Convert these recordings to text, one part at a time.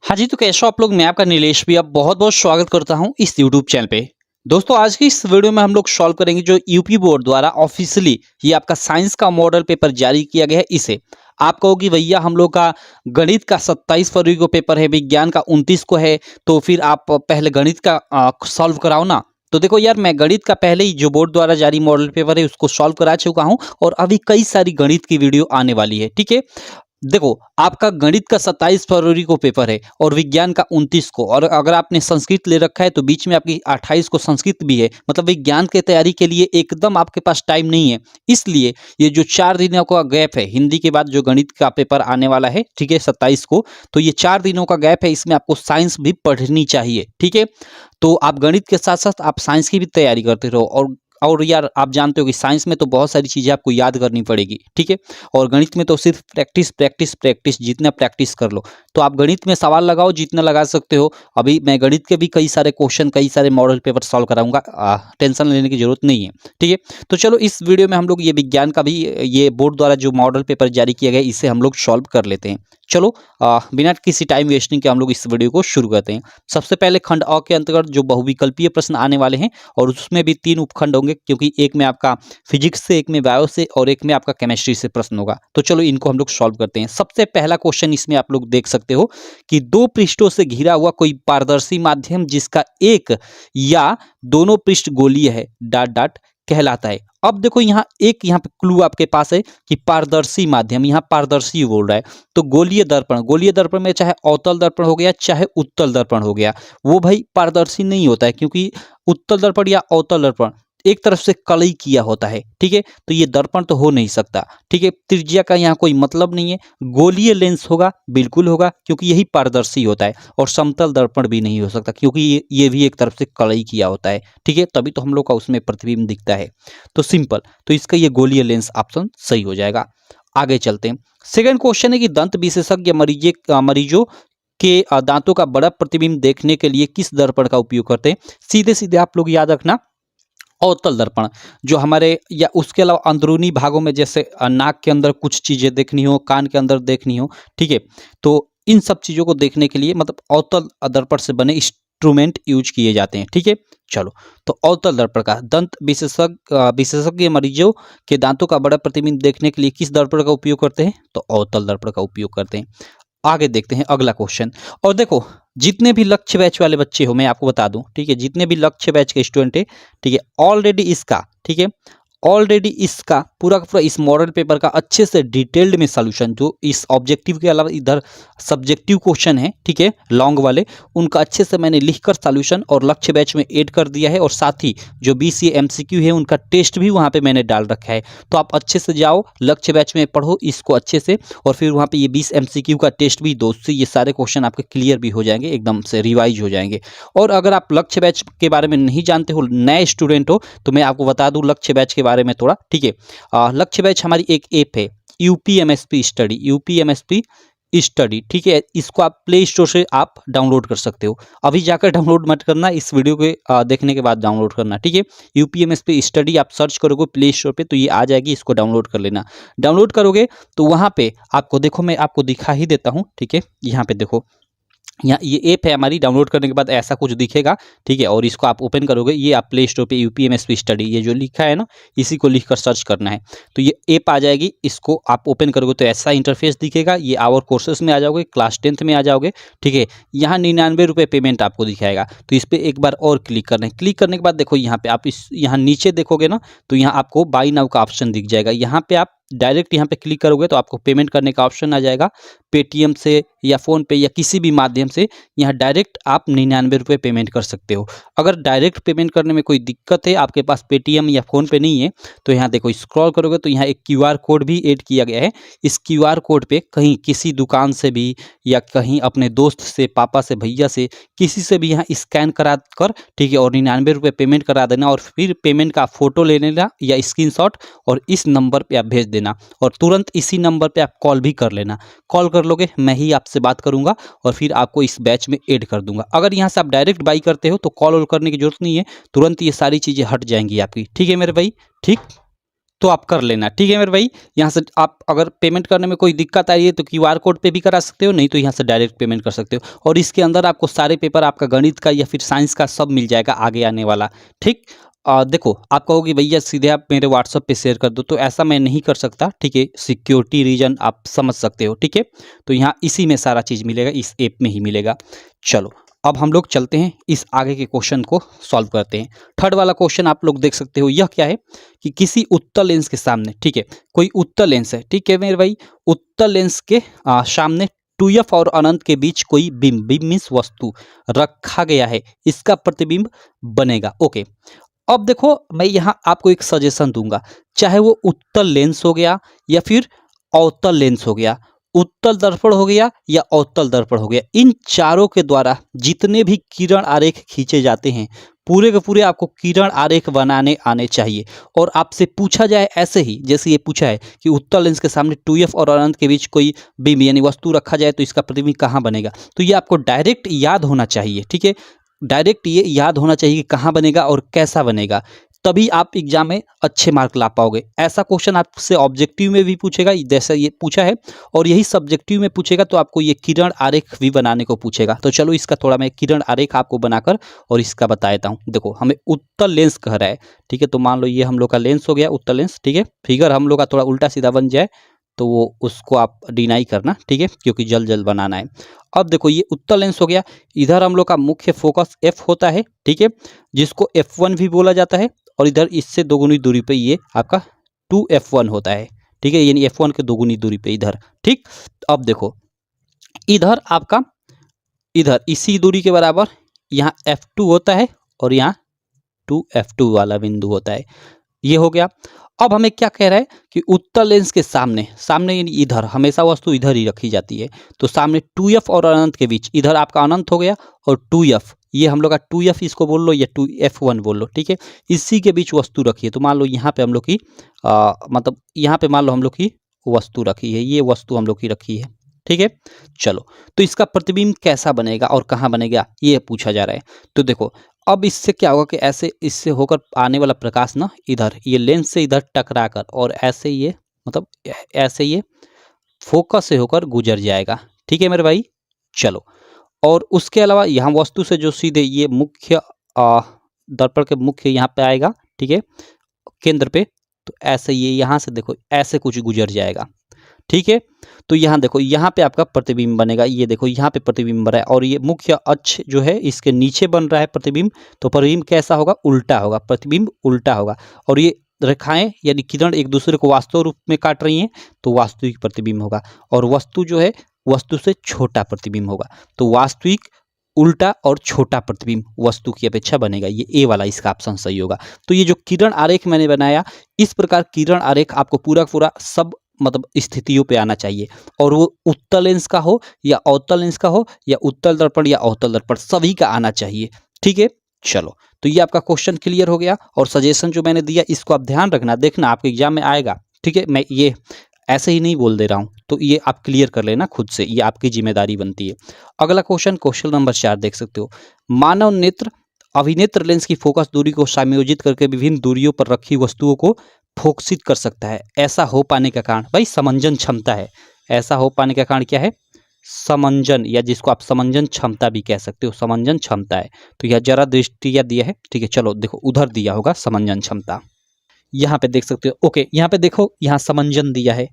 हाँ जी, तो कैसे हो आप लोग? मैं आपका नीलेश भी अब बहुत-बहुत स्वागत करता हूँ इस यूट्यूब चैनल पे। दोस्तों आज की इस वीडियो में हम लोग सॉल्व करेंगे जो यूपी बोर्ड द्वारा ऑफिशियली ये आपका साइंस का मॉडल पेपर जारी किया गया है इसे। आप कहोगे भैया हम लोग का गणित का 27 फरवरी को पेपर है, विज्ञान का 29 को है, तो फिर आप पहले गणित का सॉल्व कराओ ना। तो देखो यार, मैं गणित का पहले ही जो बोर्ड द्वारा जारी मॉडल पेपर है उसको सॉल्व करा चुका हूँ और अभी कई सारी गणित की वीडियो आने वाली है, ठीक है? देखो, आपका गणित का 27 फरवरी को पेपर है और विज्ञान का 29 को, और अगर आपने संस्कृत ले रखा है तो बीच में आपकी 28 को संस्कृत भी है। मतलब विज्ञान की तैयारी के लिए एकदम आपके पास टाइम नहीं है। इसलिए ये जो 4 दिनों का गैप है, हिंदी के बाद जो गणित का पेपर आने वाला है, ठीक है, 27 को, तो ये 4 दिनों का गैप है, इसमें आपको साइंस भी पढ़नी चाहिए, ठीक है? तो आप गणित के साथ-साथ आप साइंस की भी तैयारी करते रहो। और यार आप जानते हो कि साइंस में तो बहुत सारी चीज़ें आपको याद करनी पड़ेगी, ठीक है? और गणित में तो सिर्फ प्रैक्टिस प्रैक्टिस प्रैक्टिस, जितना प्रैक्टिस कर लो। तो आप गणित में सवाल लगाओ जितना लगा सकते हो। अभी मैं गणित के भी कई सारे क्वेश्चन, कई सारे मॉडल पेपर सॉल्व कराऊंगा, टेंशन लेने की जरूरत नहीं है, ठीक है? तो चलो इस वीडियो में हम लोग ये विज्ञान का भी, ये बोर्ड द्वारा जो मॉडल पेपर जारी किया गया है, इसे हम लोग सॉल्व कर लेते हैं। चलो बिना किसी टाइम वेस्टिंग के हम लोग इस वीडियो को शुरू करते हैं। सबसे पहले खंड अ के अंतर्गत जो बहुविकल्पीय प्रश्न आने वाले हैं, और उसमें भी 3 उपखंड होंगे, क्योंकि एक में आपका फिजिक्स से, एक में बायो से और एक में आपका केमिस्ट्री से प्रश्न होगा। तो चलो इनको हम लोग सॉल्व करते हैं। सबसे पहला क्वेश्चन इसमें आप लोग देख सकते हो कि 2 पृष्ठों से घिरा हुआ कोई पारदर्शी माध्यम जिसका एक या दोनों पृष्ठ गोलीय है डॉट डॉट कहलाता है। अब देखो यहाँ पे क्लू आपके पास है कि पारदर्शी माध्यम, यहाँ पारदर्शी बोल रहा है, तो गोलीय दर्पण में चाहे अवतल दर्पण हो गया चाहे उत्तल दर्पण हो गया, वो भाई पारदर्शी नहीं होता है, क्योंकि उत्तल दर्पण या अवतल दर्पण एक तरफ से कलई किया होता है, ठीक है? तो ये दर्पण तो हो नहीं सकता, ठीक है? त्रिज्या का यहाँ कोई मतलब नहीं है। गोलीय लेंस होगा, बिल्कुल होगा, क्योंकि यही पारदर्शी होता है। और समतल दर्पण भी नहीं हो सकता, क्योंकि ये भी एक तरफ से कलई किया होता है, ठीक है? तभी तो हम लोग का उसमें प्रतिबिंब दिखता है। तो सिंपल, तो इसका ये गोलीय लेंस ऑप्शन सही हो जाएगा। आगे चलते हैं। सेकंड क्वेश्चन है कि दंत विशेषज्ञ मरीजों के दांतों का बड़ा प्रतिबिंब देखने के लिए किस दर्पण का उपयोग करते हैं? सीधे सीधे आप लोग याद रखना, अवतल दर्पण। जो हमारे, या उसके अलावा अंदरूनी भागों में, जैसे नाक के अंदर कुछ चीजें देखनी हो, कान के अंदर देखनी हो, ठीक है, तो इन सब चीजों को देखने के लिए मतलब अवतल दर्पण से बने इंस्ट्रूमेंट यूज किए जाते हैं, ठीक है? चलो, तो अवतल दर्पण का दंत विशेषज्ञ मरीजों के दांतों का बड़ा प्रतिबिंब देखने के लिए किस दर्पण का उपयोग करते हैं? तो अवतल दर्पण का उपयोग करते हैं। आगे देखते हैं अगला क्वेश्चन। और देखो, जितने भी लक्ष्य बैच वाले बच्चे हो, मैं आपको बता दूं, ठीक है, जितने भी लक्ष्य बैच के स्टूडेंट है, ठीक है, ऑलरेडी इसका, ठीक है, ऑलरेडी इसका पूरा का पूरा इस मॉडल पेपर का अच्छे से डिटेल्ड में सॉल्यूशन, जो इस ऑब्जेक्टिव के अलावा इधर सब्जेक्टिव क्वेश्चन है, ठीक है, लॉन्ग वाले, उनका अच्छे से मैंने लिखकर सॉल्यूशन और लक्ष्य बैच में ऐड कर दिया है। और साथ ही जो BCA MCQ है उनका टेस्ट भी वहाँ पे मैंने डाल रखा है। तो आप अच्छे से जाओ, लक्ष्य बैच में पढ़ो इसको अच्छे से, और फिर वहाँ पे ये 20 MCQ का टेस्ट भी दो, उससे ये सारे क्वेश्चन आपके क्लियर भी हो जाएंगे, एकदम से रिवाइज हो जाएंगे। और अगर आप लक्ष्य बैच के बारे में नहीं जानते हो, नए स्टूडेंट हो, तो मैं आपको बता दूं लक्ष्य बैच के बारे में थोड़ा, ठीक है? लक्ष्य बैच हमारी एक ऐप है, UPMSP स्टडी, ठीक है? इसको आप प्ले स्टोर से आप डाउनलोड कर सकते हो। अभी जाकर डाउनलोड मत करना, इस वीडियो के देखने के बाद डाउनलोड करना, ठीक है? UPMSP स्टडी आप सर्च करोगे प्ले स्टोर पे तो ये आ जाएगी, इसको डाउनलोड कर लेना। डाउनलोड करोगे तो वहाँ पे आपको, देखो मैं आपको दिखा ही देता हूँ, ठीक है? यहाँ पे देखो, यहाँ ये ऐप है हमारी, डाउनलोड करने के बाद ऐसा कुछ दिखेगा, ठीक है? और इसको आप ओपन करोगे, ये आप प्ले स्टोर पे UPMSP स्टडी, ये जो लिखा है ना, इसी को लिखकर सर्च करना है, तो ये ऐप आ जाएगी। इसको आप ओपन करोगे तो ऐसा इंटरफेस दिखेगा। ये आवर कोर्सेज में आ जाओगे, क्लास 10th में आ जाओगे, ठीक है? यहाँ 99 रुपये पेमेंट आपको दिखाएगा, तो इस पर एक बार और क्लिक करना है। क्लिक करने के बाद देखो यहाँ पे आप यहाँ नीचे देखोगे ना, तो यहाँ आपको बाई नाउ का ऑप्शन दिख जाएगा। यहाँ पे आप डायरेक्ट यहाँ पे क्लिक करोगे तो आपको पेमेंट करने का ऑप्शन आ जाएगा। पेटीएम से या फ़ोन पे या किसी भी माध्यम से यहाँ डायरेक्ट आप 99 रुपये पेमेंट कर सकते हो। अगर डायरेक्ट पेमेंट करने में कोई दिक्कत है, आपके पास पेटीएम या फ़ोन पे नहीं है, तो यहाँ देखो स्क्रॉल करोगे तो यहाँ एक QR कोड भी ऐड किया गया है। इस QR कोड पे कहीं किसी दुकान से भी, या कहीं अपने दोस्त से, पापा से, भैया से, किसी से भी यहाँ स्कैन करा कर, ठीक है, और 99 रुपये पेमेंट करा देना, और फिर पेमेंट का फ़ोटो ले लेना या स्क्रीनशॉट, और इस नंबर पर आप भेज देना, और तुरंत इसी नंबर पे आप कॉल भी कर लेना। कॉल कर लोगे, मैं ही आपसे बात करूंगा और फिर आपको इस बैच में ऐड कर दूंगा। अगर यहाँ से आप डायरेक्ट बाई करते हो तो कॉल करने की जरूरत नहीं है, तुरंत ये सारी चीज़ें हट जाएंगी आपकी, ठीक है मेरे भाई? ठीक, तो आप कर लेना, ठीक है मेरे भाई। यहाँ से आप अगर पेमेंट करने में कोई दिक्कत आई है तो क्यूआर कोड पे भी करा सकते हो, नहीं तो यहाँ से डायरेक्ट पेमेंट कर सकते हो। और इसके अंदर आपको सारे पेपर आपका गणित का या फिर साइंस का सब मिल जाएगा आगे आने वाला, ठीक। देखो आप कहोगे भैया सीधे आप मेरे व्हाट्सअप पे शेयर कर दो, तो ऐसा मैं नहीं कर सकता, ठीक है। सिक्योरिटी रीजन आप समझ सकते हो, ठीक है। तो यहाँ इसी में सारा चीज़ मिलेगा, इस ऐप में ही मिलेगा। चलो अब हम लोग चलते हैं इस आगे के क्वेश्चन को सॉल्व करते हैं। थर्ड वाला क्वेश्चन आप लोग देख सकते हो, यह क्या है कि किसी उत्तल लेंस के सामने, ठीक है, कोई उत्तल लेंस है, ठीक है मेरे भाई। उत्तल लेंस के सामने 2f और अनंत के बीच कोई बिंब मीन्स वस्तु रखा गया है, इसका प्रतिबिंब बनेगा। ओके, अब देखो मैं यहाँ आपको एक सजेशन दूंगा, चाहे वो उत्तल लेंस हो गया या फिर अवतल लेंस हो गया, उत्तल दर्पण हो गया या अवतल दर्पण हो गया, इन चारों के द्वारा जितने भी किरण आरेख खींचे जाते हैं पूरे के पूरे आपको किरण आरेख बनाने आने चाहिए। और आपसे पूछा जाए ऐसे ही जैसे ये पूछा है कि उत्तल लेंस के सामने 2f और अनंत के बीच कोई बिंब यानी वस्तु रखा जाए तो इसका प्रतिबिंब कहाँ बनेगा, तो ये आपको डायरेक्ट याद होना चाहिए, ठीक है। डायरेक्ट ये याद होना चाहिए कि कहाँ बनेगा और कैसा बनेगा, तभी आप एग्जाम में अच्छे मार्क ला पाओगे। ऐसा क्वेश्चन आपसे ऑब्जेक्टिव में भी पूछेगा जैसा ये पूछा है, और यही सब्जेक्टिव में पूछेगा तो आपको ये किरण आरेख भी बनाने को पूछेगा। तो चलो इसका थोड़ा मैं किरण आरेख आपको बनाकर और इसका बता देता हूँ। देखो हमें उत्तल लेंस कह रहा है, ठीक है, तो मान लो ये हम लोग का लेंस हो गया उत्तल लेंस, ठीक है। फिगर हम लोग का थोड़ा उल्टा सीधा बन जाए तो वो उसको आप डिनाई करना, ठीक है, क्योंकि जल्द जल्द बनाना है। अब देखो ये उत्तल लेंस हो गया, इधर हम लोग का मुख्य फोकस f होता है, ठीक है, जिसको f1 भी बोला जाता है, और इधर इससे दोगुनी दूरी पे ये आपका 2f1 होता है, ठीक है, यानी f1 के दोगुनी दूरी पे इधर, ठीक। अब देखो इधर आपका इधर इसी दूरी के बराबर यहाँ f2 होता है और यहाँ 2f2 वाला बिंदु होता है, ये हो गया। अब हमें क्या कह रहा है कि उत्तल लेंस के सामने यानी इधर हमेशा वस्तु इधर ही रखी जाती है, तो सामने 2f और अनंत के बीच इधर आपका अनंत हो गया और 2f, ये हम लोग का 2f इसको बोल लो या 2f1 बोल लो, ठीक है, इसी के बीच वस्तु रखी है। तो मान लो यहाँ पे हम लोग की मतलब यहाँ पे मान लो हम लोग की वस्तु रखी है, ये वस्तु हम लोग की रखी है, ठीक है। चलो तो इसका प्रतिबिंब कैसा बनेगा और कहाँ बनेगा ये पूछा जा रहा है। तो देखो अब इससे क्या होगा कि ऐसे इससे होकर आने वाला प्रकाश ना इधर ये लेंस से इधर टकरा कर और ऐसे ये मतलब ऐसे ये फोकस से होकर गुजर जाएगा, ठीक है मेरे भाई। चलो और उसके अलावा यहाँ वस्तु से जो सीधे ये मुख्य दर्पण के मुख्य यहाँ पे आएगा, ठीक है, केंद्र पे, तो ऐसे ये यहाँ से देखो ऐसे कुछ गुजर जाएगा, ठीक है। तो यहाँ देखो यहाँ पे आपका प्रतिबिंब बनेगा, ये देखो यहाँ पे प्रतिबिंब बन रहा है और ये मुख्य अक्ष जो है इसके नीचे बन रहा है प्रतिबिंब, तो प्रतिबिंब कैसा होगा, उल्टा होगा, प्रतिबिंब उल्टा होगा। और ये रेखाएं यानी किरण एक दूसरे को वास्तव रूप में काट रही हैं तो वास्तविक प्रतिबिंब होगा, और वस्तु जो है वस्तु से छोटा प्रतिबिंब होगा, तो वास्तविक उल्टा और छोटा प्रतिबिंब वस्तु की अपेक्षा बनेगा। ये ए वाला इसका ऑप्शन सही होगा। तो ये जो किरण आरेख मैंने बनाया, इस प्रकार किरण आरेख आपको पूरा पूरा सब मतलब स्थितियों पे आना चाहिए, और वो उत्तल लेंस का हो या अवतल लेंस का हो या उत्तल दर्पण या अवतल दर्पण, सभी का आना चाहिए, ठीक है। चलो तो ये आपका क्वेश्चन क्लियर हो गया, और सजेशन जो मैंने दिया इसको आप ध्यान रखना, देखना आपके एग्जाम में आएगा, ठीक है। मैं ये ऐसे ही नहीं बोल दे रहा हूँ, तो ये आप क्लियर कर लेना खुद से, ये आपकी जिम्मेदारी बनती है। अगला क्वेश्चन नंबर 4 देख सकते हो, मानव नेत्र अभिनेत्र लेंस की फोकस दूरी को समायोजित करके विभिन्न दूरियों पर रखी वस्तुओं को फोकसित कर सकता है, ऐसा हो पाने का कारण, भाई समंजन क्षमता है, ऐसा हो पाने का कारण क्या है, समंजन, या जिसको आप समंजन क्षमता भी कह सकते हो, समंजन क्षमता है। तो यह जरा दृष्टिया दिया है, ठीक है। चलो देखो उधर दिया होगा समंजन क्षमता, यहाँ पे देख सकते हो, ओके, यहाँ पे देखो यहाँ समंजन दिया है,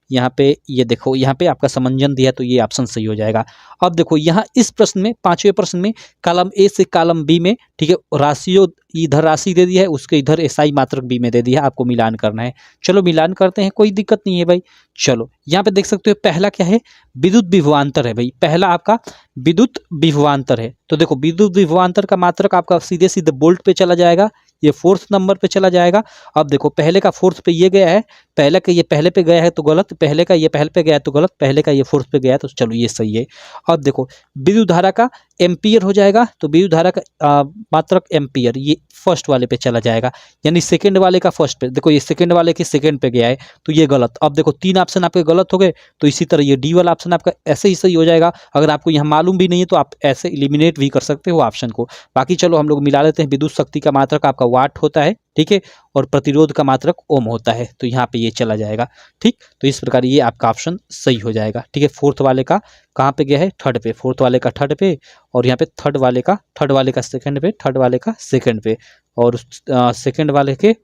यहाँ पे ये देखो यहाँ पे आपका समंजन दिया है, तो ये ऑप्शन सही हो जाएगा। अब देखो यहाँ इस प्रश्न में 5वें प्रश्न में कॉलम ए से कॉलम बी में, ठीक है, राशियों इधर राशि दे दिया है, उसके इधर एसआई मात्रक बी में दे दिया है, आपको मिलान करना है। चलो मिलान करते हैं, कोई दिक्कत नहीं है भाई। चलो यहाँ पे देख सकते हो पहला क्या है, विद्युत विभवांतर है भाई, पहला आपका विद्युत विभवांतर है। तो देखो विद्युत विभवांतर का मात्रक आपका सीधे सीधे वोल्ट पे चला जाएगा, ये 4th नंबर पे चला जाएगा। अब देखो पहले का 4th पे ये गया है, पहले का ये पहले पे गया है तो गलत, पहले का ये पहले पे गया है तो गलत, पहले का ये 4th पे गया है तो चलो ये सही है। अब देखो विद्युत धारा का एम्पियर हो जाएगा, तो विद्युत धारा का मात्रक एम्पियर ये फर्स्ट वाले पे चला जाएगा, यानी सेकंड वाले का फर्स्ट पे, देखो ये सेकंड वाले के सेकंड पे गया है तो ये गलत। अब देखो 3 ऑप्शन आपके गलत हो गए, तो इसी तरह ये डी वाला ऑप्शन आपका ऐसे ही सही हो जाएगा। अगर आपको यहाँ मालूम भी नहीं है तो आप ऐसे एलिमिनेट भी कर सकते हो ऑप्शन को। बाकी चलो हम लोग मिला लेते हैं, विद्युत शक्ति का मात्रक आपका वाट होता है, ठीक है, और प्रतिरोध का मात्रक ओम होता है, तो यहाँ पे ये चला जाएगा। ठीक, तो इस प्रकार ये आपका ऑप्शन सही हो जाएगा। ठीक है, फोर्थ वाले का कहाँ पे गया है, थर्ड पे, फोर्थ वाले का थर्ड पे, और यहाँ पे थर्ड वाले का सेकंड पे, थर्ड वाले का सेकंड पे, और सेकंड वाले के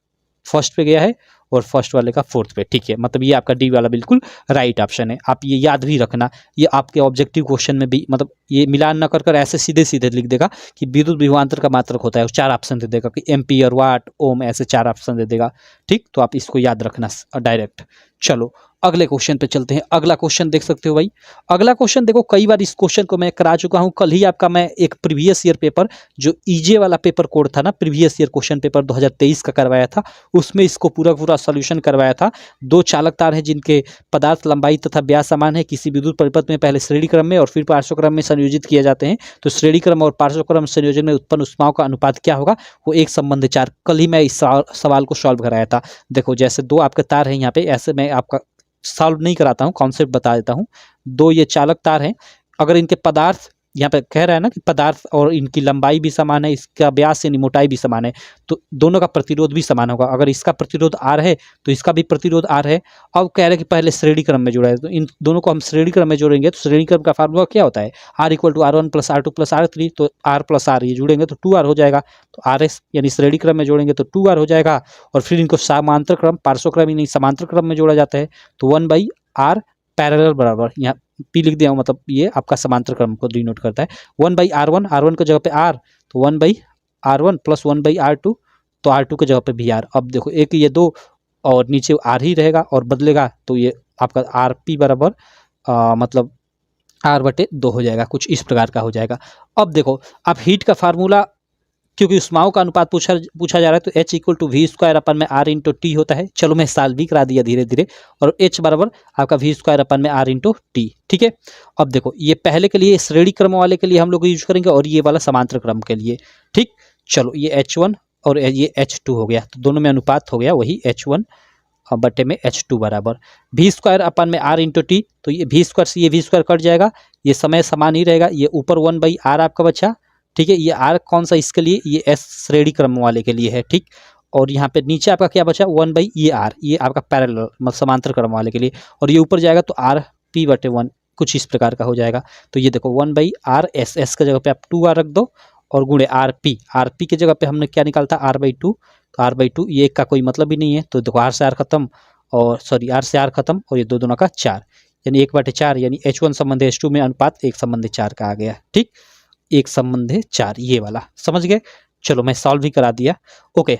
फर्स्ट पे गया है, और फर्स्ट वाले का फोर्थ पे। ठीक है, मतलब ये आपका डी वाला बिल्कुल राइट ऑप्शन है। आप ये याद भी रखना, ये आपके ऑब्जेक्टिव क्वेश्चन में भी मतलब ये मिलान न कर कर ऐसे सीधे सीधे लिख देगा कि विद्युत विभवांतर का मात्रक होता है, चार ऑप्शन दे देगा कि एम्पियर, वाट, ओम, ऐसे चार ऑप्शन दे देगा। ठीक, तो आप इसको याद रखना डायरेक्ट। चलो अगले क्वेश्चन पे चलते हैं। अगला क्वेश्चन देख सकते हो भाई। अगला क्वेश्चन देखो, कई बार इस क्वेश्चन को मैं करा चुका हूं। कल ही आपका मैं एक प्रीवियस ईयर पेपर, जो ईजे वाला पेपर कोड था ना, प्रीवियस ईयर क्वेश्चन पेपर 2023 का करवाया था, उसमें इसको पूरा पूरा सॉल्यूशन करवाया था। दो चालक तार हैं जिनके पदार्थ लंबाई तथा व्यास समान है, किसी विद्युत परिपथ में पहले श्रेणी क्रम में और फिर पार्श्वक्रम में संयोजित किए जाते हैं, तो श्रेणी क्रम और पार्श्वक्रम संयोजन में उत्पन्न ऊष्माओं का अनुपात क्या होगा, वो 1:4। कल ही मैं इस सवाल को सॉल्व कराया था। देखो जैसे दो आपके तार हैं यहाँ पे, ऐसे मैं आपका सॉल्व नहीं कराता हूँ, कॉन्सेप्ट बता देता हूँ। दो ये चालक तार हैं, अगर इनके पदार्थ, यहाँ पे कह रहा है ना कि पदार्थ और इनकी लंबाई भी समान है, इसका व्यास यानी मोटाई भी समान है, तो दोनों का प्रतिरोध भी समान होगा। अगर इसका प्रतिरोध R है तो इसका भी प्रतिरोध R है। अब कह रहे हैं कि पहले श्रेणी क्रम में जोड़ा है, तो इन दोनों को हम श्रेणी क्रम में जोड़ेंगे, तो श्रेणी क्रम का फार्मूला क्या होता है, R = R1 + R2 + R3, तो R + R ये जुड़ेंगे तो 2R हो जाएगा। तो RS यानी श्रेणी क्रम में जोड़ेंगे तो 2R हो जाएगा, और फिर इनको समांतर क्रम, पार्श्व क्रम यानी समांतर क्रम में जोड़ा जाता है, तो 1/R पैरेलल बराबर, यहाँ P लिख दिया हूँ, मतलब ये आपका समांतर क्रम को डिनोट करता है। 1/R1, R1 की जगह पे R, तो 1/R1 + 1/R2, तो R2 की जगह पे भी R। अब देखो एक ये दो और नीचे R ही रहेगा और बदलेगा, तो ये आपका RP बराबर मतलब R/2 हो जाएगा, कुछ इस प्रकार का हो जाएगा। अब देखो आप हीट का फार्मूला, क्योंकि उष्माओं का अनुपात पूछा जा रहा है, तो H = V² R T होता है। चलो मैं साल भी करा दिया धीरे धीरे, और H बराबर आपका V² R T। ठीक है, अब देखो ये पहले के लिए श्रेणी क्रम वाले के लिए हम लोग यूज करेंगे, और ये वाला समांतर क्रम के लिए। ठीक, चलो ये H1 और ये H2 हो गया, तो दोनों में अनुपात हो गया वही H1 बटे में H2 बराबर V² R T। तो ये V² से ये V² कट जाएगा, ये समय समान ही रहेगा, ये ऊपर 1/R आपका बचा। ठीक है, ये R कौन सा इसके लिए, ये S श्रेणी क्रम वाले के लिए है। ठीक, और यहाँ पे नीचे आपका क्या बचा, 1/R, ये आपका पैरेलल मतलब समांतर क्रम वाले के लिए, और ये ऊपर जाएगा तो RP/1 कुछ इस प्रकार का हो जाएगा। तो ये देखो 1/R, S की जगह पे आप 2R रख दो, और गुणे RP की जगह पे हमने क्या निकाला था, R/2, तो R/2 ये एक का कोई मतलब ही नहीं है, तो देखो R से R खत्म, और सॉरी R से R खत्म, और ये दो दोनों का 4, यानी 1/4, यानी H1:H2 में अनुपात 1:4 का आ गया। ठीक, 1:4 ये वाला, समझ गए। चलो मैं सॉल्व भी करा दिया। ओके,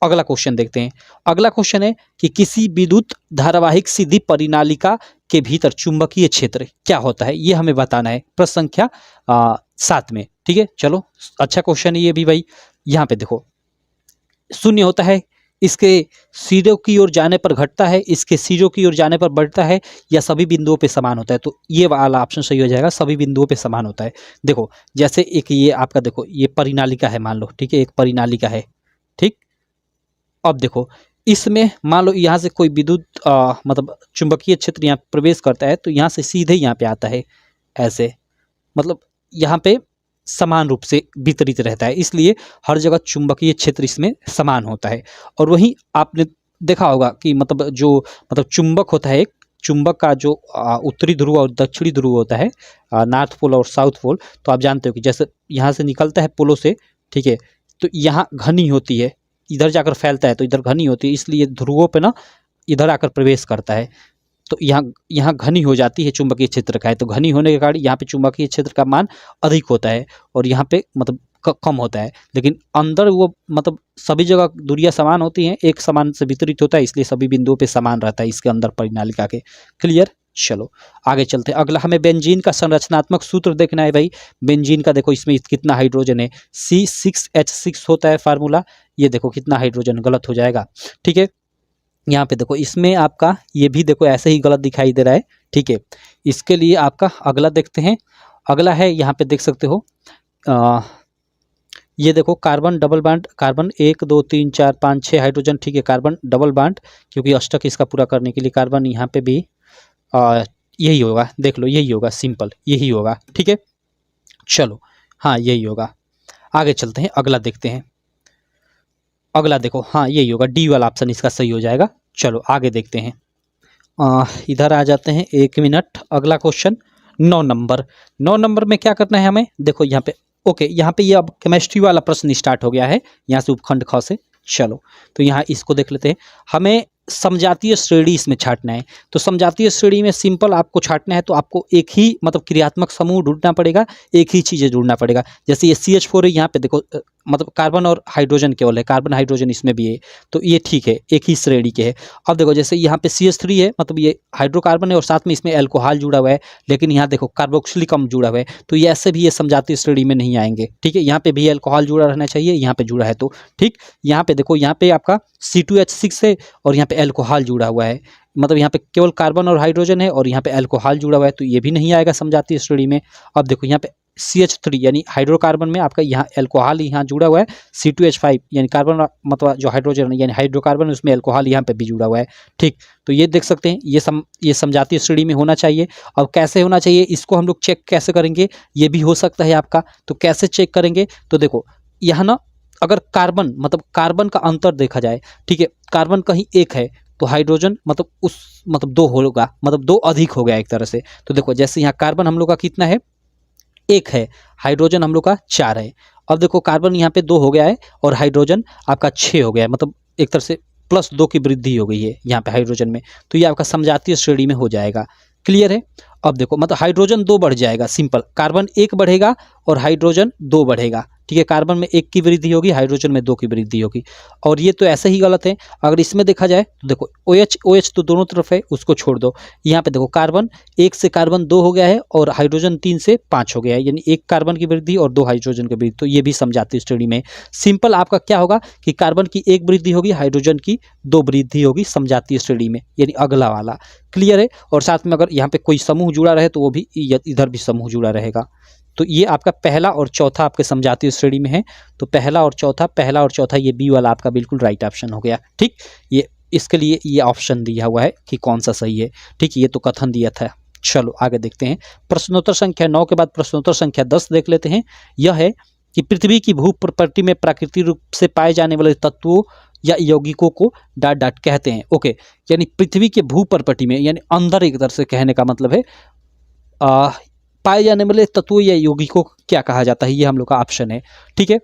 अगला क्वेश्चन देखते हैं। अगला क्वेश्चन है कि किसी विद्युत धारावाहिक सीधी परिनालिका के भीतर चुंबकीय क्षेत्र क्या होता है, ये हमें बताना है। प्रश्न संख्या 7 में। ठीक है, चलो अच्छा क्वेश्चन है ये भी भाई। यहाँ पे देखो शून्य होता है, इसके सिरों की ओर जाने पर घटता है, इसके सिरों की ओर जाने पर बढ़ता है, या सभी बिंदुओं पे समान होता है, तो ये वाला ऑप्शन सही हो जाएगा, सभी बिंदुओं पे समान होता है। देखो जैसे एक ये आपका देखो ये परिनालिका है मान लो, ठीक है, एक परिनालिका है। ठीक, अब देखो इसमें मान लो यहाँ से कोई विद्युत मतलब चुंबकीय क्षेत्र यहाँ प्रवेश करता है, तो यहाँ से सीधे यहाँ पे आता है ऐसे, मतलब यहाँ पे समान रूप से वितरित रहता है, इसलिए हर जगह चुंबकीय क्षेत्र इसमें समान होता है। और वहीं आपने देखा होगा कि मतलब जो मतलब चुंबक होता है, एक चुंबक का जो उत्तरी ध्रुव और दक्षिणी ध्रुव होता है, नॉर्थ पोल और साउथ पोल, तो आप जानते हो कि जैसे यहाँ से निकलता है पोलों से, ठीक है, तो यहाँ घनी होती है, इधर जाकर फैलता है तो इधर घनी होती है, इसलिए ध्रुवों पे ना इधर आकर प्रवेश करता है, तो यहाँ घनी हो जाती है, चुंबकीय क्षेत्र का है, तो घनी होने के कारण यहाँ पे चुंबकीय क्षेत्र का मान अधिक होता है, और यहाँ पे मतलब कम होता है। लेकिन अंदर वो मतलब सभी जगह दूरियां समान होती हैं, एक समान से वितरित होता है, इसलिए सभी बिंदुओं पे समान रहता है इसके अंदर परिनालिका के। क्लियर, चलो आगे चलते हैं। अगला हमें बेंजीन का संरचनात्मक सूत्र देखना है भाई। बेंजीन का देखो इसमें कितना हाइड्रोजन है, C6H6 होता है फार्मूला। ये देखो कितना हाइड्रोजन, गलत हो जाएगा। ठीक है, यहाँ पे देखो इसमें आपका ये भी देखो ऐसे ही गलत दिखाई दे रहा है। ठीक है, इसके लिए आपका अगला देखते हैं। अगला है यहाँ पे देख सकते हो ये देखो carbon double bond, carbon 1 2 3 4 5 6 hydrogen. ठीक है, कार्बन डबल बॉन्ड, क्योंकि अष्टक इसका पूरा करने के लिए कार्बन यहाँ पे भी यही होगा, देख लो यही होगा, सिंपल यही होगा। ठीक है, चलो हाँ यही होगा। आगे चलते हैं, अगला देखते हैं। अगला देखो, हाँ यही होगा, डी वाला ऑप्शन इसका सही हो जाएगा। चलो आगे देखते हैं। इधर आ जाते हैं, 1 मिनट। अगला क्वेश्चन 9 नंबर। 9 नंबर में क्या करना है हमें, देखो यहाँ पे, ओके यहाँ पे ये अब केमिस्ट्री वाला प्रश्न स्टार्ट हो गया है, यहाँ से उपखंड ख से। चलो तो यहाँ इसको देख लेते हैं। हमें समजातीय श्रेणी इसमें छाटना है। तो समजातीय श्रेणी में सिंपल आपको छाटना है तो आपको एक ही मतलब क्रियात्मक समूह ढूंढना पड़ेगा, एक ही चीज़ें ढूंढना पड़ेगा। जैसे ये CH4 है, यहाँ पे देखो मतलब कार्बन और हाइड्रोजन केवल है, कार्बन हाइड्रोजन इसमें भी है, तो ये ठीक है, एक ही श्रेणी के है। अब देखो जैसे यहाँ पे CH3 है, मतलब ये हाइड्रोकार्बन है और साथ में इसमें एल्कोहल जुड़ा हुआ है, लेकिन यहाँ देखो कार्बोक्सिलिक अम्ल जुड़ा हुआ है, तो ये ऐसे भी ये समजातीय श्रेणी में नहीं आएंगे। ठीक है, यहाँ पे भी एल्कोहल जुड़ा रहना चाहिए, यहाँ पे जुड़ा है तो ठीक। यहाँ पे देखो, यहाँ पे आपका C2H6 है और यहाँ पे एल्कोहल जुड़ा हुआ है, मतलब यहाँ पे केवल कार्बन और हाइड्रोजन है और यहाँ पे एल्कोहल जुड़ा हुआ है, तो ये भी नहीं आएगा समजातीय श्रेणी में। अब देखो यहाँ पे CH3 यानी हाइड्रोकार्बन में आपका यहाँ एल्कोहल यहाँ जुड़ा हुआ है, C2H5 यानी कार्बन मतलब जो हाइड्रोजन यानी हाइड्रोकार्बन उसमें एल्कोहल यहाँ पे भी जुड़ा हुआ है। ठीक, तो ये देख सकते हैं, ये समजातीय श्रेणी में होना चाहिए। अब कैसे होना चाहिए इसको हम लोग चेक कैसे करेंगे, ये भी हो सकता है आपका, तो कैसे चेक करेंगे, तो देखो यहाँ ना अगर कार्बन मतलब कार्बन का अंतर देखा जाए, ठीक है, कार्बन कहीं एक है तो हाइड्रोजन मतलब उस मतलब 2 होगा, मतलब 2 अधिक हो गया एक तरह से। तो देखो जैसे यहाँ कार्बन हम लोग का कितना है, 1 है, हाइड्रोजन हम लोग का 4 है। अब देखो कार्बन यहाँ पे 2 हो गया है और हाइड्रोजन आपका 6 हो गया है, मतलब एक तरह से +2 की वृद्धि हो गई है यहाँ पे हाइड्रोजन में, तो ये आपका समजातीय श्रेणी में हो जाएगा। क्लियर है। अब देखो मतलब हाइड्रोजन 2 बढ़ जाएगा, सिंपल, कार्बन 1 बढ़ेगा और हाइड्रोजन 2 बढ़ेगा। ठीक है, कार्बन में 1 की वृद्धि होगी, हाइड्रोजन में 2 की वृद्धि होगी, और ये तो ऐसे ही गलत है। अगर इसमें देखा जाए तो देखो OH तो दोनों तरफ है, उसको छोड़ दो। यहाँ पे देखो कार्बन 1 से कार्बन 2 हो गया है और हाइड्रोजन 3 से 5 हो गया है, यानी 1 कार्बन की वृद्धि और 2 हाइड्रोजन की वृद्धि, तो ये भी समजातीय श्रेणी में। सिंपल आपका क्या होगा कि कार्बन की 1 वृद्धि होगी, हाइड्रोजन की 2 वृद्धि होगी समजातीय श्रेणी में, यानी अगला वाला। क्लियर है। और साथ में अगर यहाँ पे कोई समूह जुड़ा रहे तो वो भी इधर भी समूह जुड़ा रहेगा। तो ये आपका पहला और चौथा आपके समजातीय श्रेणी में है, तो पहला और चौथा ये बी वाला आपका बिल्कुल राइट ऑप्शन हो गया। ठीक, ये इसके लिए ये ऑप्शन दिया हुआ है कि कौन सा सही है। ठीक, ये तो कथन दिया था। चलो आगे देखते हैं। प्रश्नोत्तर संख्या 9 के बाद प्रश्नोत्तर संख्या 10 देख लेते हैं। यह है कि पृथ्वी की भू प्रकृति में प्राकृतिक रूप से पाए जाने वाले तत्वों या यौगिकों को ... कहते हैं। ओके, यानी पृथ्वी के भू प्रकृति में, यानी अंदर एक तरह से कहने का मतलब है पाए जाने वाले तत्वों या यौगिकों को क्या कहा जाता है, ये हम लोग का ऑप्शन है। ठीक है,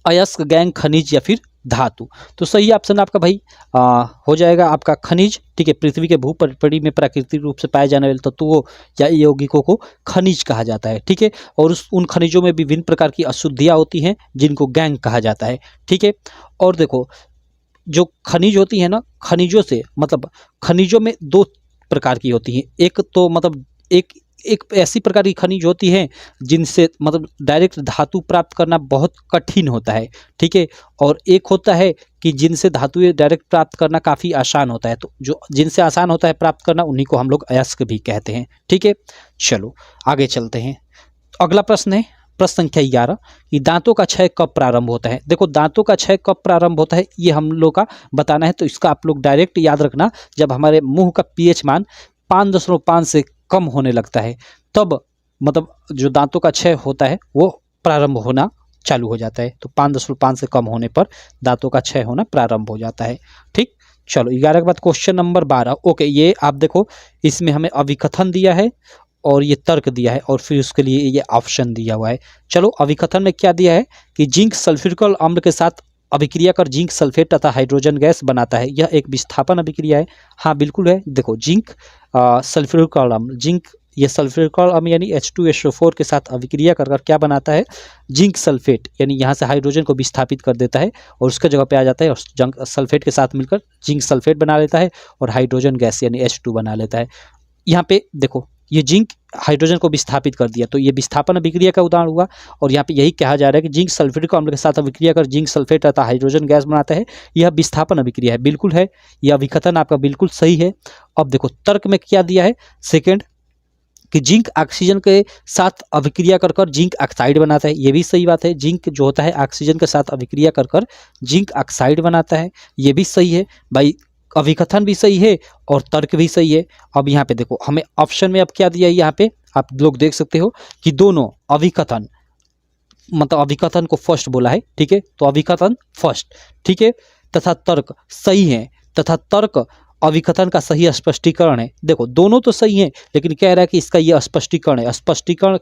अयस्क, गैंग, खनिज या फिर धातु। तो सही ऑप्शन आपका भाई हो जाएगा आपका खनिज। ठीक है, पृथ्वी के भू प्रकृति में प्राकृतिक रूप से पाए जाने वाले तत्वों या यौगिकों को खनिज कहा जाता है। ठीक है, और उन खनिजों में विभिन्न प्रकार की अशुद्धियाँ होती हैं जिनको गैंग कहा जाता है। ठीक है, और देखो जो खनिज होती है ना, खनिजों से मतलब खनिजों में 2 प्रकार की होती हैं। एक तो मतलब एक ऐसी प्रकार की खनिज होती है जिनसे मतलब डायरेक्ट धातु प्राप्त करना बहुत कठिन होता है। ठीक है, और एक होता है कि जिनसे धातुएं डायरेक्ट प्राप्त करना काफ़ी आसान होता है। तो जो जिनसे आसान होता है प्राप्त करना उन्हीं को हम लोग अयस्क भी कहते हैं। ठीक है, चलो आगे चलते हैं। अगला प्रश्न है प्रश्न संख्या 11 कि दांतों का क्षय कब प्रारंभ होता है। देखो दांतों का क्षय कब प्रारंभ होता है ये हम लोग का बताना है, तो इसका आप लोग डायरेक्ट याद रखना, जब हमारे मुंह का pH मान 5.5 से कम होने लगता है तब मतलब जो दांतों का क्षय होता है वो प्रारंभ होना चालू हो जाता है। तो 5.5 से कम होने पर दांतों का क्षय होना प्रारंभ हो जाता है। ठीक, चलो 11 के बाद क्वेश्चन नंबर 12। ओके, ये आप देखो इसमें हमें अभिकथन दिया है और ये तर्क दिया है और फिर उसके लिए ये ऑप्शन दिया हुआ है। चलो अभिकथन में क्या दिया है कि जिंक सल्फ्यूरिक अम्ल के साथ अभिक्रिया कर जिंक सल्फेट तथा हाइड्रोजन गैस बनाता है, यह एक विस्थापन अभिक्रिया है। हाँ बिल्कुल है, देखो जिंक सल्फ्यूरिक अम्ल, जिंक ये सल्फ्यूरिक अम्ल यानी H2SO4 के साथ अभिक्रिया कर क्या बनाता है, जिंक सल्फेट, यानी यहाँ से हाइड्रोजन को विस्थापित कर देता है और उसके जगह पे आ जाता है और जिंक सल्फेट के साथ मिलकर जिंक सल्फेट बना लेता है और हाइड्रोजन गैस यानी H2 बना लेता है। यहाँ पे देखो ये जिंक हाइड्रोजन को विस्थापित कर दिया, तो ये विस्थापन अभिक्रिया का उदाहरण हुआ। और यहाँ पे यही कहा जा रहा है कि जिंक सल्फ्यूरिक अम्ल के साथ अभिक्रिया कर जिंक सल्फेट तथा हाइड्रोजन गैस बनाता है, यह विस्थापन अभिक्रिया है। बिल्कुल है, यह अभिकथन आपका बिल्कुल सही है। अब देखो तर्क में क्या दिया है, सेकेंड कि जिंक ऑक्सीजन के साथ अभिक्रिया कर जिंक ऑक्साइड बनाता है, ये भी सही बात है। जिंक जो होता है ऑक्सीजन के साथ अभिक्रिया कर जिंक ऑक्साइड बनाता है, ये भी सही है भाई। अभिकथन भी सही है और तर्क भी सही है। अब यहाँ पे देखो हमें ऑप्शन में अब क्या दिया है, यहाँ पे आप लोग देख सकते हो कि दोनों अभिकथन मतलब अभिकथन को फर्स्ट बोला है, ठीक है, तो अभिकथन फर्स्ट, ठीक है, तथा तर्क सही है, तथा तर्क अभिकथन का सही स्पष्टीकरण है। देखो दोनों तो सही है, लेकिन कह रहा है कि इसका ये स्पष्टीकरण है, स्पष्टीकरण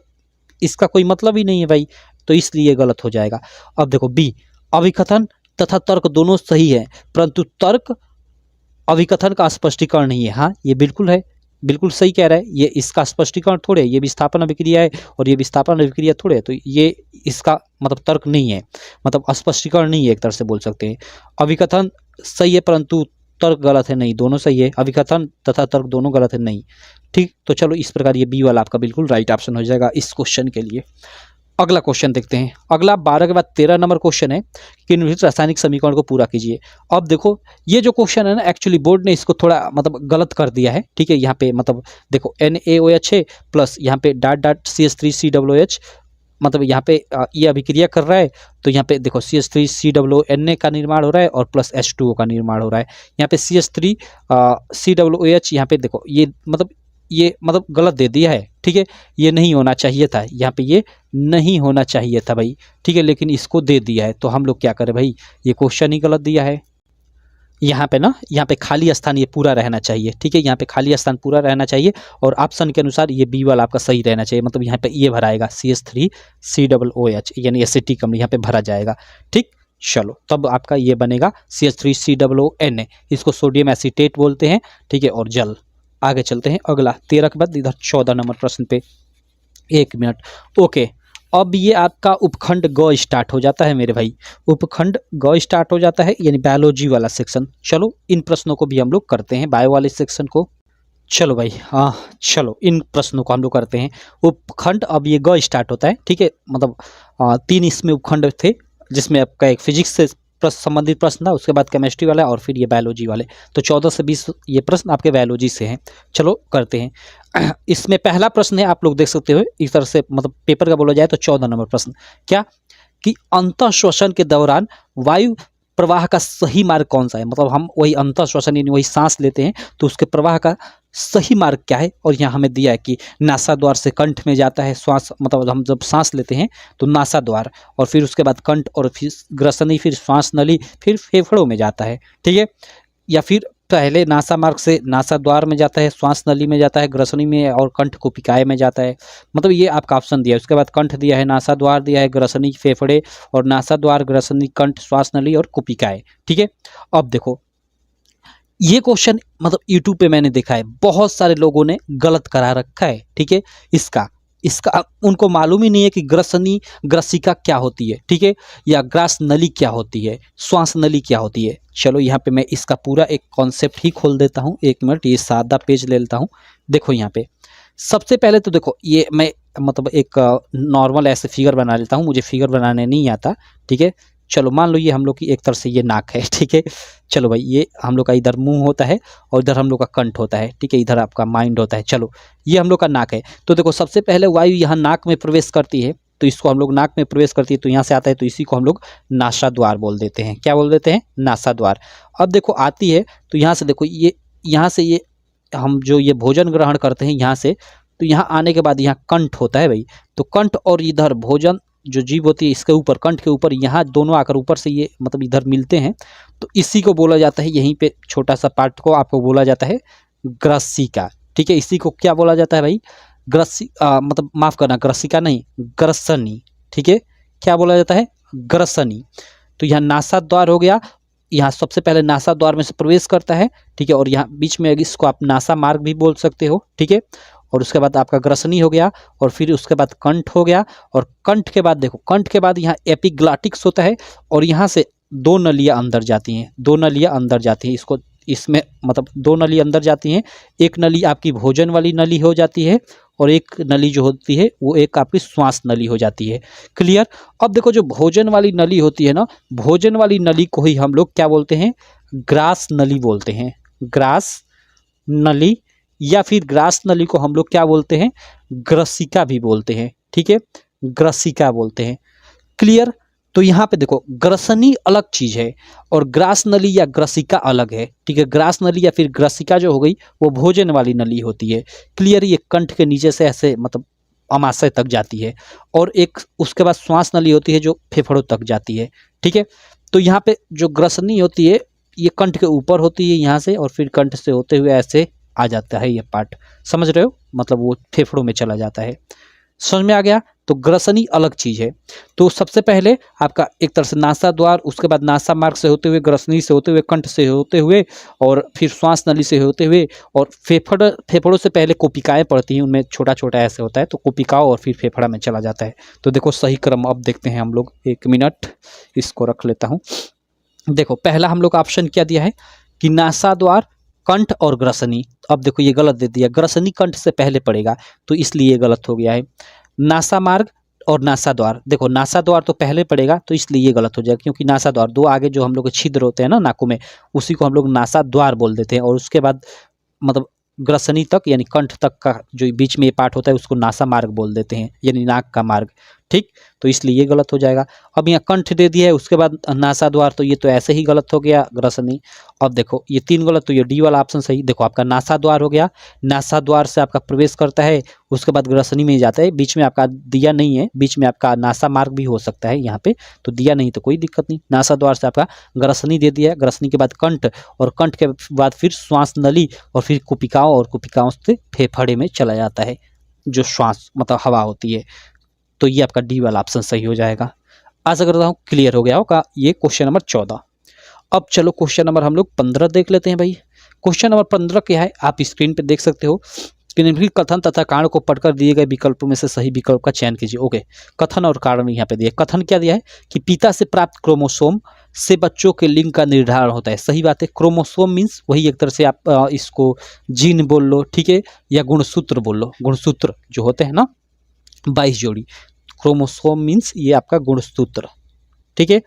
इसका कोई मतलब ही नहीं है भाई, तो इसलिए ये गलत हो जाएगा। अब देखो बी, अभिकथन तथा तर्क दोनों सही है, परंतु तर्क अभिकथन का स्पष्टीकरण नहीं है। हाँ ये बिल्कुल है, बिल्कुल सही कह रहा है, ये इसका स्पष्टीकरण थोड़े है, ये विस्थापन अभिक्रिया है और ये विस्थापन अभिक्रिया थोड़े है, तो ये इसका मतलब तर्क नहीं है, मतलब स्पष्टीकरण नहीं है, एक तरह से बोल सकते हैं। अभिकथन सही है परंतु तर्क गलत है, नहीं दोनों सही है, अभिकथन तथा तर्क दोनों गलत है, नहीं। ठीक, तो चलो इस प्रकार ये बी वाला आपका बिल्कुल राइट ऑप्शन हो जाएगा इस क्वेश्चन के लिए। अगला क्वेश्चन देखते हैं। अगला 12 के बाद 13 नंबर क्वेश्चन है कि निम्नलिखित रासायनिक समीकरण को पूरा कीजिए। अब देखो ये जो क्वेश्चन है ना, एक्चुअली बोर्ड ने इसको थोड़ा मतलब गलत कर दिया है, ठीक है। यहाँ पे मतलब देखो NaOH है प्लस यहाँ पे डॉट डॉट CH3COOH, मतलब यहाँ पे ये अभिक्रिया कर रहा है, तो यहाँ पे देखो CH3COONA का निर्माण हो रहा है और प्लस H2O का निर्माण हो रहा है। यहाँ पे CH3COOH यहाँ पे देखो ये मतलब गलत दे दिया है, ठीक है, ये नहीं होना चाहिए था, यहाँ पे ये नहीं होना चाहिए था भाई, ठीक है, लेकिन इसको दे दिया है, तो हम लोग क्या करें भाई, ये क्वेश्चन ही गलत दिया है। यहाँ पे ना, यहाँ पे खाली स्थान ये पूरा रहना चाहिए, ठीक है, यहाँ पे खाली स्थान पूरा रहना चाहिए और ऑप्शन के अनुसार ये बी वाला आपका सही रहना चाहिए, मतलब यहाँ पे ये भराएगा CH3COOH यानी एसिटिक अम्ल यहाँ पे भरा जाएगा। ठीक, चलो तब आपका ये बनेगा CH3COONA, इसको सोडियम एसीटेट बोलते हैं, ठीक है, और जल। आगे चलते हैं अगला 13 के बाद इधर 14 नंबर प्रश्न पे, 1 मिनट। ओके, अब ये आपका उपखंड ग स्टार्ट हो जाता है मेरे भाई, उपखंड ग स्टार्ट हो जाता है यानी बायोलॉजी वाला सेक्शन। चलो इन प्रश्नों को भी हम लोग करते हैं, बायो वाले सेक्शन को। चलो भाई हाँ, चलो इन प्रश्नों को हम लोग करते हैं। उपखंड अब ये ग स्टार्ट होता है, ठीक है, मतलब 3 इसमें उपखंड थे, जिसमें आपका एक फिजिक्स से संबंधित प्रश्न था, उसके बाद केमिस्ट्री वाला और फिर ये बायोलॉजी वाले, तो 14 से 20 ये प्रश्न आपके बायोलॉजी से हैं। चलो करते हैं। इसमें पहला प्रश्न है, आप लोग देख सकते हो इस तरह से, मतलब पेपर का बोला जाए तो 14 नंबर प्रश्न, क्या कि अंतःश्वसन के दौरान वायु प्रवाह का सही मार्ग कौन सा है। मतलब हम वही अंतःश्वसन यानी वही सांस लेते हैं, तो उसके प्रवाह का सही मार्ग क्या है, और यहाँ हमें दिया है कि नासा द्वार से कंठ में जाता है श्वास, मतलब हम जब सांस लेते हैं तो नासा द्वार, और फिर उसके बाद कंठ, और फिर ग्रसनी, फिर श्वास नली, फिर फेफड़ों में जाता है, ठीक है, या फिर पहले नासा मार्ग से नासा द्वार में जाता है, श्वास नली में जाता है, ग्रसनी में, और कंठ कुपिकाय में जाता है। मतलब ये आपका ऑप्शन दिया है, उसके बाद कंठ दिया है, नासा द्वार दिया है, ग्रसनी, फेफड़े, और नासा द्वार, ग्रसनी, कंठ, श्वास नली और कुपिकाय, ठीक है। अब देखो ये क्वेश्चन मतलब यूट्यूब पे मैंने देखा है, बहुत सारे लोगों ने गलत करा रखा है, ठीक है, इसका उनको मालूम ही नहीं है कि ग्रसनी, ग्रसिका क्या होती है, ठीक है, या ग्रास नली क्या होती है, श्वास नली क्या होती है। चलो यहाँ पे मैं इसका पूरा एक कॉन्सेप्ट ही खोल देता हूँ, 1 मिनट, ये सादा पेज ले लेता हूँ। देखो यहाँ पे सबसे पहले तो देखो ये मैं मतलब एक नॉर्मल ऐसे फिगर बना लेता हूँ, मुझे फिगर बनाने नहीं आता, ठीक है। चलो मान लो ये हम लोग की एक तरह से ये नाक है, ठीक है। चलो भाई ये हम लोग का इधर मुंह होता है और इधर हम लोग का कंठ होता है, ठीक है, इधर आपका माइंड होता है। चलो ये हम लोग का नाक है, तो देखो सबसे पहले वायु यहाँ नाक में प्रवेश करती है, तो इसको हम लोग नाक में प्रवेश करती है, तो यहाँ से आता है, तो इसी को हम लोग नासा द्वार बोल देते हैं। क्या बोल देते हैं? नासा द्वार। अब देखो आती है, तो यहाँ से देखो ये, यहाँ से ये हम जो ये भोजन ग्रहण करते हैं यहाँ से, तो यहाँ आने के बाद यहाँ कंठ होता है भाई, तो कंठ और इधर भोजन जो जीव होती है इसके ऊपर, कंठ के ऊपर, यहाँ दोनों आकर ऊपर से ये मतलब इधर मिलते हैं, तो इसी को बोला जाता है, यहीं पे छोटा सा पार्ट को आपको बोला जाता है ग्रसिका, ठीक है। इसी को क्या बोला जाता है भाई? मतलब माफ करना, ग्रसिका नहीं, ग्रसनी, ठीक है। क्या बोला जाता है? ग्रसनी। तो यहाँ नासा द्वार हो गया, यहाँ सबसे पहले नासा द्वार में से प्रवेश करता है, ठीक है, और यहाँ बीच में इसको आप नासा मार्ग भी बोल सकते हो, ठीक है। और उसके बाद आपका ग्रसनी हो गया, और फिर उसके बाद कंठ हो गया, और कंठ के बाद देखो, कंठ के बाद यहाँ एपिग्लॉटिक्स होता है, और यहाँ से 2 नलियाँ अंदर जाती हैं, 2 नलियाँ अंदर जाती हैं, इसको इसमें मतलब 2 नली अंदर जाती हैं। एक नली आपकी भोजन वाली नली हो जाती है, और एक नली जो होती है वो एक आपकी श्वास नली हो जाती है। क्लियर? अब देखो जो भोजन वाली नली होती है ना, भोजन वाली नली को ही हम लोग क्या बोलते हैं? ग्रास नली बोलते हैं, ग्रास नली, या फिर ग्रास नली को हम लोग क्या बोलते हैं? ग्रसिका भी बोलते हैं, ठीक है, ग्रसिका बोलते हैं। क्लियर? तो यहाँ पे देखो ग्रसनी अलग चीज है और ग्रास नली या ग्रसिका अलग है, ठीक है। ग्रास नली या फिर ग्रसिका जो हो गई वो भोजन वाली नली होती है। क्लियर? ये कंठ के नीचे से ऐसे मतलब अमाशय तक जाती है, और एक उसके बाद श्वास नली होती है जो फेफड़ों तक जाती है। ठीक है, तो यहाँ पे जो ग्रसनी होती है ये कंठ के ऊपर होती है यहाँ से, और फिर कंठ से होते हुए ऐसे आ जाता है ये पार्ट, समझ रहे हो, मतलब वो फेफड़ों में चला जाता है। समझ में आ गया। तो ग्रसनी अलग चीज़ है। तो सबसे पहले आपका एक तरह से नासा द्वार, उसके बाद नासा मार्ग से होते हुए, ग्रसनी से होते हुए, कंठ से होते हुए, और फिर श्वास नली से होते हुए, और फेफड़ों से पहले कोपिकाएं पड़ती हैं, उनमें छोटा छोटा ऐसे होता है, तो कोपिकाओं और फिर फेफड़ा में चला जाता है। तो देखो सही क्रम अब देखते हैं हम लोग, 1 मिनट इसको रख लेता हूँ। देखो पहला हम लोग ऑप्शन क्या दिया है कि नासा द्वार, कंठ और ग्रसनी। अब देखो ये गलत दे दिया, ग्रसनी कंठ से पहले पड़ेगा, तो इसलिए ये गलत हो गया है। नासा मार्ग और नासा द्वार, देखो नासा द्वार तो पहले पड़ेगा, तो इसलिए ये गलत हो जाएगा, क्योंकि नासा द्वार दो आगे जो हम लोग के छिद्र होते हैं ना नाकों में, उसी को हम लोग नासा द्वार बोल देते हैं, और उसके बाद मतलब ग्रसनी तक यानी कंठ तक का जो बीच में ये पार्ट होता है उसको नासा मार्ग बोल देते हैं, यानी नाक का मार्ग। ठीक, तो इसलिए ये गलत हो जाएगा। अब यहाँ कंठ दे दिया है, उसके बाद नासा द्वार, तो ये तो ऐसे ही गलत हो गया ग्रसनी। अब देखो ये 3 गलत, तो ये डी वाला ऑप्शन सही। देखो आपका नासा द्वार हो गया, नासा द्वार से आपका प्रवेश करता है, उसके बाद ग्रसनी में जाता है, बीच में आपका दिया नहीं है, बीच में आपका नासा मार्ग भी हो सकता है यहाँ पे, तो दिया नहीं तो कोई दिक्कत नहीं। नासा द्वार से आपका ग्रसनी दे दिया है, ग्रसनी के बाद कंठ, और कंठ के बाद फिर श्वास नली, और फिर कुपिकाओं, और कुपिकाओं से फेफड़े में चला जाता है जो श्वास मतलब हवा होती है। तो ये आपका डी वाला ऑप्शन सही हो जाएगा। आशा करता हूँ क्लियर हो गया होगा ये क्वेश्चन नंबर 14। अब चलो क्वेश्चन नंबर हम लोग 15 देख लेते हैं भाई। क्वेश्चन नंबर 15 क्या है, आप स्क्रीन पे देख सकते हो कि निम्नलिखित कथन तथा कारण को पढ़कर दिए गए विकल्पों में से सही विकल्प का चयन कीजिए। ओके, कथन और कारण यहाँ पे दिया। कथन क्या दिया है कि पिता से प्राप्त क्रोमोसोम से बच्चों के लिंग का निर्धारण होता है। सही बात है, क्रोमोसोम मीन्स वही एक तरह से आप इसको जीन बोल लो, ठीक है, या गुणसूत्र बोल लो। गुणसूत्र जो होते हैं ना 22 जोड़ी, क्रोमोसोम मीन्स ये आपका गुणसूत्र। ठीक है,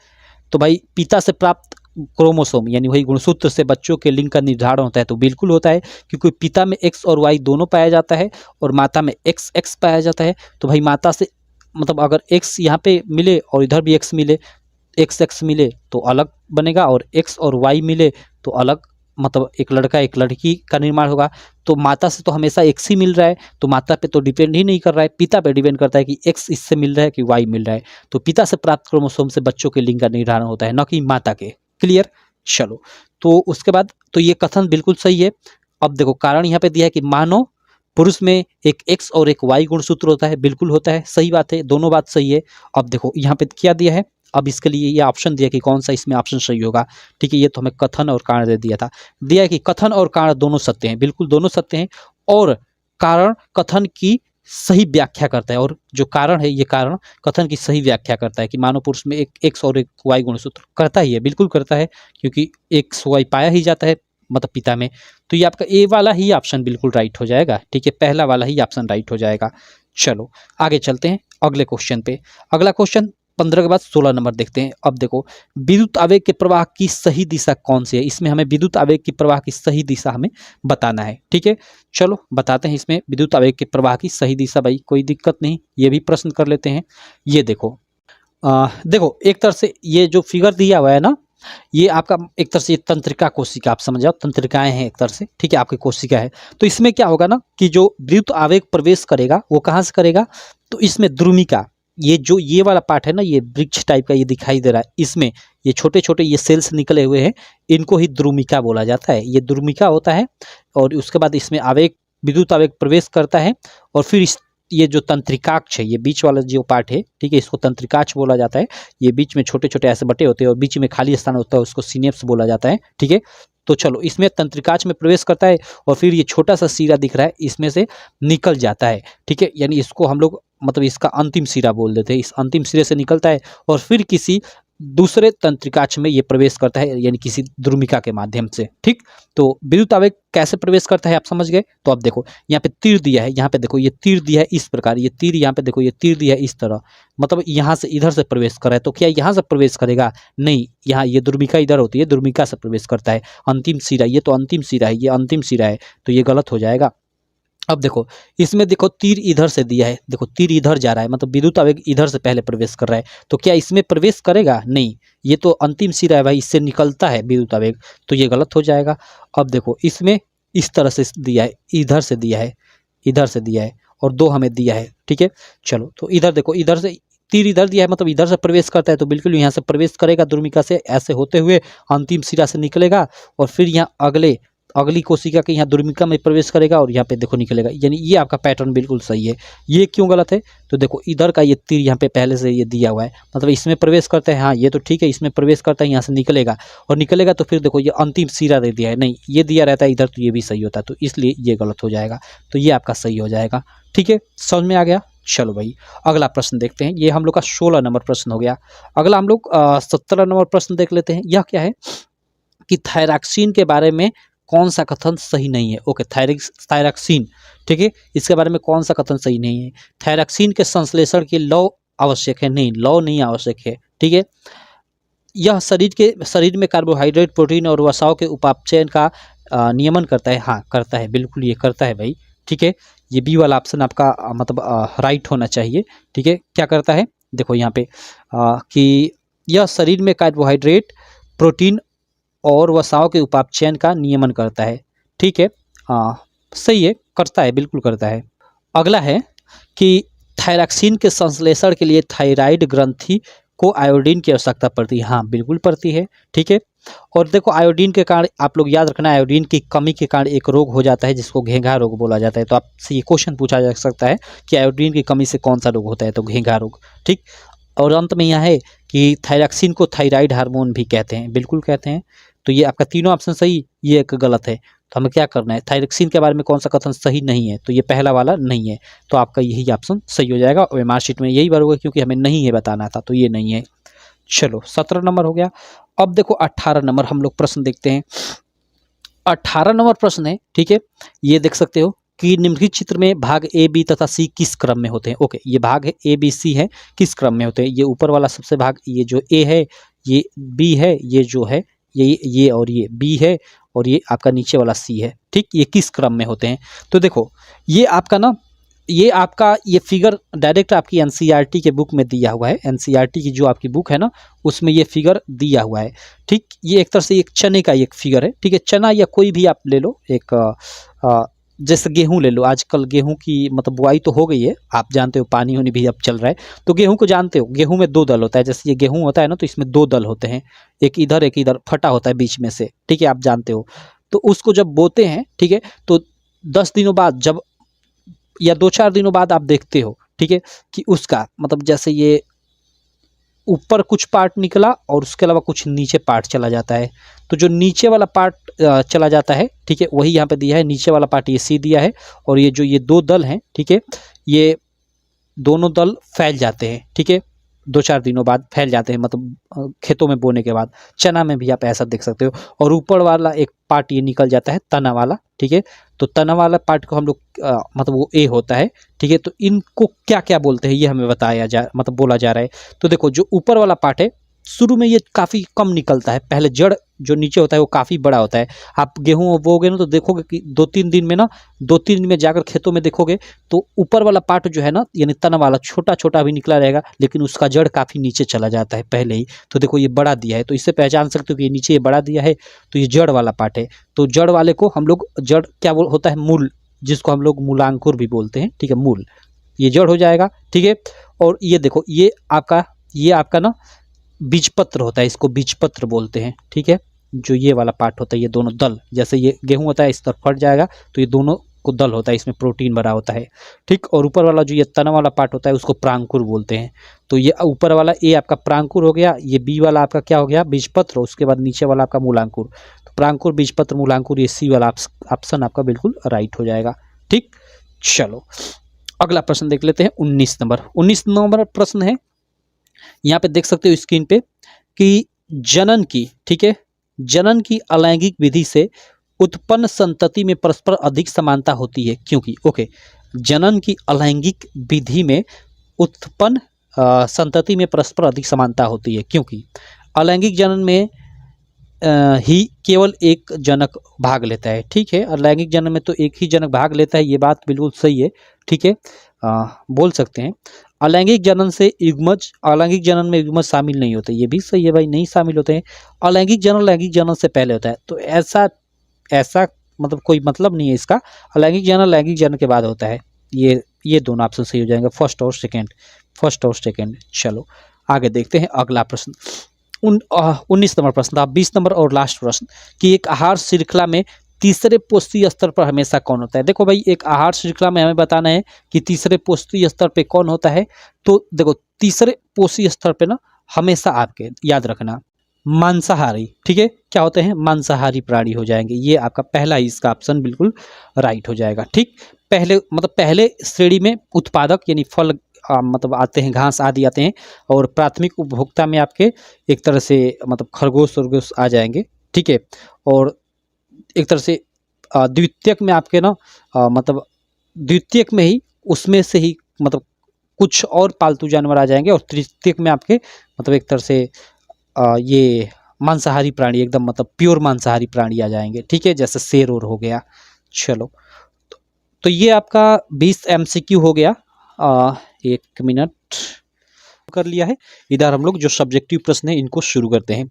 तो भाई पिता से प्राप्त क्रोमोसोम यानी वही गुणसूत्र से बच्चों के लिंग का निर्धारण होता है, तो बिल्कुल होता है, क्योंकि पिता में एक्स और वाई दोनों पाया जाता है, और माता में एक्स एक्स पाया जाता है। तो भाई माता से मतलब अगर एक्स यहाँ पे मिले और इधर भी एक्स मिले, एक्स एक्स मिले तो अलग बनेगा, और एक्स और वाई मिले तो अलग, मतलब एक लड़का एक लड़की का निर्माण होगा। तो माता से तो हमेशा एक्स ही मिल रहा है, तो माता पे तो डिपेंड ही नहीं कर रहा है, पिता पे डिपेंड करता है कि एक्स इससे मिल रहा है कि वाई मिल रहा है। तो पिता से प्राप्त क्रोमोसोम से बच्चों के लिंग का निर्धारण होता है, न कि माता के। क्लियर, चलो तो उसके बाद तो ये कथन बिल्कुल सही है। अब देखो कारण यहाँ पे दिया है कि मानो पुरुष में एक एक्स और एक वाई गुणसूत्र होता है, बिल्कुल होता है, सही बात है, दोनों बात सही है। अब देखो यहाँ पे क्या दिया है, अब इसके लिए ये ऑप्शन दिया कि कौन सा इसमें ऑप्शन सही होगा। ठीक है, ये तो हमें कथन और कारण दे दिया था, दिया है कि कथन और कारण दोनों सत्य हैं, बिल्कुल दोनों सत्य हैं, और कारण कथन की सही व्याख्या करता है, और जो कारण है ये कारण कथन की सही व्याख्या करता है कि मानव पुरुष में एक एक्स और एक वाई गुणसूत्र करता ही है, बिल्कुल करता है, क्योंकि एक्स वाई पाया ही जाता है मतलब पिता में। तो ये आपका ए वाला ही ऑप्शन बिल्कुल राइट हो जाएगा। ठीक है, पहला वाला ही ऑप्शन राइट हो जाएगा। चलो आगे चलते हैं अगले क्वेश्चन पे। अगला क्वेश्चन 15 के बाद 16 नंबर देखते हैं। अब देखो विद्युत आवेग के प्रवाह की सही दिशा कौन सी है, इसमें हमें विद्युत आवेग की प्रवाह की सही दिशा हमें बताना है। ठीक है, चलो बताते हैं इसमें विद्युत आवेग के प्रवाह की सही दिशा। भाई कोई दिक्कत नहीं, ये भी प्रश्न कर लेते हैं। ये देखो देखो एक तरह से ये जो फिगर दिया हुआ है ना, ये आपका एक तरह से तंत्रिका कोशिका, आप समझ जाओ, तंत्रिकाएं हैं एक तरह से। ठीक है, आपकी कोशिका है। तो इसमें क्या होगा ना कि जो विद्युत आवेग प्रवेश करेगा वो कहाँ से करेगा, तो इसमें द्रुमिका, ये जो ये वाला पार्ट है ना, ये वृक्ष टाइप का ये दिखाई दे रहा है, इसमें ये छोटे छोटे ये सेल्स निकले हुए हैं, इनको ही द्रुमिका बोला जाता है। ये द्रुमिका होता है, और उसके बाद इसमें आवेग विद्युत आवेग प्रवेश करता है, और फिर ये जो तंत्रिकाक्ष है, ये बीच वाला जो पार्ट है, ठीक है, इसको तंत्रिकाक्ष बोला जाता है। ये बीच में छोटे छोटे ऐसे बटे होते हैं, और बीच में खाली स्थान होता है, उसको सिनेप्स बोला जाता है। ठीक है, तो चलो इसमें तंत्रिकाक्ष में प्रवेश करता है, और फिर ये छोटा सा सिरा दिख रहा है, इसमें से निकल जाता है। ठीक है, यानी इसको हम लोग मतलब इसका अंतिम सिरा बोल देते हैं। इस अंतिम सिरे से निकलता है, और फिर किसी दूसरे तंत्रिकाक्ष में ये प्रवेश करता है, यानी किसी द्रुमिका के माध्यम से। ठीक, तो विद्युत आवेग कैसे प्रवेश करता है आप समझ गए। तो अब देखो यहाँ पे तीर दिया है, यहाँ पे देखो ये तीर दिया है इस प्रकार, ये तीर यहाँ पे देखो ये तीर दिया है इस तरह, मतलब यहाँ से इधर से प्रवेश कर रहा है। तो क्या यहाँ से प्रवेश करेगा, नहीं, यहाँ ये द्रुमिका इधर होती है, द्रुमिका से प्रवेश करता है। अंतिम सिरा, ये तो अंतिम सिरा है, ये अंतिम सिरा है, तो ये गलत हो जाएगा। अब देखो इसमें देखो तीर इधर से दिया है, देखो तीर इधर जा रहा है, मतलब विद्युत आवेग इधर से पहले प्रवेश कर रहा है। तो क्या इसमें प्रवेश करेगा, नहीं, ये तो अंतिम सिरा है भाई, इससे निकलता है विद्युत आवेग, तो ये गलत हो जाएगा। अब देखो इसमें इस तरह से दिया है, इधर से दिया है, इधर से दिया है, और 2 हमें दिया है, ठीक है। चलो तो इधर देखो, इधर से तीर इधर दिया है, मतलब इधर से प्रवेश करता है तो बिल्कुल यहाँ से प्रवेश करेगा द्रुमिका से, ऐसे होते हुए अंतिम सिरा से निकलेगा और फिर यहाँ अगली कोशिका के यहाँ द्रुमिका में प्रवेश करेगा और यहाँ पे देखो निकलेगा। यानी ये आपका पैटर्न बिल्कुल सही है। ये क्यों गलत है? तो देखो इधर का ये तीर यहाँ पे पहले से ये दिया हुआ है, मतलब इसमें प्रवेश करता है, हाँ ये तो ठीक है, इसमें प्रवेश करता है, यहाँ से निकलेगा और निकलेगा तो फिर देखो ये अंतिम सिरा दे दिया है, नहीं ये दिया रहता है इधर तो ये भी सही होता है, तो इसलिए ये गलत हो जाएगा। तो ये आपका सही हो जाएगा, ठीक है। समझ में आ गया? चलो भाई अगला प्रश्न देखते हैं। ये हम लोग का 16 नंबर प्रश्न हो गया। अगला हम लोग 17 नंबर प्रश्न देख लेते हैं। यह क्या है कि थायरॉक्सिन के बारे में कौन सा कथन सही नहीं है? ओके, थायरॉक्सिन, ठीक है, इसके बारे में कौन सा कथन सही नहीं है? थायरॉक्सिन के संश्लेषण के लौ आवश्यक है? नहीं, लौ नहीं आवश्यक है, ठीक है। यह शरीर में कार्बोहाइड्रेट, प्रोटीन और वसाओं के उपापचयन का नियमन करता है? हाँ करता है, बिल्कुल ये करता है भाई, ठीक है। ये बी वाला ऑप्शन आपका मतलब राइट होना चाहिए, ठीक है। क्या करता है? देखो यहाँ पे कि यह शरीर में कार्बोहाइड्रेट, प्रोटीन और वसाओं के उपापचयन का नियमन करता है, ठीक है। सही है, करता है, बिल्कुल करता है। अगला है कि थायरॉक्सिन के संश्लेषण के लिए थायराइड ग्रंथि को आयोडीन की आवश्यकता पड़ती है? हाँ बिल्कुल पड़ती है, ठीक है। और देखो आयोडीन के कारण आप लोग याद रखना, आयोडीन की कमी के कारण एक रोग हो जाता है जिसको घेंघा रोग बोला जाता है। तो आपसे ये क्वेश्चन पूछा जा सकता है कि आयोडीन की कमी से कौन सा रोग होता है? तो घेंघा रोग, ठीक। और अंत में यह है कि थायरॉक्सिन को थायराइड हार्मोन भी कहते हैं, बिल्कुल कहते हैं। तो ये आपका तीनों ऑप्शन सही, ये एक गलत है। तो हमें क्या करना है? थायरॉक्सिन के बारे में कौन सा कथन सही नहीं है? तो ये पहला वाला नहीं है, तो आपका यही ऑप्शन सही हो जाएगा। और मार्कशीट में यही बार होगा क्योंकि हमें नहीं है बताना था, तो ये नहीं है। चलो 17 नंबर हो गया। अब देखो 18 नंबर हम लोग प्रश्न देखते हैं। 18 नंबर प्रश्न है, ठीक है। ये देख सकते हो कि निम्नलिखित चित्र में भाग ए, बी तथा सी किस क्रम में होते हैं? ओके, ये भाग है ए, बी, सी है, किस क्रम में होते हैं? ये ऊपर वाला सबसे भाग, ये जो ए है, ये बी है, ये जो है ये और ये बी है, और ये आपका नीचे वाला सी है, ठीक। ये किस क्रम में होते हैं? तो देखो ये आपका ये फिगर डायरेक्ट आपकी एनसीईआरटी के बुक में दिया हुआ है। एनसीईआरटी की जो आपकी बुक है ना, उसमें ये फिगर दिया हुआ है, ठीक। ये एक तरह से एक चने का एक फिगर है, ठीक है। चना या कोई भी आप ले लो, एक जैसे गेहूं ले लो। आजकल गेहूं की मतलब बुआई तो हो गई है, आप जानते हो, पानी होनी भी अब चल रहा है। तो गेहूं को जानते हो, गेहूं में 2 दल होता है। जैसे ये गेहूं होता है ना, तो इसमें 2 दल होते हैं, एक इधर फटा होता है बीच में से, ठीक है, आप जानते हो। तो उसको जब बोते हैं, ठीक है, तो 10 दिनों बाद जब या 2-4 दिनों बाद आप देखते हो, ठीक है, कि उसका मतलब जैसे ये ऊपर कुछ पार्ट निकला और उसके अलावा कुछ नीचे पार्ट चला जाता है। तो जो नीचे वाला पार्ट चला जाता है, ठीक है, वही यहाँ पे दिया है। नीचे वाला पार्ट ये सी दिया है, और ये जो ये 2 दल हैं, ठीक है, ये दोनों दल फैल जाते हैं, ठीक है, 2-4 दिनों बाद फैल जाते हैं, मतलब खेतों में बोने के बाद। चना में भी आप ऐसा देख सकते हो। और ऊपर वाला एक पार्ट ये निकल जाता है, तना वाला, ठीक है। तो तना वाला पार्ट को हम लोग मतलब वो ए होता है, ठीक है। तो इनको क्या क्या बोलते हैं ये हमें मतलब बोला जा रहा है। तो देखो जो ऊपर वाला पार्ट है, शुरू में ये काफ़ी कम निकलता है, पहले जड़ जो नीचे होता है वो काफ़ी बड़ा होता है। आप गेहूँ बोओगे ना, तो देखोगे कि 2-3 दिन में ना, 2-3 दिन में जाकर खेतों में देखोगे तो ऊपर वाला पार्ट जो है ना, यानी तना वाला छोटा छोटा भी निकला रहेगा, लेकिन उसका जड़ काफ़ी नीचे चला जाता है पहले ही। तो देखो ये बड़ा दिया है, तो इससे पहचान सकते हो कि ये नीचे ये बड़ा दिया है, तो ये जड़ वाला पार्ट है। तो जड़ वाले को हम लोग, जड़ क्या होता है? मूल, जिसको हम लोग मूलांकुर भी बोलते हैं, ठीक है, मूल, ये जड़ हो जाएगा, ठीक है। और ये देखो ये आपका ना बीजपत्र होता है, इसको बीजपत्र बोलते हैं, ठीक है। जो ये वाला पार्ट होता है, ये दोनों दल, जैसे ये गेहूं होता है इस तरफ फट जाएगा, तो ये दोनों को दल होता है, इसमें प्रोटीन भरा होता है, ठीक। और ऊपर वाला जो ये तना वाला पार्ट होता है उसको प्रांकुर बोलते हैं। तो ये ऊपर वाला ए आपका प्रांकुर हो गया, ये बी वाला आपका क्या हो गया? बीजपत्र। उसके बाद नीचे वाला आपका मूलांकुर। तो प्रांकुर, बीजपत्र, मूलांकुर, ये सी वाला ऑप्शन आपका बिल्कुल राइट हो जाएगा, ठीक। चलो अगला प्रश्न देख लेते हैं। 19 नंबर प्रश्न है। यहाँ पे देख सकते हो स्क्रीन पे कि जनन की, ठीक है, जनन की अलैंगिक विधि से उत्पन्न संतति में परस्पर अधिक समानता होती है क्योंकि, ओके, जनन की अलैंगिक विधि में उत्पन्न संतति में परस्पर अधिक समानता होती है क्योंकि अलैंगिक जनन में ही केवल एक जनक भाग लेता है, ठीक है। अलैंगिक जनन में तो एक ही जनक भाग लेता है, ये बात बिल्कुल सही है, ठीक है। बोल सकते हैं अलैंगिक जनन में युग्मज शामिल नहीं होते, ये भी सही है भाई, नहीं शामिल होते हैं। अलैंगिक जनन लैंगिक जनन से पहले होता है, तो ऐसा मतलब कोई मतलब नहीं है इसका। अलैंगिक जनन लैंगिक जनन के बाद होता है, ये ये दोनों ऑप्शन सही हो जाएंगे, फर्स्ट और सेकेंड। चलो आगे देखते हैं अगला प्रश्न। 19 नंबर प्रश्न था, 20 नंबर और लास्ट प्रश्न कि एक आहार श्रृंखला में तीसरे पोषकीय स्तर पर हमेशा कौन होता है। देखो भाई, एक आहार श्रृंखला में हमें बताना है कि तीसरे पोषकीय स्तर पे कौन होता है। तो देखो, तीसरे पोषकीय स्तर पे ना हमेशा आपके याद रखना मांसाहारी, ठीक है, क्या होते हैं, मांसाहारी प्राणी हो जाएंगे। ये आपका पहला ही इसका ऑप्शन बिल्कुल राइट हो जाएगा। ठीक, पहले श्रेणी में उत्पादक यानी फल मतलब आते हैं, घास आदि आते हैं, और प्राथमिक उपभोक्ता में आपके एक तरह से मतलब खरगोश उरगोश आ जाएंगे। ठीक है, और एक तरह से द्वितीयक में आपके ना मतलब द्वितीयक में ही उसमें से ही मतलब कुछ और पालतू जानवर आ जाएंगे, और तृतीयक में आपके मतलब एक तरह से ये मांसाहारी प्राणी एकदम मतलब प्योर मांसाहारी प्राणी आ जाएंगे। ठीक है, जैसे शेर और हो गया। चलो तो ये आपका 20 MCQ हो गया। 1 मिनट कर लिया है। इधर हम लोग जो सब्जेक्टिव प्रश्न है इनको शुरू करते हैं।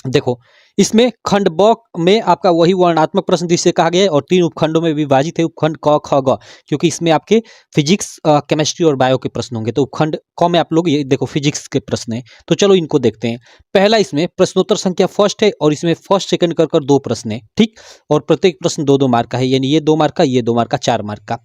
देखो, इसमें खंड ब में आपका वही वर्णात्मक प्रश्न जिसे कहा गया है, और 3 उपखंडों में विभाजित है, उपखंड क ख ग, क्योंकि इसमें आपके फिजिक्स केमिस्ट्री और बायो के प्रश्न होंगे। तो उपखंड क में आप लोग ये देखो फिजिक्स के प्रश्न है। तो चलो इनको देखते हैं। पहला इसमें प्रश्नोत्तर संख्या फर्स्ट है, और इसमें फर्स्ट सेकंड कर 2 प्रश्न है। ठीक, और प्रत्येक प्रश्न 2-2 मार्क का है, यानी ये 2 मार्क का, ये 2 मार्क का, 4 मार्क का।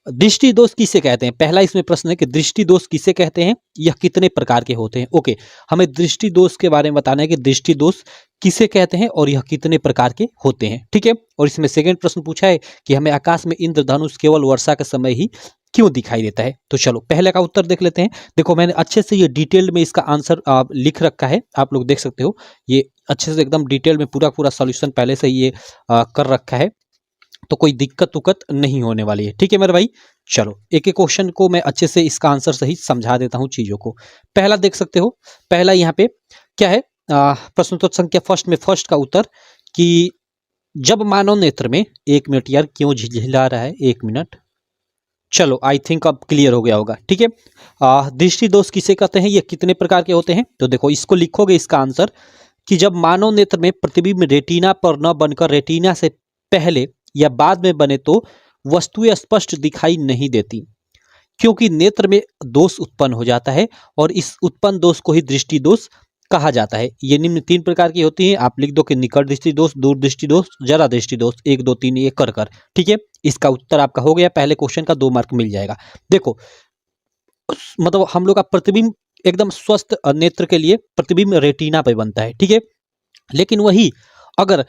दृष्टि दोष किसे कहते हैं, पहला इसमें प्रश्न है कि दृष्टि दोष किसे कहते हैं, यह कितने प्रकार के होते हैं। ओके, हमें दृष्टि दोष के बारे में बताना है कि दृष्टि दोष किसे कहते हैं और यह कितने प्रकार के होते हैं। ठीक है, और इसमें सेकंड प्रश्न पूछा है कि हमें आकाश में इंद्रधनुष केवल वर्षा के समय ही क्यों दिखाई देता है। तो चलो पहले का उत्तर देख लेते हैं। देखो, मैंने अच्छे से ये डिटेल में इसका आंसर लिख रखा है, आप लोग देख सकते हो। ये अच्छे से एकदम डिटेल में पूरा सॉल्यूशन पहले से ये कर रखा है, तो कोई दिक्कत उक्कत नहीं होने वाली है। ठीक है मेरे भाई, चलो एक एक क्वेश्चन को मैं अच्छे से इसका आंसर सही समझा देता हूं चीजों को। पहला देख सकते हो, पहला यहाँ पे क्या है, प्रश्नोत्तर संख्या फर्स्ट में फर्स्ट का उत्तर कि जब मानव नेत्र में, 1 मिनट यार क्यों झिलझिला रहा है, 1 मिनट। चलो आई थिंक अब क्लियर हो गया होगा। ठीक है, दृष्टि दोष किसे कहते हैं, ये कितने प्रकार के होते हैं। तो देखो इसको लिखोगे इसका आंसर कि जब मानव नेत्र में प्रतिबिंब रेटिना पर न बनकर रेटिना से पहले या बाद में बने तो वस्तुएं स्पष्ट दिखाई नहीं देती, क्योंकि नेत्र में दोष उत्पन्न हो जाता है, और इस उत्पन्न दोष को ही दृष्टि दोष कहा जाता है। ये निम्न 3 प्रकार की होती हैं। आप लिख दो कि निकट दृष्टि दोष, दूर दृष्टि दोष, जरा दृष्टि दोष, 1 2 3 ये कर। ठीक है, इसका उत्तर आपका हो गया। पहले क्वेश्चन का 2 मार्क मिल जाएगा। देखो मतलब हम लोग का प्रतिबिंब एकदम स्वस्थ नेत्र के लिए प्रतिबिंब रेटिना पे बनता है। ठीक है, लेकिन वही अगर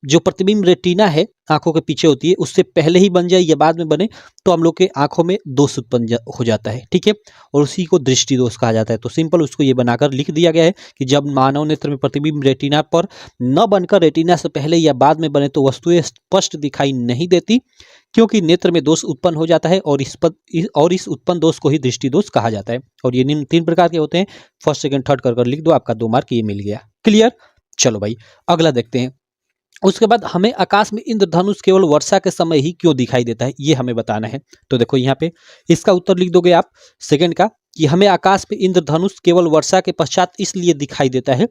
जो प्रतिबिंब रेटिना है आंखों के पीछे होती है, उससे पहले ही बन जाए या बाद में बने तो हम लोग के आंखों में दोष उत्पन्न हो जाता है। ठीक है, और उसी को दृष्टि दोष कहा जाता है। तो सिंपल उसको ये बनाकर लिख दिया गया है कि जब मानव नेत्र में प्रतिबिंब रेटिना पर न बनकर रेटिना से पहले या बाद में बने तो वस्तुएं स्पष्ट दिखाई नहीं देती, क्योंकि नेत्र में दोष उत्पन्न हो जाता है, और इस उत्पन्न दोष को ही दृष्टि दोष कहा जाता है। और ये निम्न 3 प्रकार के होते हैं। फर्स्ट सेकंड थर्ड कर लिख दो, आपका 2 मार्क ये मिल गया। क्लियर, चलो भाई अगला देखते हैं। उसके बाद हमें आकाश में इंद्रधनुष केवल वर्षा के समय ही क्यों दिखाई देता है, ये हमें बताना है। तो देखो यहाँ पे इसका उत्तर लिख दोगे आप सेकंड का कि हमें आकाश में इंद्रधनुष केवल वर्षा के पश्चात इसलिए दिखाई देता है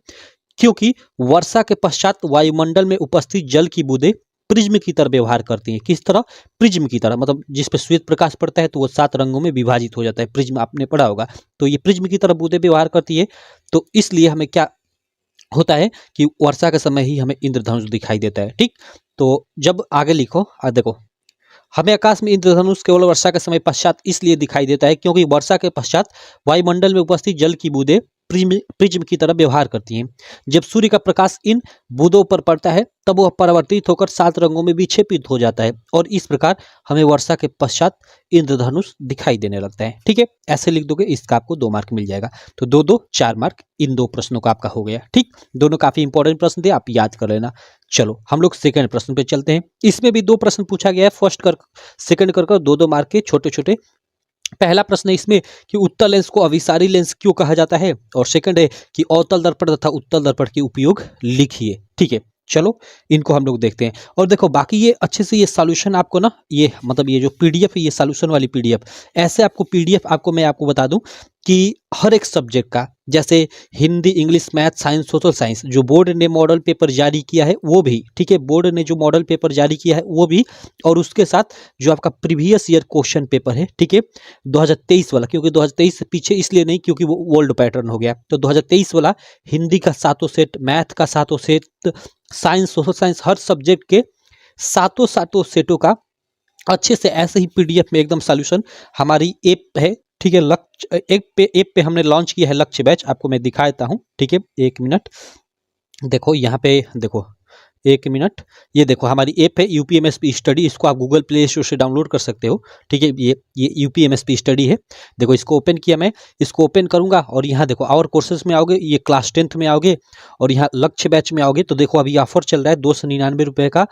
क्योंकि वर्षा के पश्चात वायुमंडल में उपस्थित जल की बूंदें प्रिज्म की तरह व्यवहार करती हैं। किस तरह, प्रिज्म की तरह, मतलब जिस पे श्वेत प्रकाश पड़ता है तो वो 7 रंगों में विभाजित हो जाता है। प्रिज्म आपने पढ़ा होगा, तो ये प्रिज्म की तरह बूंदें व्यवहार करती है। तो इसलिए हमें क्या होता है कि वर्षा के समय ही हमें इंद्रधनुष दिखाई देता है। ठीक, तो जब आगे लिखो, देखो हमें आकाश में इंद्रधनुष केवल वर्षा के समय पश्चात इसलिए दिखाई देता है क्योंकि वर्षा के पश्चात वायुमंडल में उपस्थित जल की बूंदें प्रिज्म की तरह व्यवहार करती हैं। जब सूर्य का प्रकाश इन बूंदों पर पड़ता है तब वह परिवर्तित होकर 7 रंगों में विक्षेपित हो जाता है, और इस प्रकार हमें वर्षा के पश्चात इंद्रधनुष दिखाई देने लगता है। ठीक है, ऐसे लिख दोगे, इसका आपको 2 मार्क मिल जाएगा। तो 2 2 4 मार्क इन 2 प्रश्नों का आपका हो गया। ठीक, दोनों काफी इंपॉर्टेंट प्रश्न थे, आप याद कर लेना। चलो हम लोग सेकंड प्रश्न पे चलते हैं। इसमें भी 2 प्रश्न पूछा गया है, फर्स्ट कर सेकंड कर 2 2 मार्क के छोटे छोटे। पहला प्रश्न है इसमें कि उत्तल लेंस को अभिसारी लेंस क्यों कहा जाता है, और सेकंड है कि अवतल दर्पण तथा उत्तल दर्पण के उपयोग लिखिए। ठीक है, चलो इनको हम लोग देखते हैं। और देखो बाकी ये अच्छे से ये सॉल्यूशन आपको ना, ये मतलब ये जो पीडीएफ है, ये सॉल्यूशन वाली पीडीएफ, ऐसे आपको पीडीएफ आपको मैं आपको बता दूं कि हर एक सब्जेक्ट का, जैसे Hindi, English, math, science, social science, जो बोर्ड ने मॉडल पेपर जारी किया है वो भी, ठीक है, बोर्ड ने जो मॉडल पेपर जारी किया है वो भी, और उसके साथ जो आपका प्रीवियस ईयर क्वेश्चन पेपर है, ठीक है, 2023 वाला, क्योंकि 2023 से पीछे इसलिए नहीं क्योंकि वो ओल्ड पैटर्न हो गया, तो 2023 वाला हिंदी का 7 सेट, मैथ का 7 सेट, साइंस, सोशल साइंस, हर सब्जेक्ट के सातों सेटों का अच्छे से ऐसे ही पीडीएफ में एकदम सॉल्यूशन हमारी ऐप है, ठीक है, लक्ष्य ऐप पे हमने लॉन्च किया है लक्ष्य बैच। आपको मैं दिखा देता हूँ, ठीक है, 1 मिनट, देखो यहाँ पे देखो, 1 मिनट, ये देखो हमारी ऐप है यूपीएमएसपी स्टडी, इसको आप गूगल प्ले स्टोर से डाउनलोड कर सकते हो, ठीक है, ये यूपीएमएसपी स्टडी है। देखो इसको ओपन किया, मैं इसको ओपन करूंगा और यहाँ देखो और कोर्सेज में आओगे, ये क्लास 10th में आओगे और यहाँ लक्ष्य बैच में आओगे, तो देखो अभी ऑफर चल रहा है 299 रुपये का,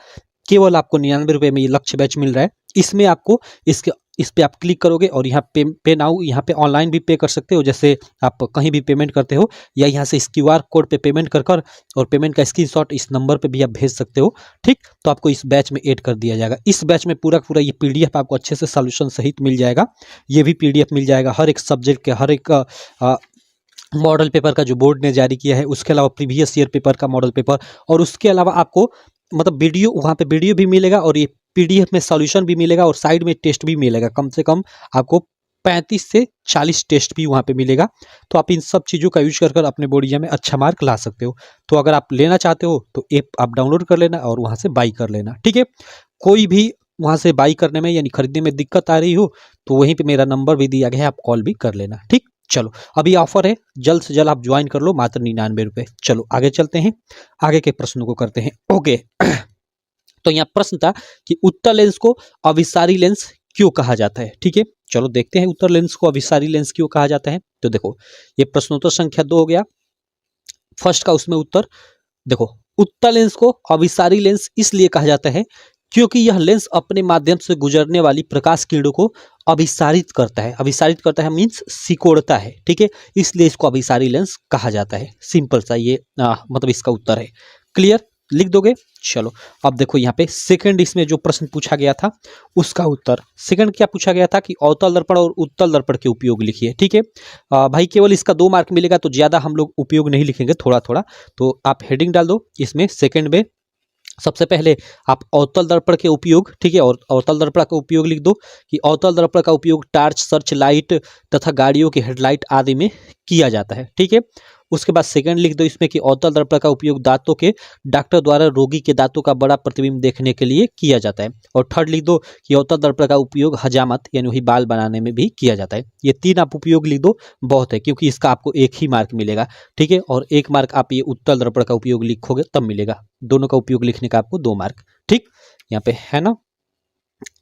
केवल आपको 99 रुपये में ये लक्ष्य बैच मिल रहा है। इसमें आपको इस पे आप क्लिक करोगे और यहाँ पे नाउ, यहाँ पे ऑनलाइन भी पे कर सकते हो, जैसे आप कहीं भी पेमेंट करते हो, या यहाँ से इस क्यूआर कोड पे पेमेंट कर और पेमेंट का स्क्रीनशॉट इस नंबर पे भी आप भेज सकते हो, ठीक, तो आपको इस बैच में ऐड कर दिया जाएगा। इस बैच में पूरा ये पीडीएफ आपको अच्छे से सॉल्यूशन सहित मिल जाएगा। ये भी पीडीएफ मिल जाएगा हर एक सब्जेक्ट के, हर एक मॉडल पेपर का जो बोर्ड ने जारी किया है, उसके अलावा प्रीवियस ईयर पेपर का मॉडल पेपर, और उसके अलावा आपको मतलब वीडियो, वहाँ पे वीडियो भी मिलेगा और ये पीडीएफ में सॉल्यूशन भी मिलेगा और साइड में टेस्ट भी मिलेगा। कम से कम आपको 35 से 40 टेस्ट भी वहाँ पे मिलेगा। तो आप इन सब चीज़ों का यूज कर अपने बोर्ड एग्जाम में अच्छा मार्क ला सकते हो। तो अगर आप लेना चाहते हो तो ऐप आप डाउनलोड कर लेना और वहाँ से बाई कर लेना, ठीक है। कोई भी वहाँ से बाई करने में यानी खरीदने में दिक्कत आ रही हो तो वहीं पर मेरा नंबर भी दिया गया है, आप कॉल भी कर लेना, ठीक। चलो अभी ऑफर है, जल्द से जल्द आप ज्वाइन कर लो, मात्र 99 रुपये। चलो आगे चलते हैं, आगे के प्रश्नों को करते हैं। ओके तो यहाँ प्रश्न था कि उत्तर लेंस को अभिसारी लेंस क्यों कहा जाता है, ठीक है। चलो देखते हैं उत्तर लेंस को अभिसारी लेंस क्यों कहा जाता है। तो देखो ये प्रश्नोत्तर संख्या 2 हो गया, फर्स्ट का उसमें उत्तर देखो, उत्तर लेंस को अभिसारी लेंस इसलिए कहा जाता है क्योंकि यह लेंस अपने माध्यम से गुजरने वाली प्रकाश किरणों को अभिसारित करता है। अभिसारित करता है मीन्स सिकोड़ता है, ठीक है, इसलिए इसको अभिसारी लेंस कहा जाता है। सिंपल सा ये मतलब इसका उत्तर है। क्लियर, लिख दोगे। चलो अब देखो यहाँ पे सेकंड, इसमें जो प्रश्न पूछा गया था उसका उत्तर, सेकंड क्या पूछा गया था कि अवतल दर्पण और उत्तल दर्पण के उपयोग लिखिए, ठीक है। भाई केवल इसका 2 मार्क मिलेगा, तो ज्यादा हम लोग उपयोग नहीं लिखेंगे, थोड़ा थोड़ा। तो आप हेडिंग डाल दो इसमें सेकंड में, सबसे पहले आप अवतल दर्पण के उपयोग, ठीक है, और अवतल दर्पण का उपयोग लिख दो कि अवतल दर्पण का उपयोग टार्च, सर्च लाइट तथा गाड़ियों की हेडलाइट आदि में किया जाता है, ठीक है। उसके बाद सेकंड लिख दो इसमें कि अवतल दर्पण का उपयोग दांतों के डॉक्टर द्वारा रोगी के दांतों का बड़ा प्रतिबिंब देखने के लिए किया जाता है। और थर्ड लिख दो कि अवतल दर्पण का उपयोग हजामत यानी वही बाल बनाने में भी किया जाता है। ये 3 आप उपयोग लिख दो, बहुत है, क्योंकि इसका आपको 1 ही मार्क मिलेगा, ठीक है। और 1 मार्क आप ये उत्तल दर्पण का उपयोग लिखोगे तब मिलेगा, दोनों का उपयोग लिखने का आपको 2 मार्क, ठीक। यहाँ पे है ना,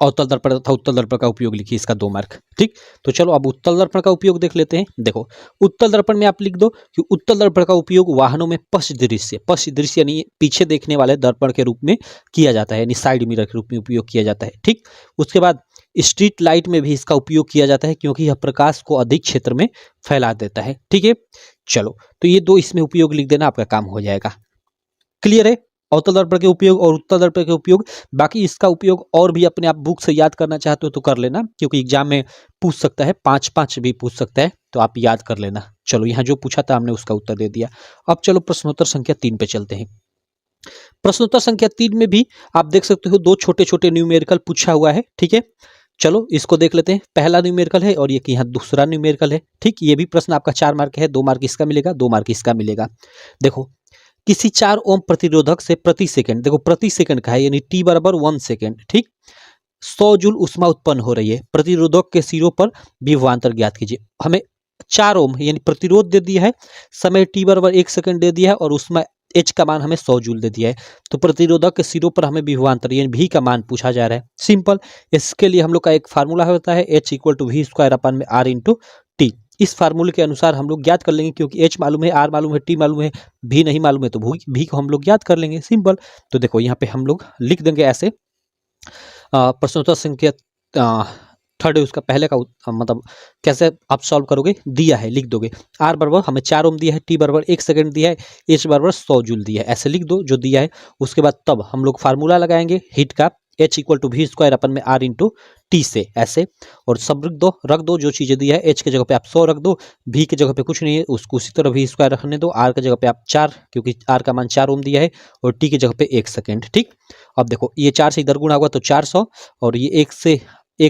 अवतल दर्पण तथा उत्तल दर्पण का उपयोग लिखिए, इसका 2 मार्क, ठीक। तो चलो अब उत्तल दर्पण का उपयोग देख लेते हैं। देखो उत्तल दर्पण में आप लिख दो कि उत्तल दर्पण का उपयोग वाहनों में पश्च दृश्य यानी पीछे देखने वाले दर्पण के रूप में किया जाता है, यानी साइड मिरर के रूप में उपयोग किया जाता है, ठीक। उसके बाद स्ट्रीट लाइट में भी इसका उपयोग किया जाता है क्योंकि यह प्रकाश को अधिक क्षेत्र में फैला देता है, ठीक है। चलो तो ये 2 इसमें उपयोग लिख देना, आपका काम हो जाएगा। क्लियर है, अवतल दर्पण के उपयोग और उत्तल दर्पण के उपयोग। बाकी इसका उपयोग और भी अपने आप बुक से याद करना चाहते हो तो कर लेना, क्योंकि एग्जाम में पूछ सकता है, 5-5 भी पूछ सकता है, तो आप याद कर लेना। चलो यहाँ जो पूछा था हमने उसका उत्तर दे दिया। अब चलो प्रश्नोत्तर संख्या 3 पे चलते हैं। प्रश्नोत्तर संख्या 3 में भी आप देख सकते हो 2 छोटे छोटे न्यूमेरिकल पूछा हुआ है, ठीक है। चलो इसको देख लेते हैं। पहला न्यूमेरिकल है और ये कि यहाँ दूसरा न्यूमेरिकल है, ठीक। ये भी प्रश्न आपका 4 मार्क है, 2 मार्क इसका मिलेगा, 2 मार्क इसका मिलेगा। देखो किसी 4 ओम प्रतिरोधक से प्रति सेकंड, देखो प्रति सेकंड का है यानी t बराबर 1 सेकंड, ठीक, 100 जूल ऊष्मा उत्पन्न हो रही है। प्रतिरोधक के सिरों पर विभवांतर ज्ञात कीजिए। हमें 4 ओम यानी प्रतिरोध दे दिया है, समय t बराबर 1 सेकंड दे दिया है और उसमें h का मान हमें 100 जूल दे दिया है। तो प्रतिरोधक के सिरों पर हमें विभवांतर यानी v का मान पूछा जा रहा है। सिंपल, इसके लिए हम लोग का एक फार्मूला होता है h = v²/r/t। इस फार्मूले के अनुसार हम लोग ज्ञात कर लेंगे, क्योंकि h मालूम है, r मालूम है, t मालूम है, v नहीं मालूम है, तो v को हम लोग ज्ञात कर लेंगे। सिंपल, तो देखो यहाँ पे हम लोग लिख देंगे ऐसे, प्रश्नोत्तर संख्या थर्ड है उसका पहले का मतलब कैसे आप सॉल्व करोगे, दिया है लिख दोगे। आर बराबर हमें 4 ओम दिया है, टी बराबर 1 सेकंड दिया है, एच बराबर 100 जूल दिया है, ऐसे लिख दो जो दिया है। उसके बाद तब हम लोग फार्मूला लगाएंगे हीट का, H equal to we square upon में R इंटू टी से, ऐसे और सब रख दो जो चीज़ें दिया है। H के जगह पे आप 100 रख दो, V के जगह पे कुछ नहीं है उसको उसी तरह वी स्क्वायर रखने दो, R के जगह पे आप 4 क्योंकि R का मान 4 ओम दिया है, और T की जगह पे 1 सेकेंड। ठीक, अब देखो ये 4 से इधर गुणा होगा तो 400, और ये 1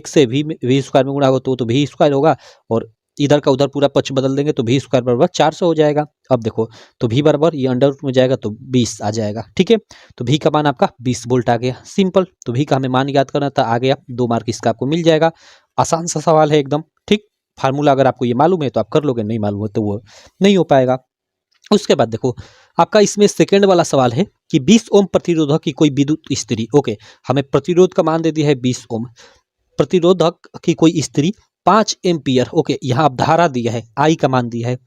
से वी स्क्वायर में गुणा होगा तो वी स्क्वायर होगा, और इधर का उधर पूरा पक्ष बदल देंगे तो वी स्क्वायर बराबर 400 हो जाएगा। अब देखो तो वी बराबर ये अंडर रूट में जाएगा तो 20 आ जाएगा। ठीक है, तो वी का मान आपका 20 वोल्ट आ गया, सिंपल। तो वी का हमें मान याद करना था, आ गया, 2 मार्क इसका आपको मिल जाएगा। आसान सा सवाल है एकदम। ठीक, फार्मूला अगर आपको ये मालूम है तो आप कर लोगे, नहीं मालूम है तो वो नहीं हो पाएगा। उसके बाद देखो आपका इसमें सेकेंड वाला सवाल है कि 20 ओम प्रतिरोधक की कोई विद्युत स्त्री, ओके, हमें प्रतिरोध का मान दे दिया है 20 ओम, प्रतिरोधक की कोई स्त्री 5 एम्पियर, ओके, यहाँ अब धारा दिया है, आई का मान दिया है,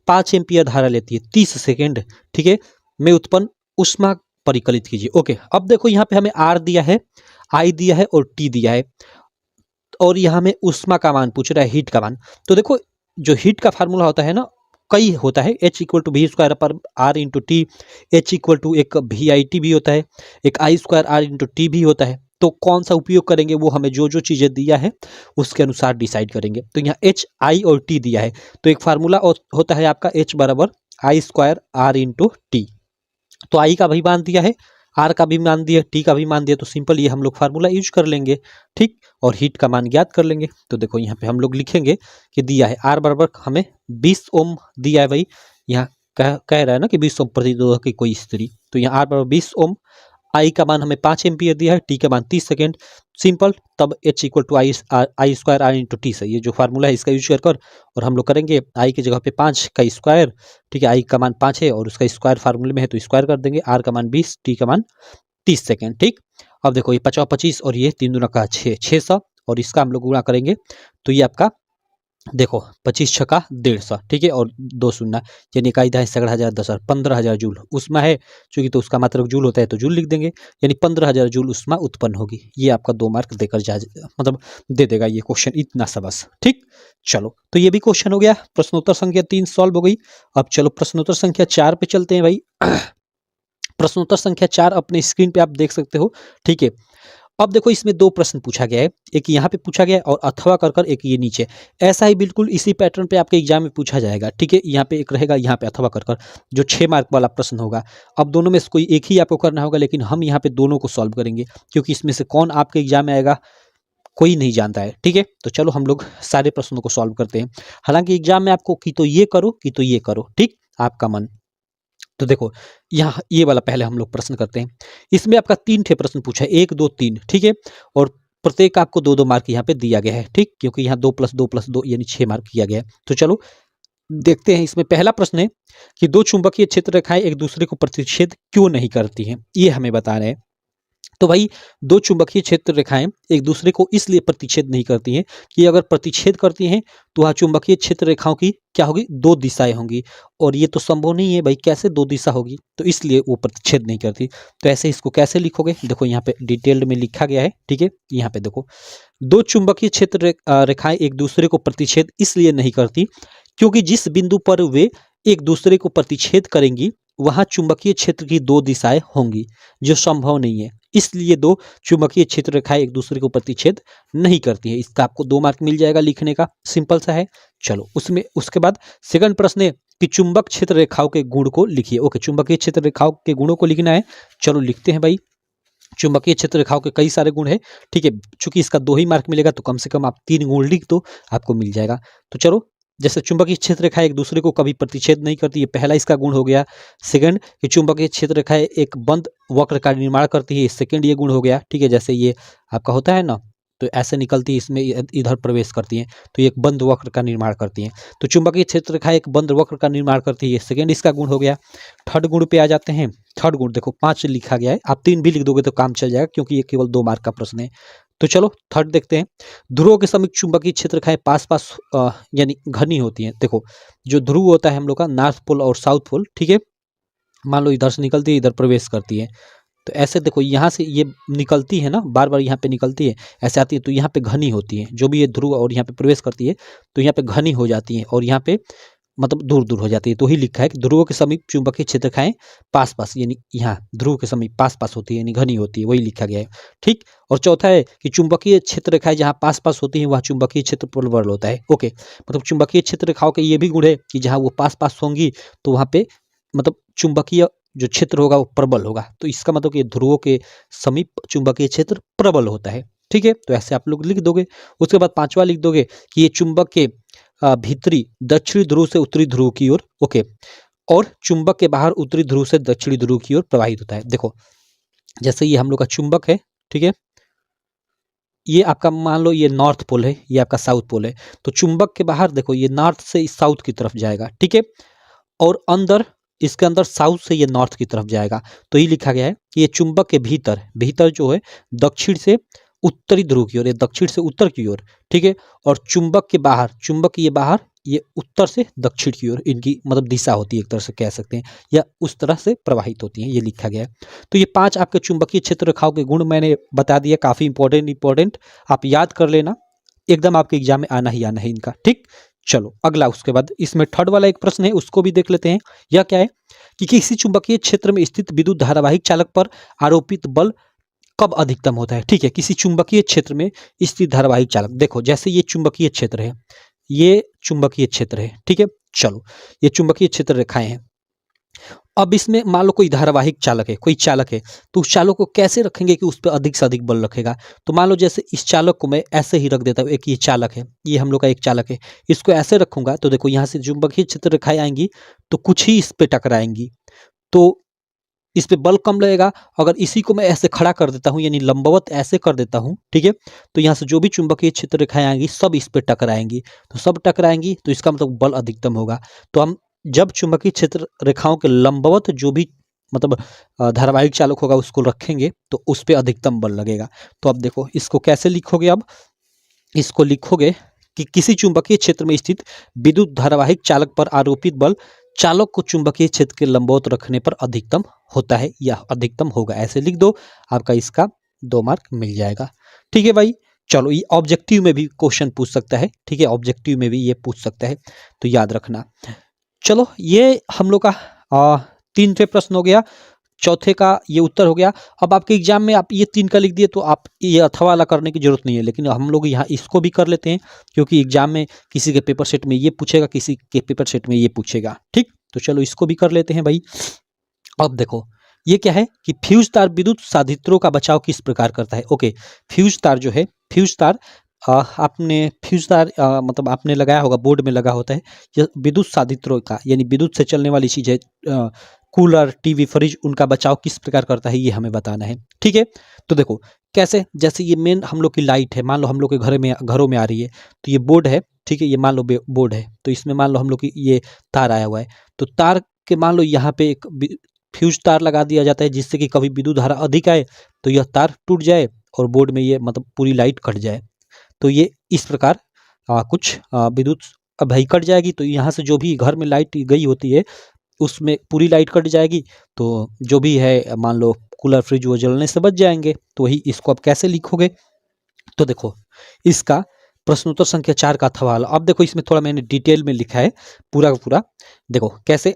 5 एम्पियर धारा लेती है 30 सेकेंड, ठीक है, में उत्पन्न ऊष्मा परिकलित कीजिए। ओके, अब देखो यहाँ पे हमें आर दिया है, आई दिया है और टी दिया है, और यहाँ में ऊष्मा का मान पूछ रहा है, हीट का मान। तो देखो जो हीट का फार्मूला होता है ना, कई होता है, H equal to we square पर r into t, H equal to एक वी आई टी भी होता है, एक i square are into t भी होता है। तो कौन सा उपयोग करेंगे वो हमें जो जो चीज़ें दिया है उसके अनुसार डिसाइड करेंगे। तो यहाँ H, आई और T दिया है, तो एक फार्मूला होता है आपका H बराबर आई स्क्वायर आर इंटू टी। तो आई का भी मान दिया है, आर का भी मान दिया, टी का भी मान दिया, तो सिंपल ये हम लोग फार्मूला यूज कर लेंगे। ठीक, और हीट का मान ज्ञात कर लेंगे। तो देखो यहाँ पे हम लोग लिखेंगे कि दिया है आर बराबर हमें 20 ओम दिया है भाई, यहाँ कह रहा है ना कि 20 ओम प्रतिरोधक की कोई स्त्री, तो यहाँ आर बराबर 20 ओम, आई का मान हमें 5 एम्पियर दिया है, टी का मान 30 सेकेंड, सिंपल। तब H equal to I square are into T से, ये जो फार्मूला है इसका यूज कर और हम लोग करेंगे आई की जगह पे 5 का स्क्वायर, ठीक है, आई का मान 5 है और उसका स्क्वायर फार्मूले में है तो स्क्वायर कर देंगे, आर का मान 20, टी का मान 30 सेकेंड। ठीक, अब देखो ये 50 25 और ये 3 दूना का 600, और इसका हम लोग गुणा करेंगे तो ये आपका देखो 25 छक्का 150, ठीक है, और 2 शून्य यानी इकाई दहाई सैकड़ा हजार 10 15,000 जूल उष्मा है, चूंकि तो उसका मात्रक जूल होता है तो जूल लिख देंगे, यानी 15,000 जूल उष्मा उत्पन्न होगी। ये आपका 2 मार्क देकर जा मतलब दे देगा ये क्वेश्चन, इतना सा बस। ठीक, चलो तो ये भी क्वेश्चन हो गया। प्रश्नोत्तर संख्या 3 सॉल्व हो गई। अब चलो प्रश्नोत्तर संख्या 4 पे चलते हैं भाई। प्रश्नोत्तर संख्या 4 अपने स्क्रीन पे आप देख सकते हो। ठीक है, अब देखो इसमें 2 प्रश्न पूछा गया है, एक यहाँ पे पूछा गया है और अथवा कर एक ये नीचे, ऐसा ही बिल्कुल इसी पैटर्न पे आपके एग्जाम में पूछा जाएगा। ठीक है, यहाँ पे एक रहेगा, यहाँ पे अथवा कर जो 6 मार्क वाला प्रश्न होगा। अब दोनों में से कोई एक ही आपको करना होगा, लेकिन हम यहाँ पे दोनों को सॉल्व करेंगे क्योंकि इसमें से कौन आपके एग्जाम में आएगा कोई नहीं जानता है। ठीक है, तो चलो हम लोग सारे प्रश्नों को सॉल्व करते हैं। हालांकि एग्जाम में आपको कि तो ये करो कि तो ये करो, ठीक, आपका मन। तो देखो यहाँ ये वाला पहले हम लोग प्रश्न करते हैं। इसमें आपका 3 ठे प्रश्न पूछा है, 1 2 3, ठीक है, और प्रत्येक आपको 2 2 मार्क यहाँ पे दिया गया है। ठीक, क्योंकि यहाँ 2 + 2 + 2 यानी 6 मार्क किया गया है। तो चलो देखते हैं। इसमें पहला प्रश्न है कि 2 चुंबकीय क्षेत्र रेखाएं एक दूसरे को प्रतिच्छेद क्यों नहीं करती हैं, ये हमें बता रहे हैं। तो भाई 2 चुंबकीय क्षेत्र रेखाएं एक दूसरे को इसलिए प्रतिच्छेद नहीं करती हैं कि अगर प्रतिच्छेद करती हैं तो वह चुंबकीय क्षेत्र रेखाओं की क्या होगी, 2 दिशाएं होंगी, और ये तो संभव नहीं है भाई, कैसे 2 दिशा होगी, तो इसलिए वो प्रतिच्छेद नहीं करती। तो ऐसे इसको कैसे लिखोगे, देखो यहाँ पे डिटेल्ड में लिखा गया है। ठीक है, यहाँ पे देखो 2 चुंबकीय क्षेत्र रेखाएं एक दूसरे को प्रतिच्छेद इसलिए नहीं करती क्योंकि जिस बिंदु पर वे एक दूसरे को प्रतिच्छेद करेंगी वहां चुंबकीय क्षेत्र की 2 दिशाएं होंगी, जो संभव नहीं है, इसलिए 2 चुंबकीय क्षेत्र रेखाएं एक दूसरे को प्रतिच्छेद नहीं करती है। इसका आपको 2 मार्क मिल जाएगा लिखने का, सिंपल सा है। चलो उसमें उसके बाद सेकंड प्रश्न है कि चुंबक क्षेत्र रेखाओं के गुण को लिखिए। ओके, चुंबकीय क्षेत्र रेखाओं के गुणों को लिखना है। चलो लिखते हैं भाई। चुंबकीय क्षेत्र रेखाओं के कई सारे गुण है। ठीक है, चूंकि इसका 2 ही मार्क मिलेगा तो कम से कम आप 3 गुण लिख दो, आपको मिल जाएगा। तो चलो, जैसे चुंबकीय क्षेत्र रेखाएं एक दूसरे को कभी प्रतिच्छेद नहीं करती, ये पहला इसका गुण हो गया। सेकंड कि चुंबकीय क्षेत्र रेखाएं एक बंद वक्र का निर्माण करती है, सेकंड ये गुण हो गया। ठीक है, जैसे ये आपका होता है ना, तो ऐसे निकलती है, इसमें इधर प्रवेश करती हैं तो ये एक बंद वक्र का निर्माण करती हैं। तो चुंबकीय क्षेत्र रेखाएं एक बंद वक्र का निर्माण करती है, सेकंड इसका गुण हो गया। थर्ड गुण पे आ जाते हैं। थर्ड गुण देखो 5 लिखा गया है, आप 3 भी लिख दोगे तो काम चल जाएगा क्योंकि ये केवल 2 मार्क का प्रश्न है। तो चलो थर्ड देखते हैं। ध्रुवों के समीप चुंबकीय क्षेत्र रेखाएं पास पास यानी घनी होती हैं। देखो जो ध्रुव होता है हम लोग का, नॉर्थ पोल और साउथ पोल, ठीक है, मान लो इधर से निकलती है, इधर प्रवेश करती है, तो ऐसे देखो यहाँ से ये निकलती है ना, बार बार यहाँ पे निकलती है, ऐसे आती है तो यहाँ पे घनी होती है, जो भी ये ध्रुव और यहाँ पे प्रवेश करती है तो यहाँ पे घनी हो जाती है और यहाँ पे मतलब दूर दूर हो जाती है। तो ही लिखा है कि ध्रुवों के समीप चुंबकीय क्षेत्र रेखाएं पास पास, यानी यहाँ ध्रुव के समीप पास पास होती है, यानी घनी होती है, वही लिखा गया है। ठीक। और चौथा है कि चुंबकीय क्षेत्र रेखाएं जहाँ पास पास होती है वहाँ चुंबकीय क्षेत्र प्रबल होता है। ओके, मतलब चुंबकीय क्षेत्र रेखाओं के ये भी गुण है कि जहाँ वो पास पास होंगी तो वहाँ पे मतलब चुंबकीय जो क्षेत्र होगा वो प्रबल होगा। तो इसका मतलब कि ध्रुवों के समीप चुंबकीय क्षेत्र प्रबल होता है। ठीक है, तो ऐसे आप लोग लिख दोगे। उसके बाद पांचवा लिख दोगे कि ये चुंबक के भीतरी दक्षिणी ध्रुव से उत्तरी ध्रुव की ओर, ओके, और चुंबक के बाहर उत्तरी ध्रुव से दक्षिणी ध्रुव की ओर प्रवाहित होता है। देखो जैसे ये हम लोग का चुंबक है, ठीक है, ये आपका मान लो ये नॉर्थ पोल है, ये आपका साउथ पोल है, तो चुंबक के बाहर देखो ये नॉर्थ से साउथ की तरफ जाएगा। ठीक है, और अंदर इसके अंदर साउथ से ये नॉर्थ की तरफ जाएगा। तो ये लिखा गया है कि ये चुंबक के भीतर भीतर जो है दक्षिण से उत्तरी ध्रुव की ओर, ये दक्षिण से उत्तर की ओर, ठीक है, और चुंबक के बाहर, चुंबक के ये बाहर ये उत्तर से दक्षिण की ओर, इनकी मतलब दिशा होती है एक तरह से कह सकते हैं, या उस तरह से प्रवाहित होती है, ये लिखा गया है। तो ये 5 आपके चुंबकीय क्षेत्र रेखाओं के गुण मैंने बता दिया, काफी इंपॉर्टेंट आप याद कर लेना, एकदम आपके एग्जाम में आना ही आना है इनका। ठीक, चलो अगला, उसके बाद इसमें थर्ड वाला एक प्रश्न है, उसको भी देख लेते हैं। यह क्या है कि किसी चुंबकीय क्षेत्र में स्थित विद्युत धारावाहिक चालक पर आरोपित बल कब अधिकतम होता है। ठीक है, किसी चुंबकीय क्षेत्र में स्थित धारावाहिक चालक, देखो जैसे ये चुंबकीय क्षेत्र है, ये चुंबकीय क्षेत्र है, ठीक है, चलो ये चुंबकीय क्षेत्र रेखाएं हैं। अब इसमें मान लो कोई धारावाहिक चालक है, कोई चालक है, तो उस चालक को कैसे रखेंगे कि उस पर अधिक से अधिक बल रखेगा। तो मान लो जैसे इस चालक को मैं ऐसे ही रख देता हूँ, एक ये चालक है, ये हम लोग का एक चालक है, इसको ऐसे रखूंगा तो देखो यहाँ से चुंबकीय क्षेत्र रेखाएं आएंगी तो कुछ ही इस पे टकराएंगी, तो इस पे बल कम लगेगा। अगर इसी को मैं ऐसे खड़ा कर देता हूँ, यानी लंबवत ऐसे कर देता हूँ, ठीक है, तो यहाँ से जो भी चुंबकीय क्षेत्र रेखाएं आएंगी सब इस पे टकराएंगी, तो सब टकराएंगी तो इसका मतलब बल अधिकतम होगा। तो हम जब चुंबकीय क्षेत्र रेखाओं के लंबवत जो भी मतलब धारावाहिक चालक होगा उसको रखेंगे तो उस पर अधिकतम बल लगेगा। तो अब देखो इसको कैसे लिखोगे, अब इसको लिखोगे कि किसी चुंबकीय क्षेत्र में स्थित विद्युत धारावाहिक चालक पर आरोपित बल चालक को चुंबकीय क्षेत्र के लंबवत रखने पर अधिकतम होता है या अधिकतम होगा, ऐसे लिख दो, आपका इसका 2 मार्क मिल जाएगा। ठीक है भाई, चलो ये ऑब्जेक्टिव में भी क्वेश्चन पूछ सकता है, ठीक है, ऑब्जेक्टिव में भी ये पूछ सकता है, तो याद रखना। चलो ये हम लोग का 3 प्रश्न हो गया, चौथे का ये उत्तर हो गया। अब आपके एग्जाम में आप ये 3 का लिख दिए तो आप ये अथवा वाला करने की जरूरत नहीं है, लेकिन हम लोग यहाँ इसको भी कर लेते हैं क्योंकि एग्जाम में किसी के पेपर सेट में ये पूछेगा, किसी के पेपर सेट में ये पूछेगा। ठीक, तो चलो इसको भी कर लेते हैं भाई। अब देखो ये क्या है कि फ्यूज तार विद्युत साधित्रों का बचाव किस प्रकार करता है। ओके, फ्यूज तार जो है, फ्यूज तार आपने फ्यूज तार मतलब आपने लगाया होगा, बोर्ड में लगा होता है, यह विद्युत साधित्रों का यानी विद्युत से चलने वाली चीज है, कूलर, टीवी, फ्रिज, उनका बचाव किस प्रकार करता है ये हमें बताना है। ठीक है, तो देखो कैसे, जैसे ये मेन हम लोग की लाइट है, मान लो हम लोग के घरों में आ रही है, तो ये बोर्ड है, ठीक है, ये मान लो बोर्ड है, तो इसमें मान लो हम लोग की ये तार आया हुआ है, तो तार के मान लो यहाँ पे एक फ्यूज तार लगा दिया जाता है जिससे कि कभी विद्युत धारा अधिक आए तो यह तार टूट जाए और बोर्ड में ये मतलब पूरी लाइट कट जाए। तो ये इस प्रकार कुछ विद्युत भाई कट जाएगी, तो यहाँ से जो भी घर में लाइट गई होती है उसमें पूरी लाइट कट जाएगी, तो जो भी है मान लो कूलर, फ्रिज वो जलने से बच जाएंगे। तो वही इसको आप कैसे लिखोगे, तो देखो इसका प्रश्नोत्तर संख्या 4 का था वाला। अब देखो इसमें थोड़ा मैंने डिटेल में लिखा है पूरा का पूरा, देखो कैसे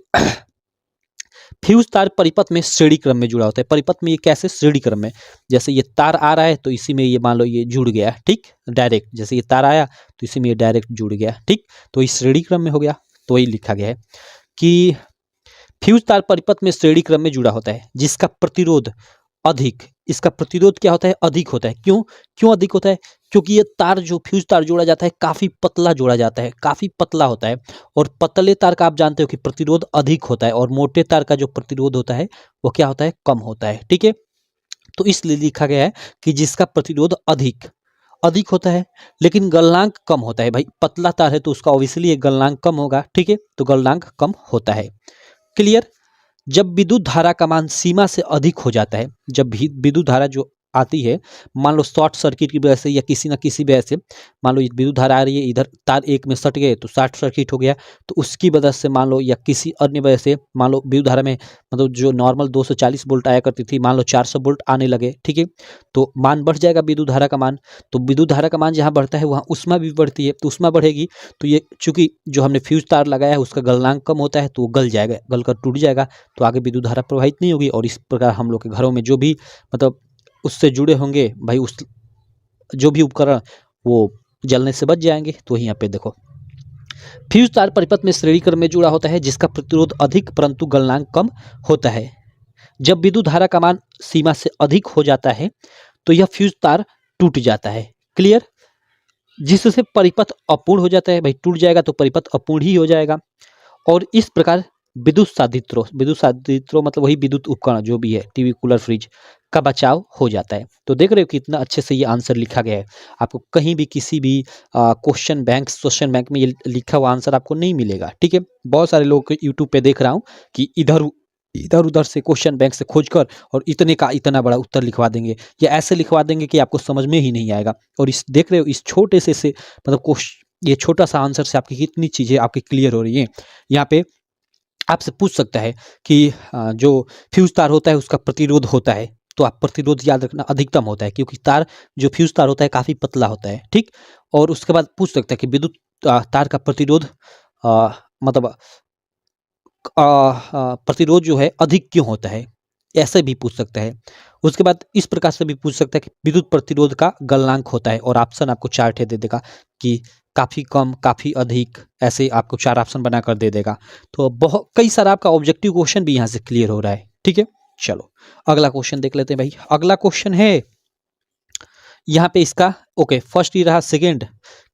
फ्यूज तार परिपथ में श्रेणी क्रम में जुड़ा होता है। परिपथ में ये कैसे, श्रेणी क्रम में, जैसे ये तार आ रहा है तो इसी में ये मान लो ये जुड़ गया, ठीक, डायरेक्ट, जैसे ये तार आया तो इसी में ये डायरेक्ट जुड़ गया, ठीक, तो ये श्रेणी क्रम में हो गया। तो वही लिखा गया है कि फ्यूज तार परिपथ में श्रेणी क्रम में जुड़ा होता है जिसका प्रतिरोध अधिक, इसका प्रतिरोध क्या होता है, अधिक होता है। क्यों अधिक होता है, क्योंकि ये तार जो फ्यूज तार जोड़ा जाता है काफी पतला जोड़ा जाता है, काफी पतला होता है, और पतले तार का आप जानते हो कि प्रतिरोध अधिक होता है और मोटे तार का जो प्रतिरोध होता है वो क्या होता है, कम होता है। ठीक है, तो इसलिए लिखा गया है कि जिसका प्रतिरोध अधिक होता है लेकिन गलनांक कम होता है। भाई पतला तार है तो उसका ऑब्वियसली गलनांक कम होगा, ठीक है, तो गलनांक कम होता है। क्लियर। जब विद्युत धारा का मान सीमा से अधिक हो जाता है, जब भी विद्युत धारा जो आती है, मान लो शॉर्ट सर्किट की वजह से या किसी न किसी वजह से, मान लो विद्युत धारा आ रही है, इधर तार एक में सट गए तो शॉर्ट सर्किट हो गया, तो उसकी वजह से मान लो या किसी अन्य वजह से मान लो विद्युत धारा में मतलब जो नॉर्मल 240 वोल्ट आया करती थी, मान लो 400 वोल्ट आने लगे, ठीक है, तो मान बढ़ जाएगा विद्युत धारा का मान। तो विद्युत धारा का मान जहाँ बढ़ता है वहाँ ऊष्मा भी बढ़ती है, तो ऊष्मा बढ़ेगी तो ये चूंकि जो हमने फ्यूज तार लगाया है उसका गलनांक कम होता है, तो वो गल जाएगा, गल कर टूट जाएगा, तो आगे विद्युत धारा प्रवाहित नहीं होगी। और इस प्रकार हम लोग के घरों में जो भी मतलब उससे जुड़े होंगे भाई, उस जो भी उपकरण वो जलने से बच जाएंगे। तो यहाँ पे देखो, फ्यूज तार परिपथ में श्रेणी क्रम में जुड़ा होता है जिसका प्रतिरोध अधिक परंतु गलनांक कम होता है। जब विद्युत धारा का मान सीमा से अधिक हो जाता है तो यह फ्यूज तार टूट जाता है। क्लियर? जिससे परिपथ अपूर्ण हो जाता है, भाई टूट जाएगा तो परिपथ अपूर्ण ही हो जाएगा। और इस प्रकार विद्युत साधित्रों मतलब वही विद्युत उपकरण जो भी है, टीवी, कूलर, फ्रिज का बचाव हो जाता है। तो देख रहे हो कितना अच्छे से ये आंसर लिखा गया है। आपको कहीं भी किसी भी क्वेश्चन बैंक में ये लिखा हुआ आंसर आपको नहीं मिलेगा, ठीक है। बहुत सारे लोग यूट्यूब पे देख रहा हूँ कि इधर उधर से क्वेश्चन बैंक से खोज कर और इतने का इतना बड़ा उत्तर लिखवा देंगे, या ऐसे लिखवा देंगे कि आपको समझ में ही नहीं आएगा। और इस देख रहे हो इस छोटे से मतलब ये छोटा सा आंसर से आपकी कितनी चीजें आपकी क्लियर हो रही है। यहाँ पे आपसे पूछ सकता है कि जो फ्यूज तार होता है उसका प्रतिरोध होता है, तो आप प्रतिरोध याद रखना अधिकतम होता है, क्योंकि तार जो फ्यूज तार होता है काफी पतला होता है, ठीक। और उसके बाद पूछ सकता है कि विद्युत तार का प्रतिरोध मतलब प्रतिरोध जो है अधिक क्यों होता है, ऐसे भी पूछ सकता है। उसके बाद इस प्रकार से भी पूछ सकता है कि विद्युत प्रतिरोध का गलनांक होता है, और ऑप्शन आपको 4 ठे दे देगा कि काफी कम, काफी अधिक, ऐसे आपको 4 ऑप्शन बनाकर दे देगा। तो बहुत कई सारा आपका ऑब्जेक्टिव क्वेश्चन भी यहाँ से क्लियर हो रहा है, ठीक है। चलो अगला क्वेश्चन देख लेते हैं भाई। अगला क्वेश्चन है यहाँ पे इसका, ओके, फर्स्ट ही रहा, सेकेंड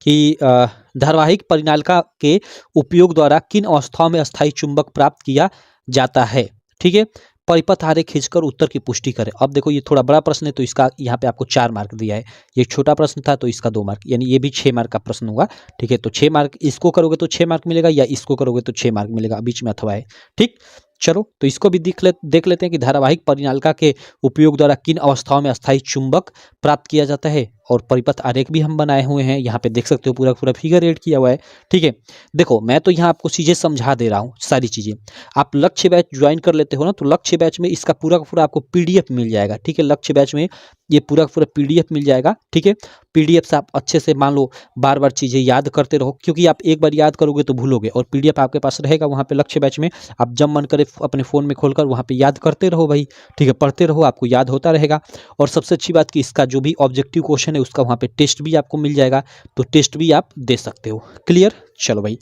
कि धारावाहिक परिनालिका के उपयोग द्वारा किन अवस्थाओं में अस्थायी चुंबक प्राप्त किया जाता है, ठीक है। परिपथ आरेख खींचकर उत्तर की पुष्टि करें। अब देखो ये थोड़ा बड़ा प्रश्न है तो इसका यहाँ पे आपको 4 मार्क दिया है। ये छोटा प्रश्न था तो इसका 2 मार्क, यानी ये भी 6 मार्क का प्रश्न होगा, ठीक है। तो 6 मार्क इसको करोगे तो 6 मार्क मिलेगा, या इसको करोगे तो 6 मार्क मिलेगा, बीच में अथवा है, ठीक। चलो तो इसको भी देख लेते हैं कि धारावाहिक परिनालिका के उपयोग द्वारा किन अवस्थाओं में अस्थायी चुंबक प्राप्त किया जाता है। और परिपथ आरेख भी हम बनाए हुए हैं, यहाँ पे देख सकते हो पूरा पूरा फिगर एड किया हुआ है, ठीक है। देखो मैं तो यहाँ आपको चीजें समझा दे रहा हूँ, सारी चीजें। आप लक्ष्य बैच ज्वाइन कर लेते हो ना, तो लक्ष्य बैच में इसका पूरा का पूरा आपको पीडीएफ मिल जाएगा, ठीक है। लक्ष्य बैच में ये पूरा का पूरा पीडीएफ मिल जाएगा, ठीक है। पीडीएफ से आप अच्छे से मान लो बार बार चीजें याद करते रहो, क्योंकि आप एक बार याद करोगे तो भूलोगे, और पीडीएफ आपके पास रहेगा वहाँ पे लक्ष्य बैच में। आप जब मन करे अपने फोन में खोलकर वहाँ पे याद करते रहो भाई, ठीक है, पढ़ते रहो, आपको याद होता रहेगा। और सबसे अच्छी बात कि इसका जो भी ऑब्जेक्टिव क्वेश्चन है उसका वहाँ पे टेस्ट भी आपको मिल जाएगा, तो टेस्ट भी आप दे सकते हो। क्लियर? चलो भाई,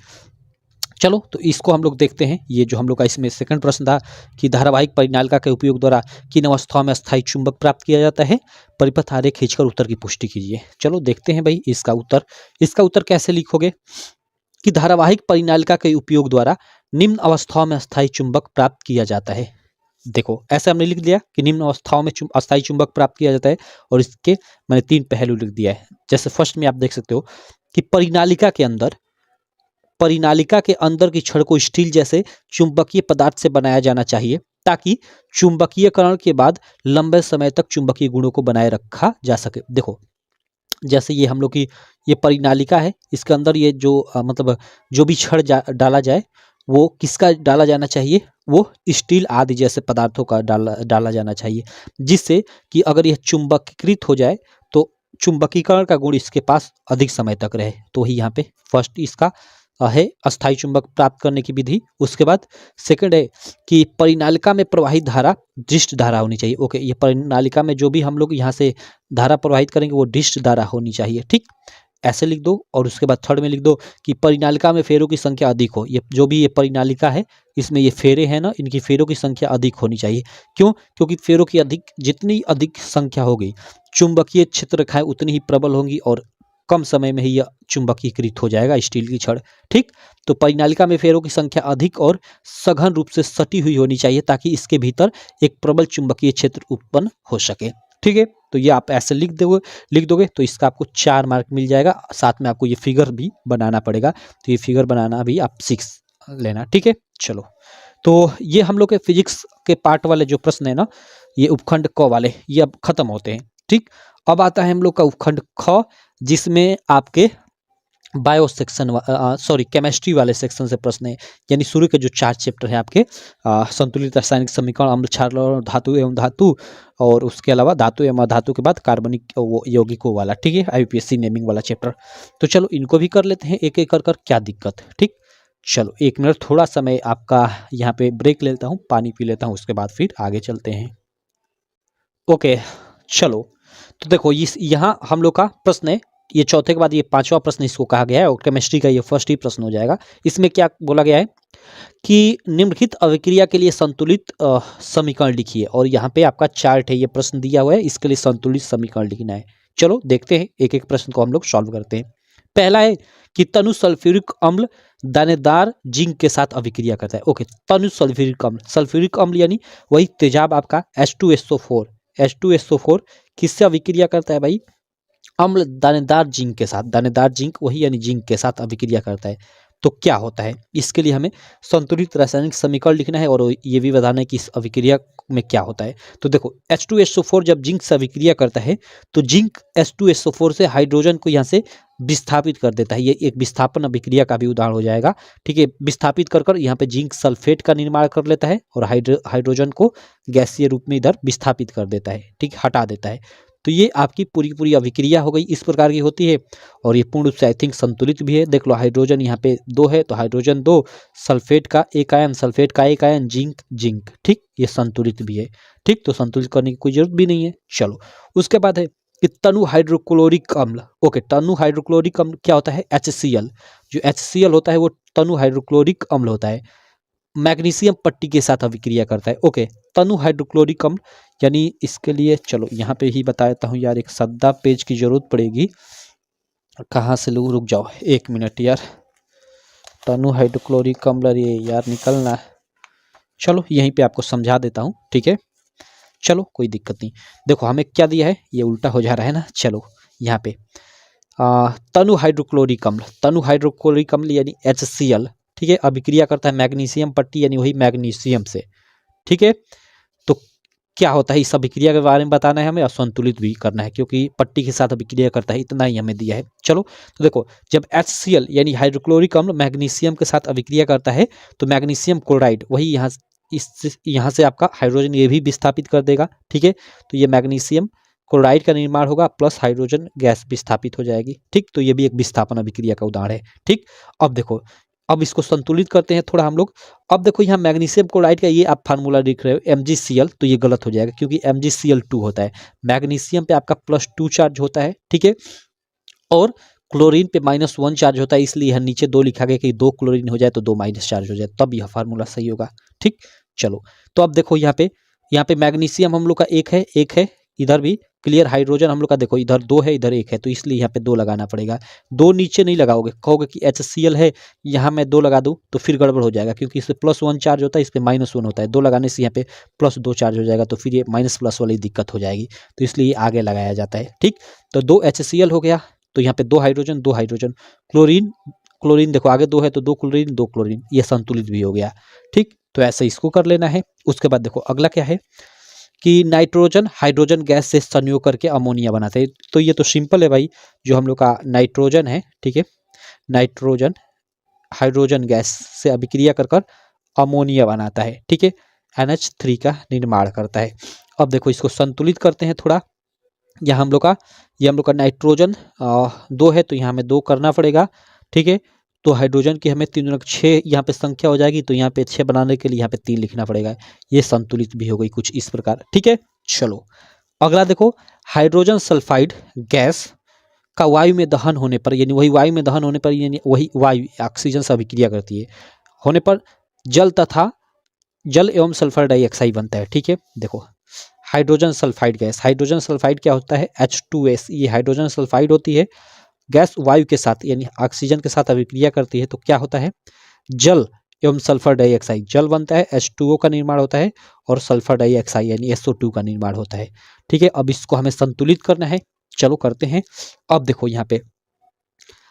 चलो तो इसको हम लोग देखते हैं। ये जो हम लोग का इसमें सेकंड प्रश्न था कि धारावाहिक परिनालिका के उपयोग द्वारा किन अवस्थाओं में अस्थायी चुंबक प्राप्त किया जाता है, परिपथ आरेख खींचकर उत्तर की पुष्टि कीजिए। चलो देखते हैं भाई इसका उत्तर। इसका उत्तर कैसे लिखोगे कि धारावाहिक परिनालिका के उपयोग द्वारा निम्न अवस्थाओं में अस्थायी चुंबक प्राप्त किया जाता है। देखो ऐसे हमने लिख दिया कि निम्न अवस्थाओं में अस्थायी चुंबक प्राप्त किया जाता है, और इसके मैंने 3 पहलू लिख दिया है। जैसे फर्स्ट में आप देख सकते हो कि परिनालिका के अंदर की छड़ को स्टील जैसे चुंबकीय पदार्थ से बनाया जाना चाहिए, ताकि चुंबकीयकरण के बाद लंबे समय तक चुंबकीय गुणों को बनाए रखा जा सके। देखो जैसे ये हम लोग की ये परिनालिका है, इसके अंदर ये जो मतलब जो भी छड़ डाला जाए वो किसका डाला जाना चाहिए, वो स्टील आदि जैसे पदार्थों का डाला जाना चाहिए, जिससे कि अगर यह चुंबकीकृत हो जाए तो चुंबकीकरण का गुण इसके पास अधिक समय तक रहे। तो ही यहाँ पे फर्स्ट इसका है अस्थायी चुंबक प्राप्त करने की विधि। उसके बाद सेकंड है कि परिनालिका में प्रवाहित धारा दृष्ट धारा होनी चाहिए। ओके, ये परिनालिका में जो भी हम लोग यहाँ से धारा प्रवाहित करेंगे वो दृष्ट धारा होनी चाहिए, ठीक, ऐसे लिख दो। और उसके बाद थर्ड में लिख दो कि परिनालिका में फेरों की संख्या अधिक हो। ये जो भी ये परिनालिका है इसमें ये फेरे हैं ना, इनकी फेरों की संख्या अधिक होनी चाहिए। क्यों? क्योंकि फेरों की जितनी अधिक संख्या होगी चुंबकीय क्षेत्र रेखाएं उतनी ही प्रबल होंगी, और कम समय में ही यह चुंबकीकृत हो जाएगा स्टील की छड़, ठीक। तो परिनालिका में फेरों की संख्या अधिक और सघन रूप से सटी हुई होनी चाहिए, ताकि इसके भीतर एक प्रबल चुंबकीय क्षेत्र उत्पन्न हो सके, ठीक है। तो ये आप ऐसे लिख दोगे तो इसका आपको 4 मार्क मिल जाएगा। साथ में आपको ये फिगर भी बनाना पड़ेगा, तो ये फिगर बनाना भी आप सीख लेना, ठीक है। चलो तो ये हम लोग के फिजिक्स के पार्ट वाले जो प्रश्न है ना, ये उपखंड क वाले, ये अब खत्म होते हैं। ठीक, अब आता है हम लोग का उपखंड ख, जिसमें आपके बायो सेक्शन सॉरी केमिस्ट्री वाले सेक्शन से प्रश्न है। यानी शुरू के जो 4 चैप्टर हैं आपके संतुलित रासायनिक समीकरण, अम्ल क्षार और धातु एवं धातु, और उसके अलावा धातु एवं अधातु के बाद कार्बनिक वो यौगिकों वाला, ठीक है, IUPAC नेमिंग वाला चैप्टर। तो चलो इनको भी कर लेते हैं एक एक कर कर, क्या दिक्कत है। ठीक, चलो 1 मिनट थोड़ा समय आपका यहाँ पे ब्रेक लेता हूँ, पानी पी लेता हूँ, उसके बाद फिर आगे चलते हैं। ओके चलो, तो देखो इस यहाँ हम लोग का प्रश्न है, ये चौथे के बाद ये 5वां प्रश्न इसको कहा गया है, और केमिस्ट्री का ये फर्स्ट ही प्रश्न हो जाएगा। इसमें क्या बोला गया है कि निम्नलिखित अभिक्रिया के लिए संतुलित समीकरण लिखिए, और यहाँ पे आपका चार्ट है, ये प्रश्न दिया हुआ है, इसके लिए संतुलित समीकरण लिखना है। चलो देखते हैं, एक एक प्रश्न को हम लोग सॉल्व करते हैं। पहला है कि तनु सल्फ्यूरिक अम्ल दानेदार जिंक के साथ अभिक्रिया करता है। ओके, तनु सल्फ्यूरिक अम्ल यानी वही तेजाब आपका H2SO4 किससे अभिक्रिया करता है भाई? अम्ल दानेदार जिंक के साथ, दानेदार जिंक वही यानी जिंक के साथ अभिक्रिया करता है। तो क्या होता है, इसके लिए हमें संतुलित रासायनिक समीकरण लिखना है, और ये भी बताना है कि इस अभिक्रिया में क्या होता है। तो देखो H2SO4 जब जिंक से अभिक्रिया करता है तो जिंक H2SO4 से हाइड्रोजन को यहाँ से विस्थापित कर देता है। ये एक विस्थापन अभिक्रिया का भी उदाहरण हो जाएगा। ठीक है, विस्थापित कर यहाँ पे जिंक सल्फेट का निर्माण कर लेता है, और हाइड्रोजन को गैसीय रूप में इधर विस्थापित कर देता है, ठीक, हटा देता है। तो ये आपकी पूरी अभिक्रिया हो गई, इस प्रकार की होती है, और ये पूर्ण रूप से आई थिंक संतुलित भी है। देख लो हाइड्रोजन यहाँ पे 2 है, तो हाइड्रोजन 2, सल्फेट का एक आयन, जिंक, ठीक, ये संतुलित भी है। ठीक, तो संतुलित करने की कोई जरूरत भी नहीं है। चलो उसके बाद है कि तनु हाइड्रोक्लोरिक अम्ल। ओके, तनु हाइड्रोक्लोरिक अम्ल क्या होता है? HCl। जो HCl होता है वो तनु हाइड्रोक्लोरिक अम्ल होता है, मैग्नीशियम पट्टी के साथ अभिक्रिया करता है। ओके, तनु हाइड्रोक्लोरिक अम्ल यानी इसके लिए चलो यहाँ पे ही बता देता हूँ यार, एक सद्दा पेज की जरूरत पड़ेगी। कहाँ से लूँ, रुक जाओ 1 मिनट यार। तनु हाइड्रोक्लोरिक अम्ल, ये यार निकलना है। चलो यहीं पे आपको समझा देता हूँ, ठीक है, चलो कोई दिक्कत नहीं। देखो हमें क्या दिया है, ये उल्टा हो जा रहा है ना। चलो यहाँ पे तनु हाइड्रोक्लोरिक अम्ल यानी HCl, ठीक है, अभिक्रिया करता है मैग्नीशियम पट्टी यानी वही मैग्नीशियम से। ठीक है, तो क्या होता है इस अभिक्रिया के बारे में बताना है हमें, असंतुलित भी करना है, क्योंकि पट्टी के साथ अभिक्रिया करता है, इतना ही हमें दिया है। चलो तो देखो, जब HCl यानी हाइड्रोक्लोरिक अम्ल मैग्नीशियम के साथ अभिक्रिया करता है तो मैग्नीशियम क्लोराइड वही यहाँ से आपका हाइड्रोजन ये भी विस्थापित कर देगा। ठीक है, तो ये मैग्नीशियम क्लोराइड का निर्माण होगा, प्लस हाइड्रोजन गैस विस्थापित हो जाएगी। ठीक, तो ये भी एक विस्थापन अभिक्रिया का उदाहरण है। ठीक, अब देखो, अब इसको संतुलित करते हैं थोड़ा हम लोग। अब देखो यहाँ मैग्नीशियम क्लोराइड का ये आप फार्मूला लिख रहे हो MgCl, तो ये गलत हो जाएगा, क्योंकि MgCl2 होता है। मैग्नीशियम पे आपका +2 चार्ज होता है, ठीक है, और क्लोरीन पे -1 चार्ज होता है, इसलिए यहाँ नीचे 2 लिखा गया कि 2 क्लोरीन हो जाए तो 2 माइनस चार्ज हो जाए, तब यह फार्मूला सही होगा। ठीक, चलो तो अब देखो यहाँ पे मैग्नीशियम हम लोग का एक है, इधर भी क्लियर, हाइड्रोजन हम लोग का देखो इधर 2 है, इधर 1 है, तो इसलिए यहाँ पे 2 लगाना पड़ेगा। 2 नीचे नहीं लगाओगे, कहोगे कि HCl है, यहाँ मैं 2 लगा दूं तो फिर गड़बड़ हो जाएगा, क्योंकि इस पे +1 चार्ज होता है, इस पे -1 होता है। 2 लगाने से यहाँ पे +2 चार्ज हो जाएगा, तो फिर ये माइनस वाली दिक्कत हो जाएगी, तो इसलिए आगे लगाया जाता है। ठीक, तो 2 HCl हो गया, तो यहाँ पे 2 हाइड्रोजन, क्लोरीन देखो आगे 2 है, तो 2 क्लोरीन, ये संतुलित भी हो गया। ठीक, तो ऐसे इसको कर लेना है। उसके बाद देखो अगला क्या है कि नाइट्रोजन हाइड्रोजन गैस से संयोग करके अमोनिया बनाते हैं। तो ये तो सिंपल है भाई, जो हम लोग का नाइट्रोजन है, ठीक है, नाइट्रोजन हाइड्रोजन गैस से अभिक्रिया कर अमोनिया बनाता है। ठीक है, NH3 का निर्माण करता है। अब देखो इसको संतुलित करते हैं थोड़ा। यहाँ हम लोग का नाइट्रोजन 2 है, तो यहाँ हमें 2 करना पड़ेगा। ठीक है, तो हाइड्रोजन की हमें 3 × 6 यहाँ पे संख्या हो जाएगी, तो यहाँ पे 6 बनाने के लिए यहाँ पे 3 लिखना पड़ेगा। ये संतुलित भी हो गई कुछ इस प्रकार। ठीक है, चलो अगला देखो, हाइड्रोजन सल्फाइड गैस का वायु में दहन होने पर, यानी वही वायु में दहन होने पर, यानी वही वायु ऑक्सीजन से अभिक्रिया करती है, होने पर जल एवं सल्फर डाइऑक्साइड बनता है। ठीक है, देखो hydrogen sulphide gas, hydrogen sulphide क्या होता है? H2S, ये हाइड्रोजन सल्फाइड होती है, गैस वायु के साथ यानी ऑक्सीजन के साथ अभिक्रिया करती है, तो क्या होता है? जल एवं सल्फर डाइऑक्साइड, जल बनता है, H2O का निर्माण होता है, और सल्फर डाइऑक्साइड यानी SO2 का निर्माण होता है। ठीक है, अब इसको हमें संतुलित करना है, चलो करते हैं। अब देखो यहाँ पे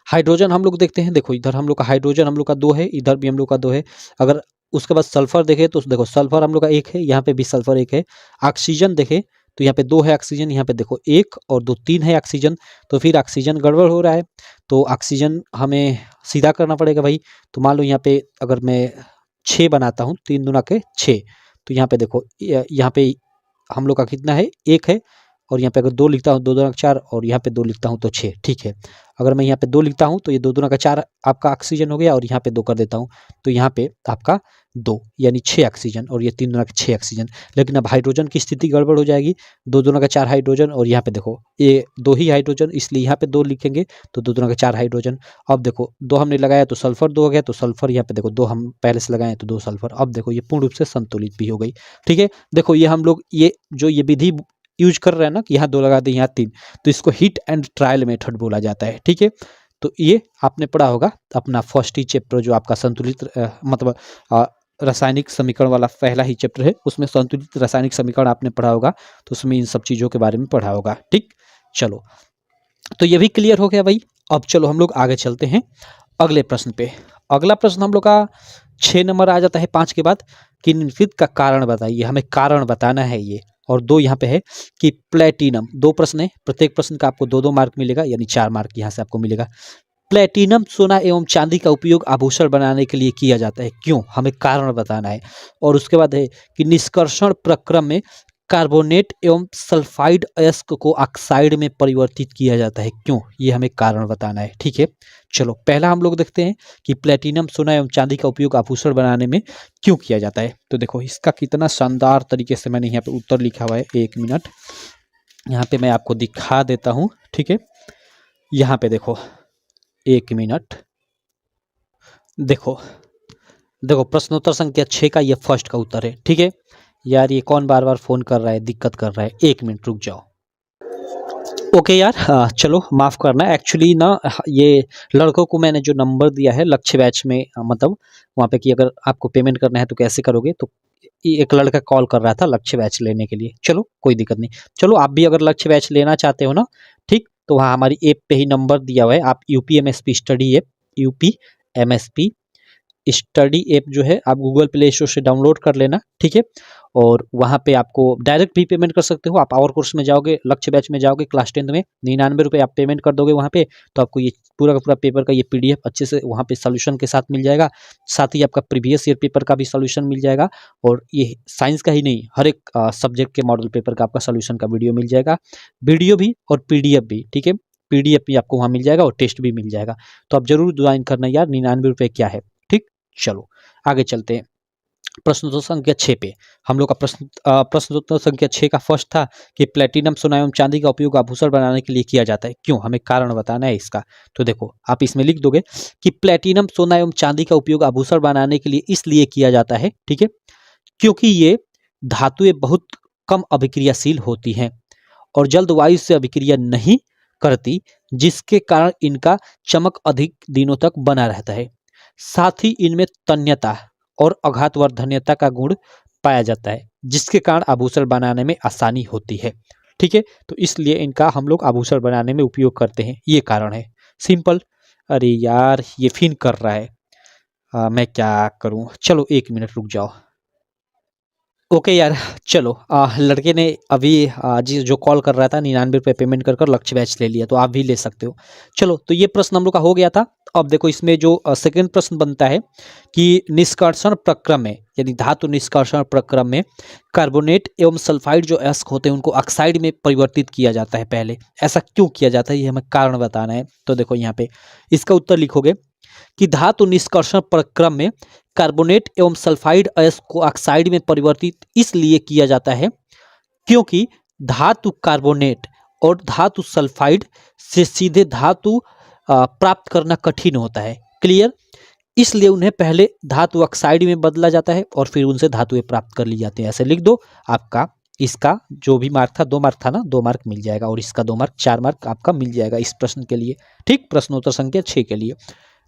हाइड्रोजन हम लोग देखते हैं, देखो इधर हम लोग का हाइड्रोजन हम लोग का 2 है, इधर भी हम लोग का 2 है। अगर उसके बाद सल्फर देखे तो देखो सल्फर हम लोग का 1 है, यहाँ पे भी सल्फर 1 है। ऑक्सीजन देखे तो यहाँ पे 2 है ऑक्सीजन, यहाँ पे देखो 1 और 2 3 है ऑक्सीजन, तो फिर ऑक्सीजन गड़बड़ हो रहा है। तो ऑक्सीजन हमें सीधा करना पड़ेगा भाई। तो मान लो यहाँ पे अगर मैं 6 बनाता हूँ, 3 दूना के 6, तो यहाँ पे देखो यहाँ पे हम लोग का कितना है, 1 है, और यहाँ पे अगर 2 लिखता हूँ, 2 दूना का 4, और यहाँ पे 2 लिखता हूँ तो 6, ठीक है। अगर मैं यहाँ पे 2 लिखता हूँ तो ये 2 दूना का 4 आपका ऑक्सीजन हो गया, और यहाँ पे 2 कर देता हूँ तो यहाँ पे आपका 2 यानी 6 ऑक्सीजन, और ये 3 दूना का 6 ऑक्सीजन। लेकिन अब हाइड्रोजन की स्थिति गड़बड़ हो जाएगी, 2 दूना का 4 हाइड्रोजन, और यहाँ पे देखो ये 2 ही हाइड्रोजन, इसलिए यहाँ पे 2 लिखेंगे, तो 2 दूना का 4 हाइड्रोजन। अब देखो 2 हमने लगाया तो सल्फर 2 हो गया, तो सल्फर यहाँ पे देखो 2 हम पहले से लगाए तो 2 सल्फर। अब देखो ये पूर्ण रूप से संतुलित भी हो गई, ठीक है। देखो ये हम लोग ये जो ये विधि यूज कर रहे हैं ना कि यहाँ 2 लगा दें यहाँ 3, तो इसको हिट एंड ट्रायल मेथड बोला जाता है, ठीक है। तो ये आपने पढ़ा होगा अपना फर्स्ट ही चैप्टर जो आपका संतुलित मतलब रासायनिक समीकरण वाला पहला ही चैप्टर है, उसमें संतुलित रासायनिक समीकरण आपने पढ़ा होगा, तो उसमें इन सब चीज़ों के बारे में पढ़ा होगा, ठीक। चलो, तो ये भी क्लियर हो गया भाई। अब चलो हम लोग आगे चलते हैं अगले प्रश्न पे। अगला प्रश्न हम लोग का 6 नंबर आ जाता है 5 के बाद कि निम्नलिखित का कारण बताइए, हमें कारण बताना है ये। और 2 यहाँ पे है कि प्लेटिनम, 2 प्रश्न है, प्रत्येक प्रश्न का आपको 2-2 मार्क मिलेगा, यानी 4 मार्क यहाँ से आपको मिलेगा। प्लेटिनम सोना एवं चांदी का उपयोग आभूषण बनाने के लिए किया जाता है, क्यों, हमें कारण बताना है। और उसके बाद है कि निष्कर्षण प्रक्रम में कार्बोनेट एवं सल्फाइड अयस्क को ऑक्साइड में परिवर्तित किया जाता है, क्यों, ये हमें कारण बताना है, ठीक है। चलो पहला हम लोग देखते हैं कि प्लेटिनम सोना एवं चांदी का उपयोग आभूषण बनाने में क्यों किया जाता है। तो देखो इसका कितना शानदार तरीके से मैंने यहाँ पे उत्तर लिखा हुआ है, 1 मिनट यहाँ पे मैं आपको दिखा देता हूँ, ठीक है। यहाँ पे देखो 1 मिनट, देखो देखो प्रश्नोत्तर संख्या 6 का ये फर्स्ट का उत्तर है, ठीक है। यार ये कौन बार बार फोन कर रहा है, दिक्कत कर रहा है, 1 मिनट रुक जाओ। ओके यार, हाँ चलो माफ़ करना, एक्चुअली ना ये लड़कों को मैंने जो नंबर दिया है लक्ष्य बैच में, मतलब वहाँ पे कि अगर आपको पेमेंट करना है तो कैसे करोगे, तो एक लड़का कॉल कर रहा था लक्ष्य बैच लेने के लिए। चलो कोई दिक्कत नहीं, चलो आप भी अगर लक्ष्य बैच लेना चाहते हो ना, ठीक, तो वहाँ हमारी ऐप पे ही नंबर दिया हुआ है, आप UPMSP study app, UPMSP study app जो है आप गूगल प्ले स्टोर से डाउनलोड कर लेना, ठीक है। और वहाँ पे आपको डायरेक्ट भी पेमेंट कर सकते हो, आप आवर कोर्स में जाओगे, लक्ष्य बैच में जाओगे, क्लास 10 में 99 रुपये आप पेमेंट कर दोगे वहाँ पे, तो आपको ये पूरा का पूरा पेपर का ये PDF अच्छे से वहाँ पे सोल्यूशन के साथ मिल जाएगा। साथ ही आपका प्रीवियस ईयर पेपर का भी सोल्यूशन मिल जाएगा, और ये साइंस का ही नहीं, हर एक सब्जेक्ट के मॉडल पेपर का आपका सोल्यूशन का वीडियो मिल जाएगा, वीडियो भी और PDF भी, ठीक है। PDF भी आपको वहाँ मिल जाएगा और टेस्ट भी मिल जाएगा, तो आप जरूर ज्वाइन करना यार, 99 रुपये क्या है, ठीक। चलो आगे चलते हैं प्रश्नोत्तर संख्या 6 पे। हम लोग का प्रश्नोत्तर संख्या 6 का फर्स्ट था कि प्लेटिनम सोना एवं चांदी का उपयोग आभूषण बनाने के लिए किया जाता है, क्यों, हमें कारण बताना है इसका। तो देखो आप इसमें लिख दोगे कि प्लेटिनम सोना एवं चांदी का उपयोग आभूषण बनाने के लिए इसलिए किया जाता है, ठीक है, क्योंकि ये धातुएं बहुत कम अभिक्रियाशील होती हैं और जल्द वायु से अभिक्रिया नहीं करती, जिसके कारण इनका चमक अधिक दिनों तक बना रहता है। साथ ही इनमें तन्यता और आघातवर्धन्यता का गुण पाया जाता है, जिसके कारण आभूषण बनाने में आसानी होती है, ठीक है। तो इसलिए इनका हम लोग आभूषण बनाने में उपयोग करते हैं, ये कारण है, सिंपल। अरे यार ये फिन कर रहा है, मैं क्या करूं, चलो 1 मिनट रुक जाओ। ओके यार चलो, लड़के ने अभी जी जो कॉल कर रहा था 99 रुपये पेमेंट कर कर लक्ष्य बैच ले लिया, तो आप भी ले सकते हो। चलो तो ये प्रश्न हम लोग का हो गया था। अब देखो इसमें जो सेकंड प्रश्न बनता है कि निष्कर्षण प्रक्रम में, यानी धातु निष्कर्षण प्रक्रम में कार्बोनेट एवं सल्फाइड जो अयस्क होते हैं उनको ऑक्साइड में परिवर्तित किया जाता है पहले, ऐसा क्यों किया जाता है, ये हमें कारण बताना है। तो देखो यहाँ पे इसका उत्तर लिखोगे कि धातु निष्कर्षण प्रक्रम में कार्बोनेट एवं सल्फाइड अयस्क को ऑक्साइड में परिवर्तित इसलिए किया जाता है क्योंकि धातु कार्बोनेट और धातु सल्फाइड से सीधे धातु प्राप्त करना कठिन होता है, क्लियर, इसलिए उन्हें पहले धातु ऑक्साइड में बदला जाता है और फिर उनसे धातुएं प्राप्त कर ली जाती हैं। ऐसे लिख दो, आपका इसका जो भी मार्क था 2 मार्क था ना, 2 मार्क मिल जाएगा, और इसका 2 मार्क, 4 मार्क आपका मिल जाएगा इस प्रश्न के लिए, ठीक, प्रश्नोत्तर संख्या 6 के लिए।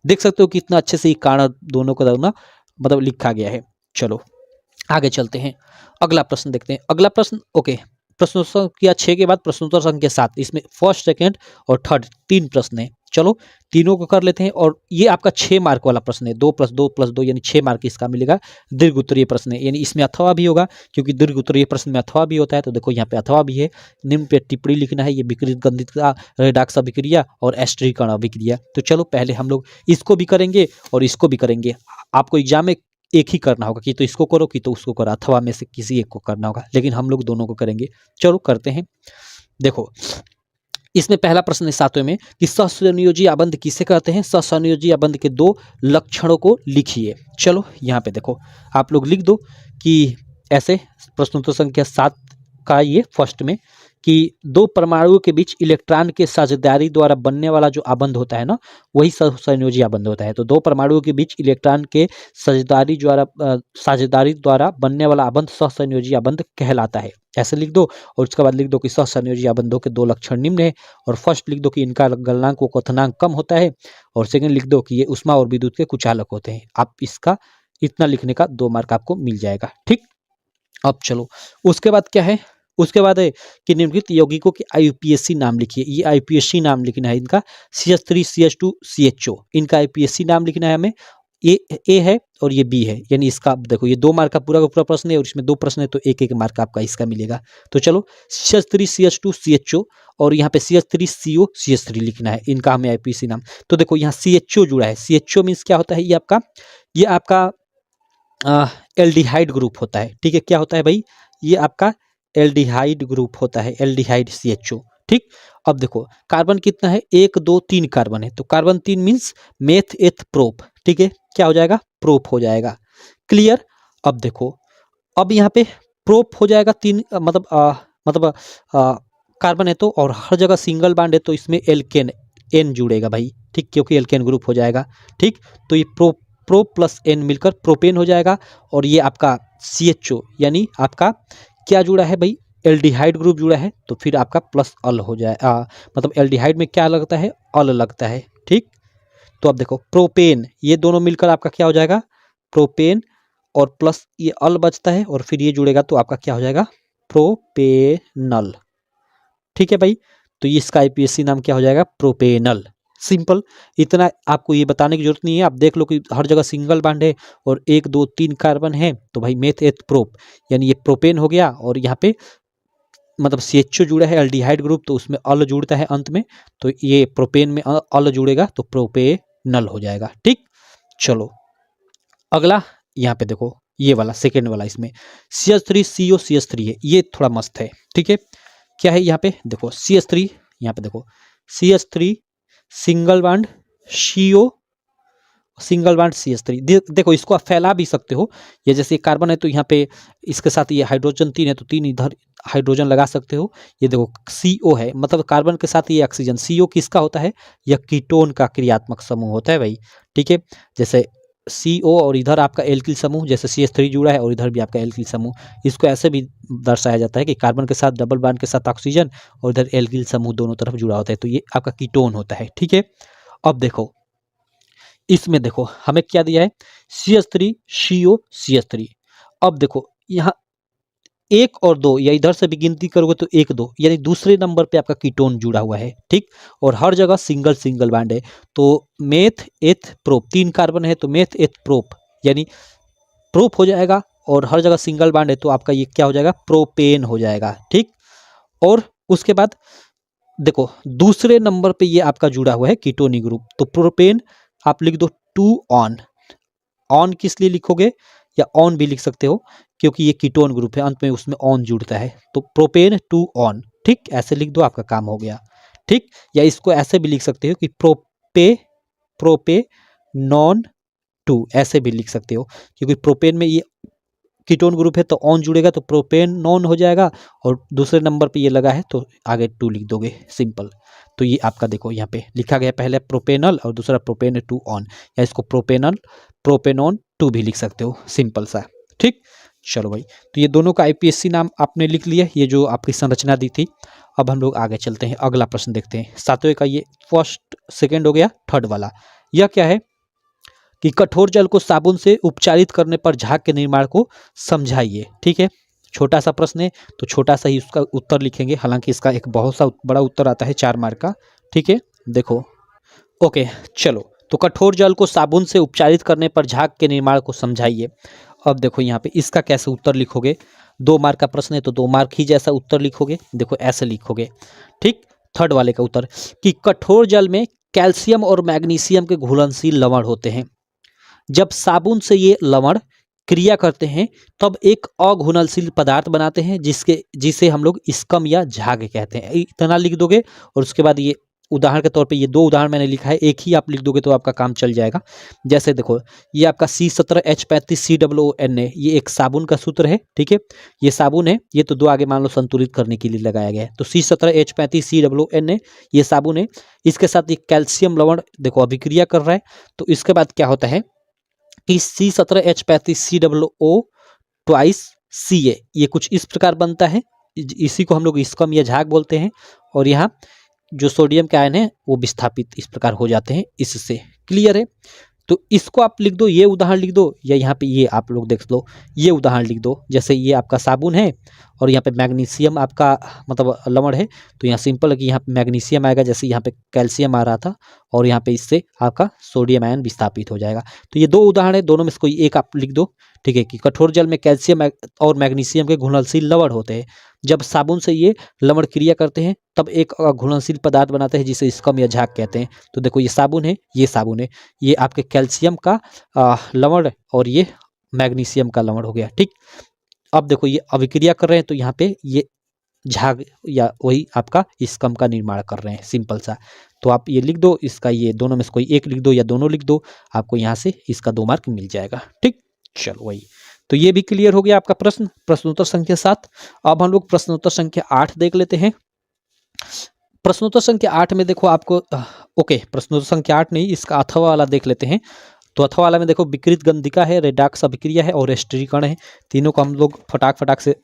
देख सकते हो कितना अच्छे से कारण दोनों का दोनों मतलब लिखा गया है। चलो आगे चलते हैं, अगला प्रश्न देखते हैं। अगला प्रश्न, ओके, प्रश्नोत्तर संख्या 6 के बाद प्रश्नोत्तर संख्या 7, इसमें फर्स्ट, सेकंड और थर्ड 3 प्रश्न है। चलो तीनों को कर लेते हैं। और ये आपका 6 मार्क वाला प्रश्न है, 2+2+2 यानी 6 मार्क इसका मिलेगा। दीर्घ उत्तरीय प्रश्न है, यानी इसमें अथवा भी होगा, क्योंकि दीर्घ उत्तरीय प्रश्न में अथवा भी होता है। तो देखो यहाँ पे अथवा भी है। निम्न पे टिप्पणी लिखना है, ये विकृत गंधितता, रेडाक्स अभिक्रिया और एस्टरीकरण अभिक्रिया। तो चलो पहले हम लोग इसको भी करेंगे और इसको भी करेंगे। आपको एग्जाम में एक ही करना होगा, कि तो इसको करो कि तो उसको करो, अथवा में से किसी एक को करना होगा, लेकिन हम लोग दोनों को करेंगे। चलो करते हैं। देखो इसमें पहला प्रश्न है 7वें में कि सहसंयोजी आबंध किसे कहते हैं। सहसंयोजी आबंध के 2 लक्षणों को लिखिए। चलो यहाँ पे देखो आप लोग लिख दो कि ऐसे, प्रश्नोत्तर संख्या 7 का ये फर्स्ट में, कि 2 परमाणुओं के बीच इलेक्ट्रॉन के साझेदारी द्वारा बनने वाला जो आबंध होता है ना, वही सहसंयोजी आबंध होता है। तो 2 परमाणुओं के बीच इलेक्ट्रॉन के साझेदारी द्वारा बनने वाला आबंध सहसंयोजी आबंध कहलाता है। ऐसे लिख दो। और उसके बाद लिख दो कि सहसंयोजी आबंधों के 2 लक्षण निम्न है। और फर्स्ट लिख दो कि इनका गलनांक व क्वथनांक कम होता है। और सेकंड लिख दो कि ये उष्मा और विद्युत के कुचालक होते हैं। आप इसका इतना लिखने का 2 मार्क आपको मिल जाएगा। ठीक, अब चलो उसके बाद क्या है, उसके बाद है कि निम्नलिखित यौगिकों के IUPAC नाम लिखिए। ये IUPAC नाम लिखना है इनका, CH3 CH2 CHO, इनका IUPAC नाम लिखना है हमें। ये ए है और ये बी है, यानी इसका देखो ये 2 मार्क का पूरा प्रश्न है और इसमें 2 प्रश्न है, तो 1-1 मार्क आपका इसका मिलेगा। तो चलो CH3 CH2 CHO और यहाँ पे CH3 CO CH3 लिखना है, इनका हमें IUPAC नाम। तो देखो यहाँ CHO जुड़ा है। CHO मीन्स क्या होता है, ये आपका एल्डिहाइड ग्रुप होता है। ठीक है, क्या होता है भाई, ये आपका एल्डिहाइड ग्रुप होता है, एल्डिहाइड CHO। ठीक, अब देखो कार्बन कितना है, 1 2 3 कार्बन है। तो carbon 3 means meth eth prop. ठीक है, क्या हो जाएगा, प्रोप हो जाएगा। क्लियर। अब देखो अब यहाँ पे प्रोप हो जाएगा 3, मतलब कार्बन है तो, और हर जगह सिंगल बॉन्ड है तो इसमें एल्केन N जुड़ेगा भाई। ठीक, क्योंकि एल्केन ग्रुप हो जाएगा। ठीक, तो ये प्रो प्लस N मिलकर प्रोपेन हो जाएगा। और ये आपका CHO यानी आपका क्या जुड़ा है भाई, एल्डिहाइड ग्रुप जुड़ा है, तो फिर आपका प्लस अल हो जाए, मतलब एल्डिहाइड में क्या लगता है, अल लगता है। ठीक, तो अब देखो प्रोपेन, ये दोनों मिलकर आपका क्या हो जाएगा, प्रोपेन, और प्लस ये अल बचता है और फिर ये जुड़ेगा तो आपका क्या हो जाएगा, प्रोपेनल। ठीक है भाई, तो इसका IUPAC नाम क्या हो जाएगा, प्रोपेनल। सिंपल, इतना आपको ये बताने की जरूरत नहीं है। आप देख लो कि हर जगह सिंगल बॉन्ड है और 1 2 3 कार्बन है, तो भाई मेथ एथ प्रोप, यानी ये प्रोपेन हो गया। और यहाँ पे मतलब CHO जुड़ा है एल्डिहाइड ग्रुप, तो उसमें अल जुड़ता है अंत में, तो ये प्रोपेन में अल जुड़ेगा तो प्रोपेनल हो जाएगा। ठीक, चलो अगला यहाँ पे देखो, ये वाला सेकेंड वाला, इसमें CH3 CO CH3 है, ये थोड़ा मस्त है। ठीक है, क्या है यहाँ पे देखो CH3, यहाँ पे देखो CH3 single bond CO single bond CH3। देखो इसको आप फैला भी सकते हो, ये जैसे कार्बन है तो यहाँ पे इसके साथ ये हाइड्रोजन 3 है तो 3 इधर हाइड्रोजन लगा सकते हो। ये देखो CO है, मतलब कार्बन के साथ ये ऑक्सीजन। CO किसका होता है, यह कीटोन का क्रियात्मक समूह होता है भाई। ठीक है, जैसे CO और इधर आपका एल्किल समूह, जैसे CH3 जुड़ा है और इधर भी आपका एल्किल समूह। इसको ऐसे भी दर्शाया जाता है कि कार्बन के साथ डबल बॉन्ड के साथ ऑक्सीजन और इधर एल्किल समूह दोनों तरफ जुड़ा होता है, तो ये आपका कीटोन होता है। ठीक है, अब देखो इसमें देखो हमें क्या दिया है, CH3 CO CH3। अब देखो यहाँ 1 और 2, या इधर से भी गिनती करोगे तो 1 2, यानी दूसरे नंबर पे आपका कीटोन जुड़ा हुआ है। ठीक, और हर जगह सिंगल बॉन्ड है, तो मेथ एथ प्रोप, 3 कार्बन है तो मेथ एथ प्रोप, यानी प्रोप हो जाएगा। और हर जगह सिंगल बॉन्ड है तो आपका ये क्या हो जाएगा, प्रोपेन हो जाएगा। ठीक, और उसके बाद देखो दूसरे नंबर पे ये आपका जुड़ा हुआ है कीटोनी ग्रुप, तो प्रोपेन आप लिख दो 2 ऑन। ऑन किस लिए लिखोगे, या ऑन भी लिख सकते हो क्योंकि ये कीटोन ग्रुप है, अंत में उसमें ऑन जुड़ता है, तो प्रोपेन 2 ऑन। ठीक, ऐसे लिख दो, आपका काम हो गया। ठीक, या इसको ऐसे भी लिख सकते हो कि प्रोपे नॉन 2, ऐसे भी लिख सकते हो, क्योंकि प्रोपेन में ये कीटोन ग्रुप है तो ऑन जुड़ेगा तो प्रोपेन नॉन हो जाएगा, और दूसरे नंबर पे ये लगा है तो आगे 2 लिख दोगे, सिंपल। तो ये आपका देखो यहाँ पे लिखा गया, पहले प्रोपेनल और दूसरा प्रोपेन 2 ऑन, या इसको प्रोपेनॉन 2 भी लिख सकते हो, सिंपल सा। ठीक, चलो भाई, तो ये दोनों का IUPAC नाम आपने लिख लिया, ये जो आपकी संरचना दी थी। अब हम लोग आगे चलते हैं, अगला प्रश्न देखते हैं। 7वें का ये फर्स्ट सेकेंड हो गया, थर्ड वाला यह क्या है कि कठोर जल को साबुन से उपचारित करने पर झाग के निर्माण को समझाइए। ठीक है, छोटा सा प्रश्न है तो छोटा सा ही उसका उत्तर लिखेंगे, हालांकि इसका एक बहुत सा बड़ा उत्तर आता है 4 मार्क का। ठीक है, देखो ओके, चलो। तो कठोर जल को साबुन से उपचारित करने पर झाग के निर्माण को समझाइए। अब देखो यहाँ पे इसका कैसे उत्तर लिखोगे। 2 मार्क का प्रश्न है तो 2 मार्क ही जैसा उत्तर लिखोगे। देखो ऐसे लिखोगे, ठीक। थर्ड वाले का उत्तर कि कठोर जल में कैल्शियम और मैग्नीशियम के घुलनशील लवण होते हैं। जब साबुन से ये लवण क्रिया करते हैं तब एक अघुलनशील पदार्थ बनाते हैं जिसे हम लोग स्कम या झाग कहते हैं। इतना लिख दोगे और उसके बाद ये उदाहरण के तौर पे ये 2 उदाहरण मैंने लिखा है, एक ही आप लिख दोगे तो आपका काम चल जाएगा। जैसे देखो ये आपका C17H35COONA ये एक साबुन का सूत्र है, ठीक है। ये साबुन है, ये तो 2 आगे मान लो संतुलित करने के लिए लगाया गया है। तो C17H35COONA ये साबुन है, इसके साथ ये कैल्शियम लवण देखो अभिक्रिया कर रहा है। तो इसके बाद क्या होता है कि C17H35COO ट्वाइस Ca ये कुछ इस प्रकार बनता है। इसी को हम लोग स्कम या झाग बोलते हैं। और यहाँ जो सोडियम के आयन है वो विस्थापित इस प्रकार हो जाते हैं इससे। क्लियर है। तो इसको आप लिख दो, ये उदाहरण लिख दो, या यहाँ पे ये आप लोग देख लो ये उदाहरण लिख दो। जैसे ये आपका साबुन है और यहाँ पे मैग्नीशियम आपका मतलब लवण है, तो यहाँ सिंपल है कि यहाँ पे मैग्नीशियम आएगा, जैसे यहाँ पे कैल्शियम आ रहा था और यहाँ पे इससे आपका सोडियम आयन विस्थापित हो जाएगा। तो ये 2 उदाहरण है, दोनों में से कोई एक आप लिख दो, ठीक है। कि कठोर जल में कैल्शियम और मैग्नीशियम के घुलनशील लवण होते हैं। जब साबुन से ये लवण क्रिया करते हैं तब एक घुलनशील पदार्थ बनाते हैं जिसे स्कम या झाग कहते हैं। तो देखो ये साबुन है, ये साबुन है, ये आपके कैल्शियम का लवण और ये मैग्नीशियम का लवण हो गया, ठीक। अब देखो ये अभिक्रिया कर रहे हैं तो यहाँ पे ये झाग या वही आपका स्कम का निर्माण कर रहे हैं, सिंपल सा। तो आप ये लिख दो, इसका ये दोनों में से कोई एक लिख दो या दोनों लिख दो, आपको यहाँ से इसका 2 मार्क मिल जाएगा, ठीक। चलो वही, तो ये भी क्लियर हो गया आपका प्रश्न, प्रश्नोत्तर संख्या 7। अब हम लोग प्रश्नोत्तर संख्या 8 देख लेते हैं। प्रश्नोत्तर संख्या 8 में देखो आपको ओके, प्रश्नोत्तर संख्या 8 नहीं, इसका अथवा वाला देख लेते हैं। तो अथवा वाला में देखो विकृत गंधिका है, रेडॉक्स अभिक्रिया है और स्टिरीकरण है। तीनों को हम लोग फटाक से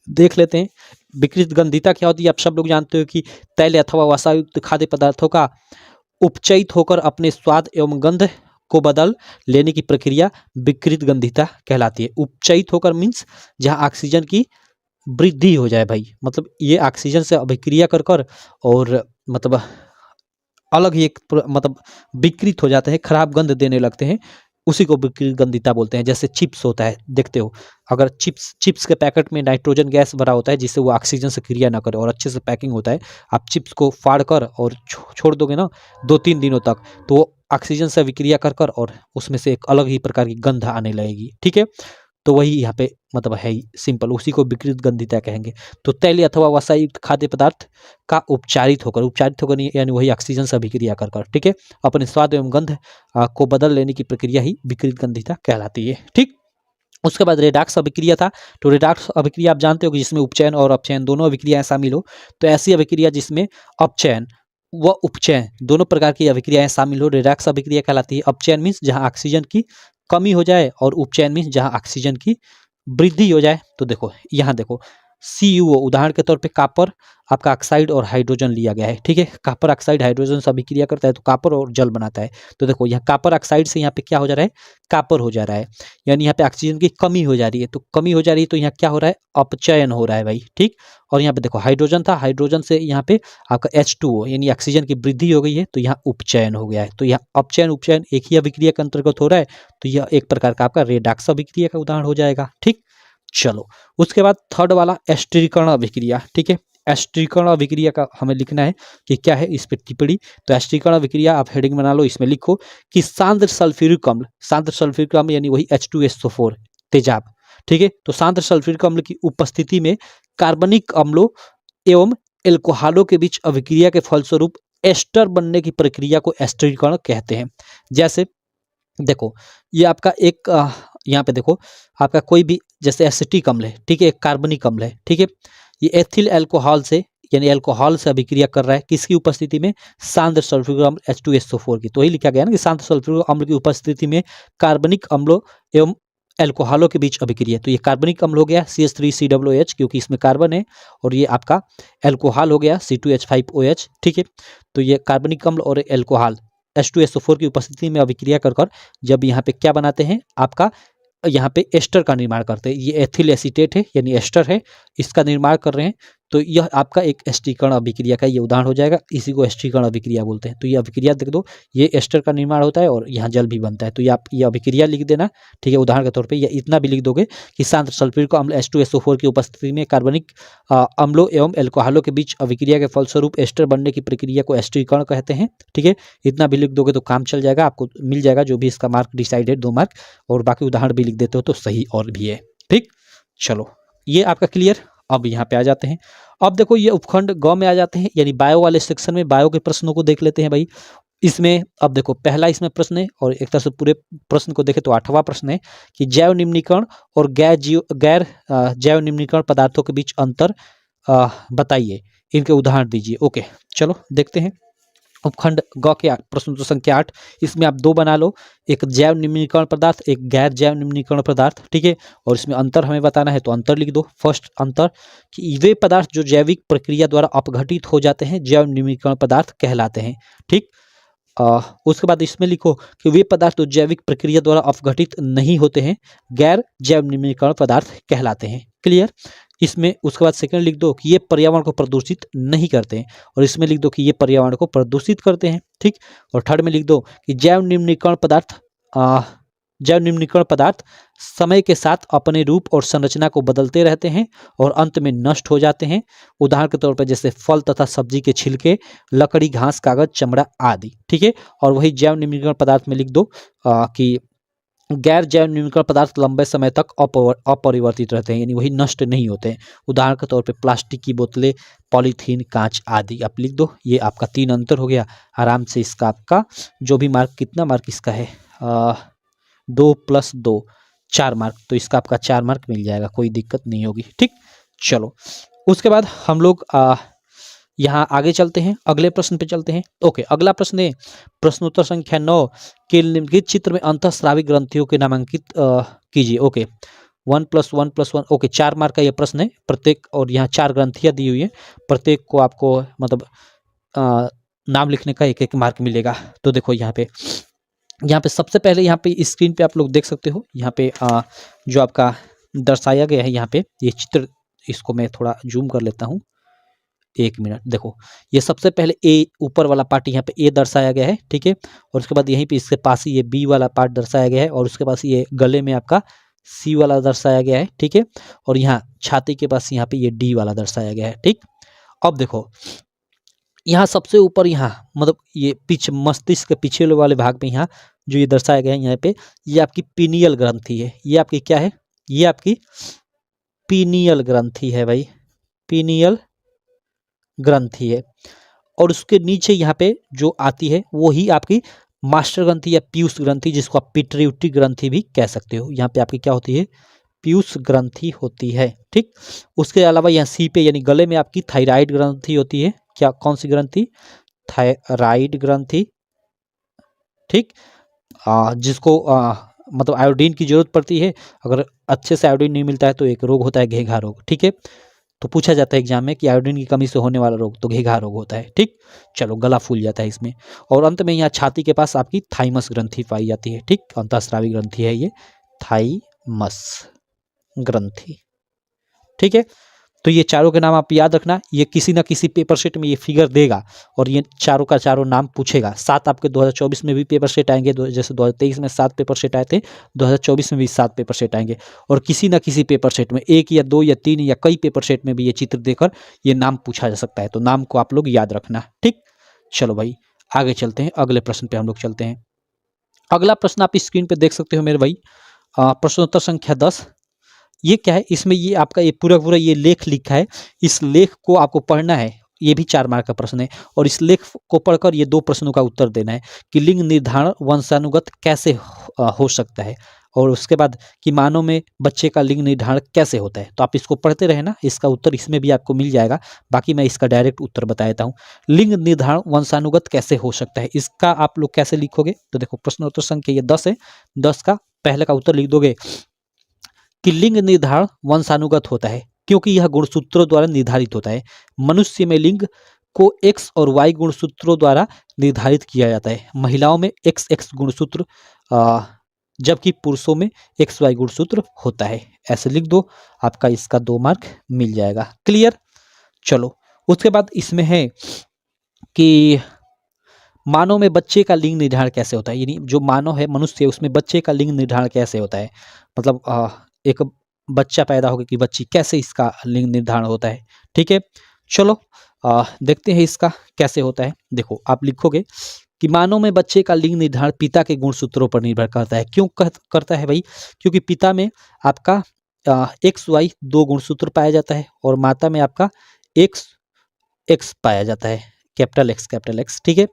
देख लेते हैं। विकृत गंधिता क्या होती है, आप सब लोग जानते हो कि तैल अथवा वसायुक्त खाद्य पदार्थों का उपचयित होकर अपने स्वाद एवं गंध को बदल लेने की प्रक्रिया विकृत गंधिता कहलाती है। उपचयित होकर मीन्स जहाँ ऑक्सीजन की वृद्धि हो जाए भाई, मतलब ये ऑक्सीजन से अभिक्रिया कर और मतलब अलग ही एक मतलब विकृत हो जाते हैं, खराब गंध देने लगते हैं, उसी को विकृत गंधिता बोलते हैं। जैसे चिप्स होता है, देखते हो अगर चिप्स के पैकेट में नाइट्रोजन गैस भरा होता है जिससे वो ऑक्सीजन से क्रिया ना करे और अच्छे से पैकिंग होता है, आप चिप्स को फाड़ कर और छोड़ दोगे ना 2-3 दिनों तक, तो वो ऑक्सीजन से विक्रिया कर और उसमें से एक अलग ही प्रकार की गंध आने लगेगी, ठीक है। तो वही यहाँ पे मतलब है सिंपल, उसी को विकृत गंधिता कहेंगे। तो तैल अथवा वसायुक्त खाद्य पदार्थ का उपचारित होकर यानी वही ऑक्सीजन से अभिक्रिया कर, ठीक है, अपने स्वाद एवं गंध को बदल लेने की प्रक्रिया ही विकृत गंधिता कहलाती है, ठीक। उसके बाद रेडॉक्स अभिक्रिया था। तो रेडॉक्स अभिक्रिया आप जानते हो कि जिसमें उपचयन और अपचयन दोनों अभिक्रियाएं शामिल हो। तो ऐसी अभिक्रिया जिसमें अपचयन व उपचयन दोनों प्रकार की अभिक्रियाएं शामिल हो, रेडॉक्स अभिक्रिया कहलाती है। अपचयन मीन्स जहां ऑक्सीजन की कमी हो जाए और उपचयन मीन्स जहां ऑक्सीजन की वृद्धि हो जाए। तो देखो यहाँ देखो CuO उदाहरण के तौर पे कॉपर आपका ऑक्साइड और हाइड्रोजन लिया गया है, ठीक है। कॉपर ऑक्साइड हाइड्रोजन से अभिक्रिया करता है तो कॉपर और जल बनाता है। तो देखो यहाँ कॉपर ऑक्साइड से यहाँ पे क्या हो जा रहा है, कॉपर हो जा रहा है, यानी यहाँ पे ऑक्सीजन की कमी हो जा रही है। तो कमी हो जा रही है तो यहाँ क्या हो रहा है, अपचयन हो रहा है भाई, ठीक। और यहाँ पे देखो हाइड्रोजन था, हाइड्रोजन से यहाँ पे आपका H2O यानी ऑक्सीजन की वृद्धि हो गई है तो यहाँ उपचयन हो गया है। तो यहाँ अपचयन उपचयन एक ही अभिक्रिया के अंतर्गत हो रहा है, तो यह एक प्रकार का आपका रेडॉक्स अभिक्रिया का उदाहरण हो जाएगा, ठीक। चलो उसके बाद थर्ड वाला स्टिरीकरण अभिक्रिया, ठीक है। स्टिरीकरण अभिक्रिया का हमें लिखना है कि क्या है, इस पे टिप्पणी। तो स्टिरीकरण अभिक्रिया आप हेडिंग बना लो, इसमें लिखो कि सांद्र सल्फ्यूरिक अम्ल यानी वही H2SO4 तेजाब, ठीक है। तो सांद्र सल्फ्यूरिक अम्ल की उपस्थिति में कार्बनिक अम्लों एवं एल्कोहलों के बीच अभिक्रिया के फलस्वरूप एस्टर बनने की प्रक्रिया को स्टिरीकरण कहते हैं। जैसे देखो ये आपका एक यहाँ पे देखो आपका कोई भी जैसे एसिटिक अम्ल है, ठीक है, कार्बनिक अम्ल है, ठीक है। ये एथिल अल्कोहल से यानी अल्कोहल से अभिक्रिया कर रहा है, किसकी उपस्थिति में, सांद्र सल्फ्यूरिक अम्ल H2SO4 की। तो यही लिखा गया ना कि सांद्र सल्फ्यूरिक अम्ल की उपस्थिति में कार्बनिक अम्लों एवं अल्कोहलों के बीच अभिक्रिया। तो ये कार्बनिक अम्ल हो गया CH3COOH क्योंकि इसमें कार्बन है, और ये आपका अल्कोहल हो गया C2H5OH, ठीक है। तो ये कार्बनिक अम्ल और अल्कोहल H2SO4 की उपस्थिति में अभिक्रिया कर जब यहाँ पे क्या बनाते हैं, आपका यहाँ पे एस्टर का निर्माण करते हैं। ये एथिल एसीटेट है यानी एस्टर है, इसका निर्माण कर रहे हैं। तो यह आपका एक एस्टीकरण अभिक्रिया का ये उदाहरण हो जाएगा, इसी को एस्टीकरण अभिक्रिया बोलते हैं। तो ये अभिक्रिया देख दो, ये एस्टर का निर्माण होता है और यहाँ जल भी बनता है। तो ये आप ये अभिक्रिया लिख देना, ठीक है, उदाहरण के तौर पे। या इतना भी लिख दोगे कि शांत सल्फ्यूरिक अम्ल H2SO4 की उपस्थिति में कार्बनिक अम्लों एवं एल्कोहलों के बीच अभिक्रिया के फलस्वरूप एस्टर बनने की प्रक्रिया को एस्टीकरण कहते हैं, ठीक है। इतना भी लिख दोगे तो काम चल जाएगा, आपको मिल जाएगा जो भी इसका मार्क डिसाइडेड 2 मार्क, और बाकी उदाहरण भी लिख देते हो तो सही और भी है, ठीक। चलो ये आपका क्लियर। अब यहाँ पे आ जाते हैं। अब देखो ये उपखंड ग में आ जाते हैं, यानी बायो वाले सेक्शन में बायो के प्रश्नों को देख लेते हैं भाई। इसमें अब देखो पहला इसमें प्रश्न है, और एक तरह से पूरे प्रश्न को देखें तो 8वां प्रश्न है कि जैव निम्नीकरण और गैर जैव निम्नीकरण पदार्थों के बीच अंतर बताइए, इनके उदाहरण दीजिए। ओके चलो देखते हैं। उपखंड ग के प्रश्न तो संख्या 8, इसमें आप 2 बना लो, एक जैव निम्नीकरण पदार्थ, एक गैर जैव निम्नीकरण पदार्थ, ठीक है। और इसमें अंतर हमें बताना है तो अंतर लिख दो। फर्स्ट अंतर कि वे पदार्थ जो जैविक प्रक्रिया द्वारा अपघटित हो जाते हैं जैव निम्नीकरण पदार्थ कहलाते हैं, ठीक। उसके बाद इसमें लिखो कि वे पदार्थ जो जैविक प्रक्रिया द्वारा अपघटित नहीं होते हैं गैर जैव निम्नीकरण पदार्थ कहलाते हैं। क्लियर। इसमें उसके बाद सेकंड लिख दो कि ये पर्यावरण को प्रदूषित नहीं करते हैं, और इसमें लिख दो कि ये पर्यावरण को प्रदूषित करते हैं, ठीक। और थर्ड में लिख दो कि जैव निम्नीकरण पदार्थ समय के साथ अपने रूप और संरचना को बदलते रहते हैं और अंत में नष्ट हो जाते हैं। उदाहरण के तौर पर जैसे फल तथा सब्जी के छिलके, लकड़ी, घास, कागज, चमड़ा आदि, ठीक है। और वही जैव निम्नीकरण पदार्थ में लिख दो कि गैर जैव निम्नीकरण पदार्थ लंबे समय तक अपरिवर्तित रहते हैं, यानी वही नष्ट नहीं होते हैं। उदाहरण के तौर पे प्लास्टिक की बोतलें, पॉलीथीन, कांच आदि आप लिख दो। ये आपका 3 अंतर हो गया। आराम से इसका आपका जो भी मार्क, कितना मार्क इसका है 2 + 2 4 मार्क, तो इसका आपका 4 मार्क मिल जाएगा, कोई दिक्कत नहीं होगी, ठीक। चलो उसके बाद हम लोग यहाँ आगे चलते हैं, अगले प्रश्न पे चलते हैं। ओके अगला प्रश्न है प्रश्नोत्तर संख्या 9 के निम्नलिखित चित्र में अंतःस्रावी ग्रंथियों के नामांकित कीजिए। ओके 1 + 1 + 1, ओके 4 मार्क का ये प्रश्न है प्रत्येक, और यहाँ 4 ग्रंथियाँ दी हुई है, प्रत्येक को आपको मतलब नाम लिखने का 1-1 मार्क मिलेगा। तो देखो यहाँ पे सबसे पहले यहाँ पे स्क्रीन पे आप लोग देख सकते हो, यहाँ पे जो आपका दर्शाया गया है, यहाँ पे ये चित्र, इसको मैं थोड़ा जूम कर लेता हूँ, 1 मिनट। देखो ये सबसे पहले ए ऊपर वाला पार्ट यहाँ पे ए दर्शाया गया है, ठीक है। और उसके बाद यहीं पे इसके पास ही ये बी वाला पार्ट दर्शाया गया है, और उसके पास ये गले में आपका सी वाला दर्शाया गया है, ठीक है। और यहाँ छाती के पास यहाँ पे ये डी वाला दर्शाया गया है, ठीक। अब देखो यहाँ सबसे ऊपर, यहाँ मतलब ये मस्तिष्क के पीछे वाले भाग में यहाँ जो ये दर्शाया गया है, यहाँ पे ये आपकी पीनियल ग्रंथि है। ये आपकी क्या है? ये आपकी पीनियल ग्रंथि है भाई, पीनियल ग्रंथि है। और उसके नीचे यहाँ पे जो आती है वो ही आपकी मास्टर ग्रंथि या पीयूष ग्रंथि, जिसको आप पिट्यूटरी ग्रंथि भी कह सकते हो। यहाँ पे आपकी क्या होती है? पीयूष ग्रंथि होती है, ठीक। उसके अलावा यहाँ सी पे यानी गले में आपकी थायराइड ग्रंथि होती है। क्या, कौन सी ग्रंथि? थायराइड ग्रंथि, ठीक। जिसको मतलब आयोडीन की जरूरत पड़ती है। अगर अच्छे से आयोडीन नहीं मिलता है तो एक रोग होता है घेघा रोग, ठीक है। तो पूछा जाता है एग्जाम में कि आयोडीन की कमी से होने वाला रोग, तो घेघा रोग होता है, ठीक। चलो गला फूल जाता है इसमें। और अंत में यहाँ छाती के पास आपकी थाइमस ग्रंथि पाई जाती है, ठीक। अंतःस्रावी ग्रंथि है ये थाइमस ग्रंथि, ठीक है। तो ये चारों के नाम आप याद रखना, ये किसी ना किसी पेपर सेट में ये फिगर देगा और ये चारों का चारों नाम पूछेगा। 7 आपके 2024 में भी पेपर सेट आएंगे, जैसे 2023 में 7 पेपर सेट आए थे, 2024 में भी 7 पेपर सेट आएंगे। और किसी ना किसी पेपर सेट में 1 या 2 या 3 या कई पेपर सेट में भी ये चित्र देकर ये नाम पूछा जा सकता है। तो नाम को आप लोग याद रखना, ठीक। चलो भाई आगे चलते हैं, अगले प्रश्न पे हम लोग चलते हैं। अगला प्रश्न आप स्क्रीन पे देख सकते हो मेरे भाई, प्रश्नोत्तर संख्या 10। ये क्या है? इसमें ये आपका ये पूरा पूरा ये लेख लिखा है। इस लेख को आपको पढ़ना है, ये भी 4 मार्क का प्रश्न है। और इस लेख को पढ़कर ये 2 प्रश्नों का उत्तर देना है कि लिंग निर्धारण वंशानुगत कैसे हो सकता है, और उसके बाद कि मानव में बच्चे का लिंग निर्धारण कैसे होता है। तो आप इसको पढ़ते रहे ना, इसका उत्तर इसमें भी आपको मिल जाएगा। बाकी मैं इसका डायरेक्ट उत्तर बता देता हूँ। लिंग निर्धारण वंशानुगत कैसे हो सकता है, इसका आप लोग कैसे लिखोगे? तो देखो प्रश्नोत्तर संख्या ये 10 है। 10 का पहले का उत्तर लिख दोगे कि लिंग निर्धारण वंशानुगत होता है क्योंकि यह गुणसूत्रों द्वारा निर्धारित होता है। मनुष्य में लिंग को X और Y गुणसूत्रों द्वारा निर्धारित किया जाता है। महिलाओं में XX गुणसूत्र, जबकि पुरुषों में XY गुणसूत्र होता है। ऐसे लिख दो, आपका इसका 2 मार्क मिल जाएगा। क्लियर? चलो उसके बाद इसमें है कि मानव में बच्चे का लिंग निर्धारण कैसे होता है, यानी जो मानव है, मनुष्य है, उसमें बच्चे का लिंग निर्धारण कैसे होता है। मतलब एक बच्चा पैदा होगा कि बच्ची, कैसे इसका लिंग निर्धारण होता है। ठीक है, चलो देखते हैं इसका कैसे होता है। देखो आप लिखोगे कि मानव में बच्चे का लिंग निर्धारण पिता के गुणसूत्रों पर निर्भर करता है। क्यों करता है भाई? क्योंकि पिता में आपका एक्स वाई 2 गुणसूत्र पाया जाता है और माता में आपका एक्स एक्स पाया जाता है, कैपिटल एक्स। ठीक है,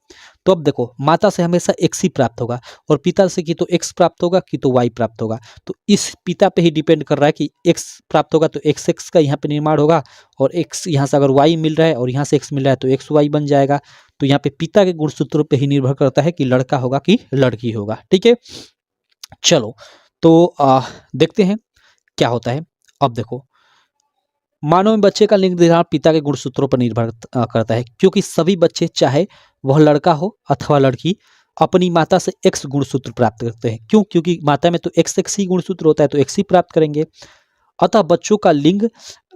तो अब देखो माता से हमेशा एक्स ही प्राप्त होगा और पिता से कि तो एक्स प्राप्त होगा कि तो वाई प्राप्त होगा। तो इस पिता पे ही डिपेंड कर रहा है कि एक्स प्राप्त होगा तो एक्स एक्स का यहाँ पे निर्माण होगा, और एक्स यहाँ से अगर वाई मिल रहा है और यहाँ से एक्स मिल रहा है तो एक्स वाई बन जाएगा। तो यहाँ पे पिता के गुणसूत्रों पे ही निर्भर करता है कि लड़का होगा कि लड़की होगा। ठीक है, चलो तो देखते हैं क्या होता है। अब देखो मानव में बच्चे का लिंग निर्धारण पिता के गुणसूत्रों पर निर्भर करता है, क्योंकि सभी बच्चे चाहे वह लड़का हो अथवा लड़की अपनी माता से एक्स गुणसूत्र प्राप्त करते हैं। क्यों? क्योंकि माता में तो एक्स एक्स ही गुणसूत्र होता है तो एक्स ही प्राप्त करेंगे। अतः बच्चों का लिंग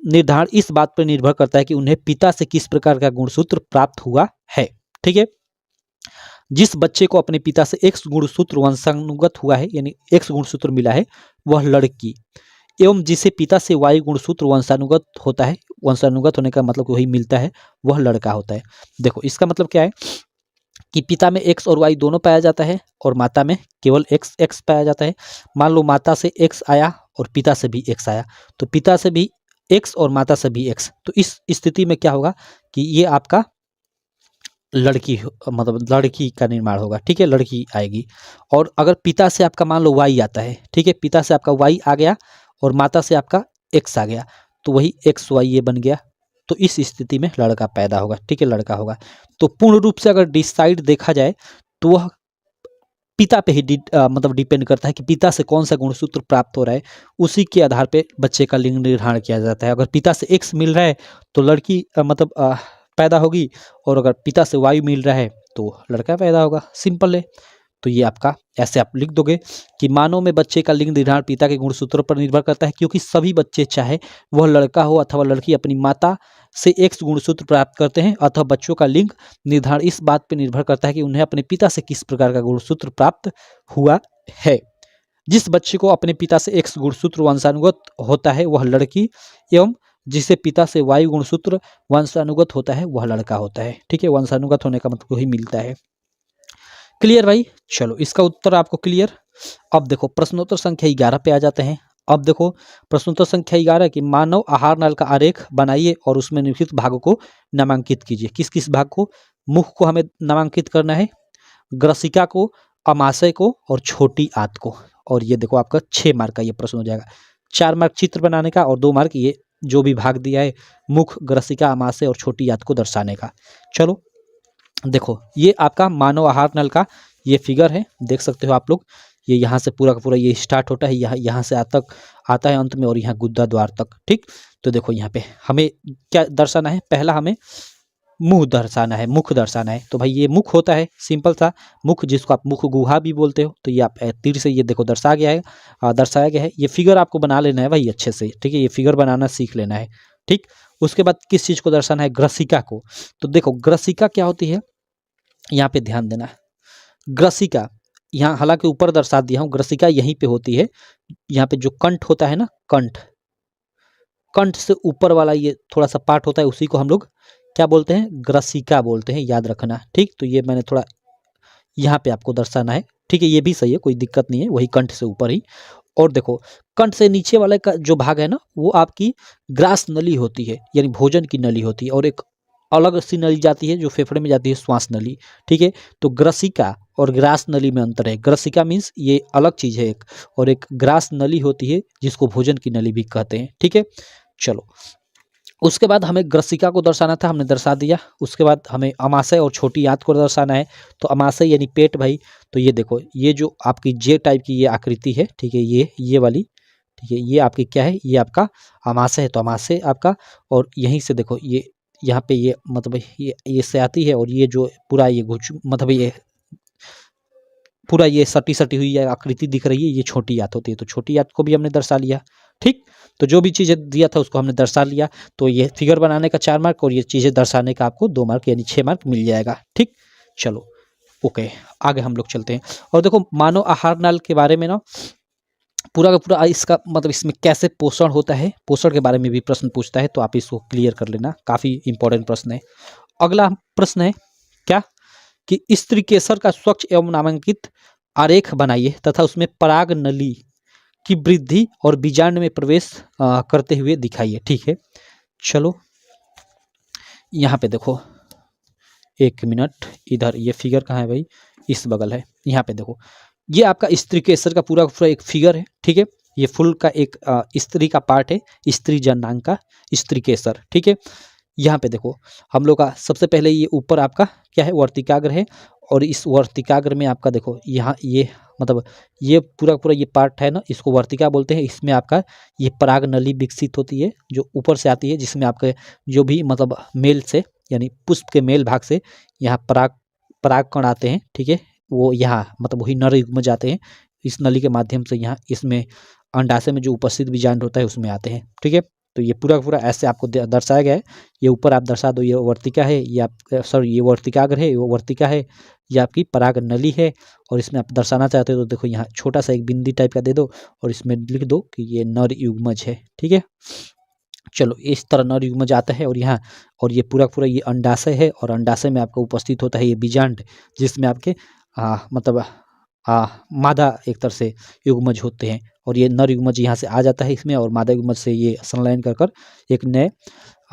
निर्धारण इस बात पर निर्भर करता है कि उन्हें पिता से किस प्रकार का गुणसूत्र प्राप्त हुआ है। ठीक है, जिस बच्चे को अपने पिता से एक्स गुणसूत्र वंशानुगत हुआ है, यानी एक्स गुणसूत्र मिला है, वह लड़की, एवं जिसे पिता से वायु गुणसूत्र वंशानुगत होता है, वंशानुगत होने का मतलब वही मिलता है, वह लड़का होता है। देखो इसका मतलब क्या है कि पिता में एक्स और वाई दोनों पाया जाता है और माता में केवल एक्स एक्स पाया जाता है। मान लो माता से एक्स आया और पिता से भी एक्स आया, तो पिता से भी एक्स और माता से भी एक्स, तो इस स्थिति में क्या होगा कि ये आपका लड़की, मतलब लड़की का निर्माण होगा। ठीक है, लड़की आएगी। और अगर पिता से आपका मान लो वाई आता है, ठीक है, पिता से आपका वाई आ गया और माता से आपका एक्स आ गया, तो वही एक्स वाई ये बन गया। तो इस स्थिति में लड़का पैदा होगा। ठीक है, लड़का होगा। तो पूर्ण रूप से अगर डिसाइड देखा जाए तो वह पिता पे ही मतलब डिपेंड करता है कि पिता से कौन सा गुणसूत्र प्राप्त हो रहा है, उसी के आधार पे बच्चे का लिंग निर्धारण किया जाता है। अगर पिता से एक्स मिल रहा है तो लड़की मतलब पैदा होगी, और अगर पिता से वायु मिल रहा है तो लड़का पैदा होगा। सिंपल है। तो ये आपका ऐसे आप लिख दोगे कि मानव में बच्चे का लिंग निर्धारण पिता के गुणसूत्रों पर निर्भर करता है, क्योंकि सभी बच्चे चाहे वह लड़का हो अथवा लड़की अपनी माता से एक्स गुणसूत्र प्राप्त करते हैं। अथवा बच्चों का लिंग निर्धारण इस बात पर निर्भर करता है कि उन्हें अपने पिता से किस प्रकार का गुणसूत्र प्राप्त हुआ है। जिस बच्चे को अपने पिता से एक्स गुणसूत्र वंशानुगत होता है वह लड़की, एवं जिसे पिता से वायु गुणसूत्र वंशानुगत होता है वह लड़का होता है। ठीक है, वंशानुगत होने का मतलब वही मिलता है। क्लियर भाई? चलो इसका उत्तर आपको क्लियर। अब देखो प्रश्नोत्तर संख्या 11 पे आ जाते हैं। अब देखो प्रश्नोत्तर संख्या 11 की मानव आहार नल का आरेख बनाइए और उसमें निम्नलिखित भागों को नामांकित कीजिए। किस किस भाग को? मुख को हमें नामांकित करना है, ग्रसिका को, अमाशय को और छोटी आंत को। और ये देखो आपका 6 मार्क का ये प्रश्न हो जाएगा। 4 मार्क चित्र बनाने का और 2 मार्क ये जो भी भाग दिया है मुख, ग्रसिका, अमाशय और छोटी आंत को दर्शाने का। चलो देखो ये आपका मानव आहार नल का ये फिगर है, देख सकते हो आप लोग। ये यहाँ से पूरा का पूरा ये स्टार्ट होता है, यहाँ से आता है अंत में, और यहाँ गुद्दा द्वार तक। ठीक, तो देखो यहाँ पे हमें क्या दर्शाना है? पहला हमें मुंह दर्शाना है, मुख दर्शाना है। तो भाई ये मुख होता है, सिंपल सा मुख, जिसको आप मुख गुहा भी बोलते हो। तो ये आप तीर से ये देखो दर्शाया गया है। ये फिगर आपको बना लेना है भाई अच्छे से। ठीक है, ये फिगर बनाना सीख लेना है। ठीक, उसके बाद किस चीज को दर्शाना है? ग्रसिका को। तो देखो ग्रसिका क्या होती है, यहाँ पे ध्यान देना। ग्रसिका यहाँ हालांकि ऊपर दर्शा दिया हूँ, ग्रसिका यहीं पे होती है। यहाँ पे जो कंठ होता है ना, कंठ से ऊपर वाला ये थोड़ा सा पार्ट होता है, उसी को हम लोग क्या बोलते हैं? ग्रसिका बोलते हैं, याद रखना। ठीक, तो ये मैंने थोड़ा यहाँ पे आपको दर्शाना है। ठीक है, ये भी सही है, कोई दिक्कत नहीं है, वही कंठ से ऊपर ही। और देखो कंठ से नीचे वाले का जो भाग है ना, वो आपकी ग्रास नली होती है, यानी भोजन की नली होती है। और एक अलग सी नली जाती है जो फेफड़े में जाती है, श्वास नली। ठीक है, तो ग्रसिका और ग्रास नली में अंतर है। ग्रसिका मीन्स ये अलग चीज है एक, और एक ग्रास नली होती है जिसको भोजन की नली भी कहते हैं। ठीक है, चलो उसके बाद हमें ग्रसिका को दर्शाना था, हमने दर्शा दिया। उसके बाद हमें अमाशय और छोटी आंत को दर्शाना है। तो अमाशय यानी पेट भाई। तो ये देखो ये जो आपकी जे टाइप की ये आकृति है, ठीक है, ये वाली, ठीक है, ये आपकी क्या है? ये आपका अमाशय है। तो अमाशय आपका, और यहीं से देखो ये यहाँ पे ये मतलब ये से आती है, और ये जो पूरा ये मतलब ये पूरा ये सटी सटी हुई आकृति दिख रही है, ये छोटी आंत होती है। तो छोटी आंत को भी हमने दर्शा लिया। ठीक, तो जो भी चीज़ें दिया था उसको हमने दर्शा लिया, तो ये फिगर बनाने का 4 मार्क और ये चीज़ें दर्शाने का आपको 2 मार्क यानी 6 मार्क मिल जाएगा। ठीक, चलो ओके, आगे हम लोग चलते हैं। और देखो मानव आहार नाल के बारे में ना पूरा का पूरा इसका मतलब इसमें कैसे पोषण होता है, पोषण के बारे में भी प्रश्न पूछता है, तो आप इसको क्लियर कर लेना, काफ़ी इंपॉर्टेंट प्रश्न है। अगला प्रश्न है क्या कि स्त्री केसर का स्वच्छ एवं नामांकित आरेख बनाइए तथा उसमें पराग नली की वृद्धि और बीजांड में प्रवेश करते हुए दिखाइए। ठीक है, चलो यहाँ पे देखो, एक मिनट, इधर ये फिगर कहाँ है भाई, इस बगल है, यहाँ पे देखो, ये आपका स्त्री केसर का पूरा एक फिगर है। ठीक है, ये फुल का एक स्त्री का पार्ट है, स्त्री जनांग का स्त्री केसर। ठीक है, यहाँ पे देखो हम लोग का सबसे पहले ये ऊपर आपका क्या है, वर्तिकाग्र है, और इस वर्तिकाग्र में आपका देखो यहाँ ये मतलब ये पूरा ये पार्ट है ना, इसको वर्तिका बोलते हैं। इसमें आपका ये पराग नली विकसित होती है जो ऊपर से आती है, जिसमें आपके जो भी मतलब मेल से यानी पुष्प के मेल भाग से यहाँ पराग कण आते हैं। ठीक है, वो यहाँ मतलब वही नर युग्म जाते हैं, इस नली के माध्यम से यहाँ इसमें अंडाशय में जो उपस्थित बीजांड होता है उसमें आते हैं। ठीक है, तो ये पूरा ऐसे आपको दर्शाया गया है। ये ऊपर आप दर्शा दो, ये वर्तिका है, ये आप सॉरी ये वर्तिकाग्र है, ये वर्तिका है, ये आपकी पराग नली है, और इसमें आप दर्शाना चाहते हो तो देखो यहाँ छोटा सा एक बिंदी टाइप का दे दो और इसमें लिख दो कि ये नर युग्मज है। ठीक है, चलो इस तरह नर युग्मज आता है, और यहाँ और ये पूरा ये अंडाशय है, और अंडाशय में आपका उपस्थित होता है ये बीजांड, जिसमें आपके मतलब मादा एक तरह से युग्मज होते हैं, और ये नर युग्मज यहाँ से आ जाता है इसमें, और मादा युग्मज से ये संलयन कर एक नए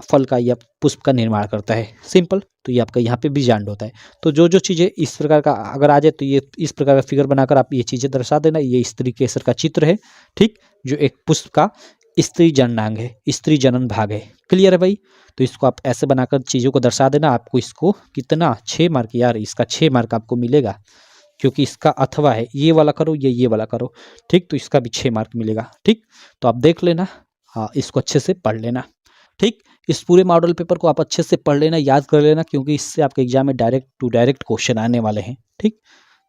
फल का या पुष्प का निर्माण करता है। सिंपल, तो ये आपका यहाँ पे बीजांड होता है। तो जो चीज़ें इस प्रकार का अगर आ जाए तो ये इस प्रकार का फिगर बनाकर आप ये चीज़ें दर्शा देना। ये स्त्री केसर का चित्र है, ठीक, जो एक पुष्प का स्त्री जननांग है, स्त्री जनन भाग है। क्लियर है भाई, तो इसको आप ऐसे बनाकर चीज़ों को दर्शा देना। आपको इसको कितना 6 मार्क, यार इसका 6 मार्क आपको मिलेगा, क्योंकि इसका अथवा है, ये वाला करो ये वाला करो, ठीक, तो इसका भी 6 मार्क मिलेगा। ठीक, तो आप देख लेना, हाँ इसको अच्छे से पढ़ लेना। ठीक, इस पूरे मॉडल पेपर को आप अच्छे से पढ़ लेना, याद कर लेना, क्योंकि इससे आपके एग्जाम में डायरेक्ट टू डायरेक्ट क्वेश्चन आने वाले हैं। ठीक,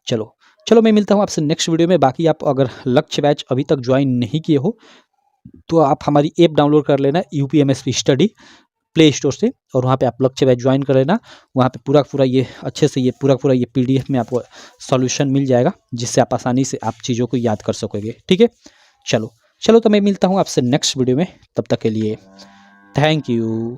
चलो मैं मिलता हूँ आपसे नेक्स्ट वीडियो में। बाकी आप अगर लक्ष्य बैच अभी तक ज्वाइन नहीं किए हो तो आप हमारी ऐप डाउनलोड कर लेना, यूपीएमएसपी स्टडी प्ले स्टोर से, और वहाँ पे आप लक्ष्य बैच ज्वाइन कर लेना। वहाँ पे पूरा ये अच्छे से ये पूरा ये पीडीएफ में आपको सॉल्यूशन मिल जाएगा, जिससे आप आसानी से आप चीज़ों को याद कर सकोगे। ठीक है, चलो तो मैं मिलता हूँ आपसे नेक्स्ट वीडियो में, तब तक के लिए थैंक यू।